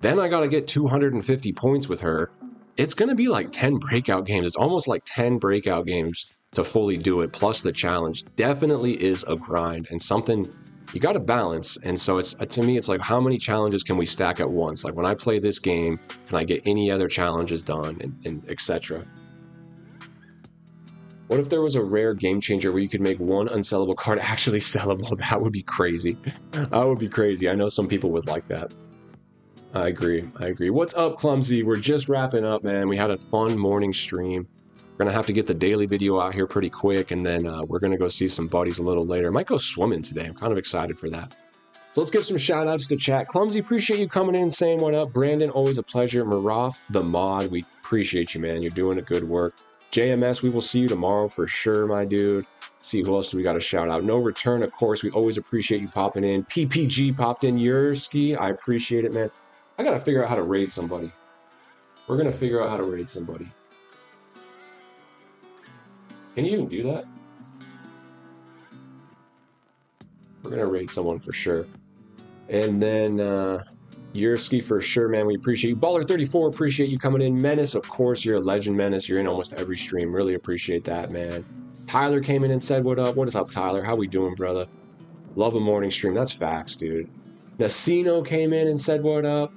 Then I got to get 250 points with her. It's going to be like 10 breakout games. It's almost like 10 breakout games to fully do it. Plus the challenge definitely is a grind and something you got to balance. And so it's to me, it's like how many challenges can we stack at once? Like when I play this game, can I get any other challenges done and etc. What if there was a rare game changer where you could make one unsellable card actually sellable? That would be crazy. That would be crazy. I know some people would like that. I agree. What's up, Clumsy? We're just wrapping up, man. We had a fun morning stream. We're going to have to get the daily video out here pretty quick, and then we're going to go see some buddies a little later. Might go swimming today. I'm kind of excited for that. So let's give some shout outs to chat. Clumsy, appreciate you coming in and saying what up. Brandon, always a pleasure. Maraf, the mod, we appreciate you, man. You're doing a good work. JMS, we will see you tomorrow for sure, my dude. Let's see who else do we got to shout out. No return, of course. We always appreciate you popping in. PPG popped in. Yerski, I appreciate it, man. I got to figure out how to raid somebody. We're going to figure out how to raid somebody. Can you even do that? We're going to raid someone for sure. And then Yerski for sure, man. We appreciate you. Baller34, appreciate you coming in. Menace, of course, you're a legend, Menace. You're in almost every stream. Really appreciate that, man. Tyler came in and said, what up? What is up, Tyler? How we doing, brother? Love a morning stream. That's facts, dude. Nacino came in and said, what up?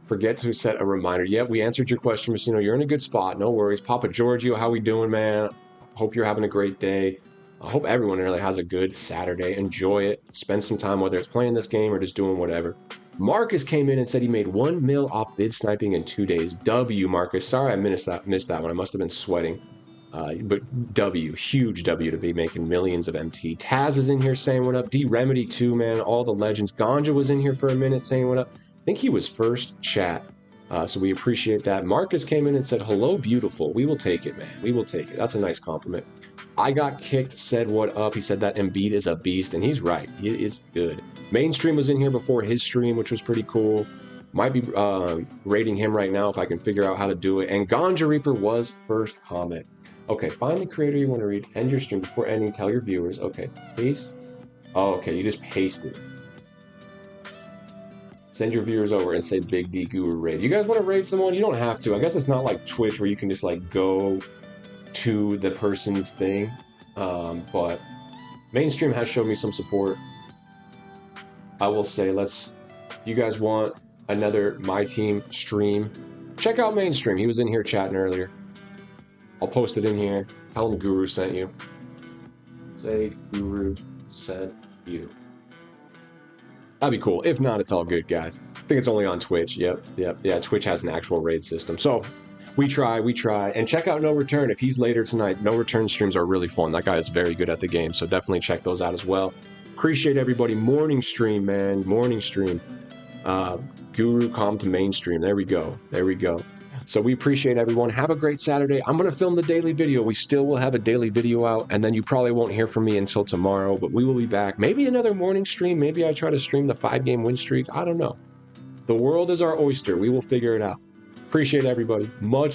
Forget to set a reminder. Yep, we answered your question, Nacino. You're in a good spot. No worries. Papa Giorgio, how we doing, man? Hope you're having a great day. I hope everyone really has a good Saturday. Enjoy it. Spend some time, whether it's playing this game or just doing whatever. Marcus came in and said he made 1 mil off bid sniping in 2 days. W, Marcus. Sorry I missed that one. I must have been sweating. But huge W to be making millions of MT. Taz is in here saying what up. D Remedy too, man. All the legends. Ganja was in here for a minute saying what up. I think he was first chat. So we appreciate that. Marcus came in and said, hello, beautiful. We will take it, man. We will take it. That's a nice compliment. I got kicked, said what up. He said that Embiid is a beast, and he's right. He is good. Mainstream was in here before his stream, which was pretty cool. Might be rating him right now if I can figure out how to do it. And Ganja Reaper was first comment. Okay, find the creator you want to read. End your stream before ending. Tell your viewers. Okay, paste. Oh, okay, you just paste it. Send your viewers over and say Big D Guru raid. You guys want to raid someone? You don't have to. I guess it's not like Twitch where you can just like go to the person's thing. But Mainstream has shown me some support. I will say, if you guys want another Myteam stream, check out Mainstream. He was in here chatting earlier. I'll post it in here. Tell him Guru sent you. Say Guru sent you. That'd be cool. If not, it's all good, guys. I think it's only on Twitch. Yep. Yeah, Twitch has an actual raid system. So we try. And check out No Return if he's later tonight. No Return streams are really fun. That guy is very good at the game. So definitely check those out as well. Appreciate everybody. Morning stream, man. Morning stream. Guru, calm to Mainstream. There we go. So we appreciate everyone. Have a great Saturday. I'm going to film the daily video. We still will have a daily video out, and then you probably won't hear from me until tomorrow, but we will be back. Maybe another morning stream. Maybe I try to stream the 5-game win streak. I don't know. The world is our oyster. We will figure it out. Appreciate everybody. Much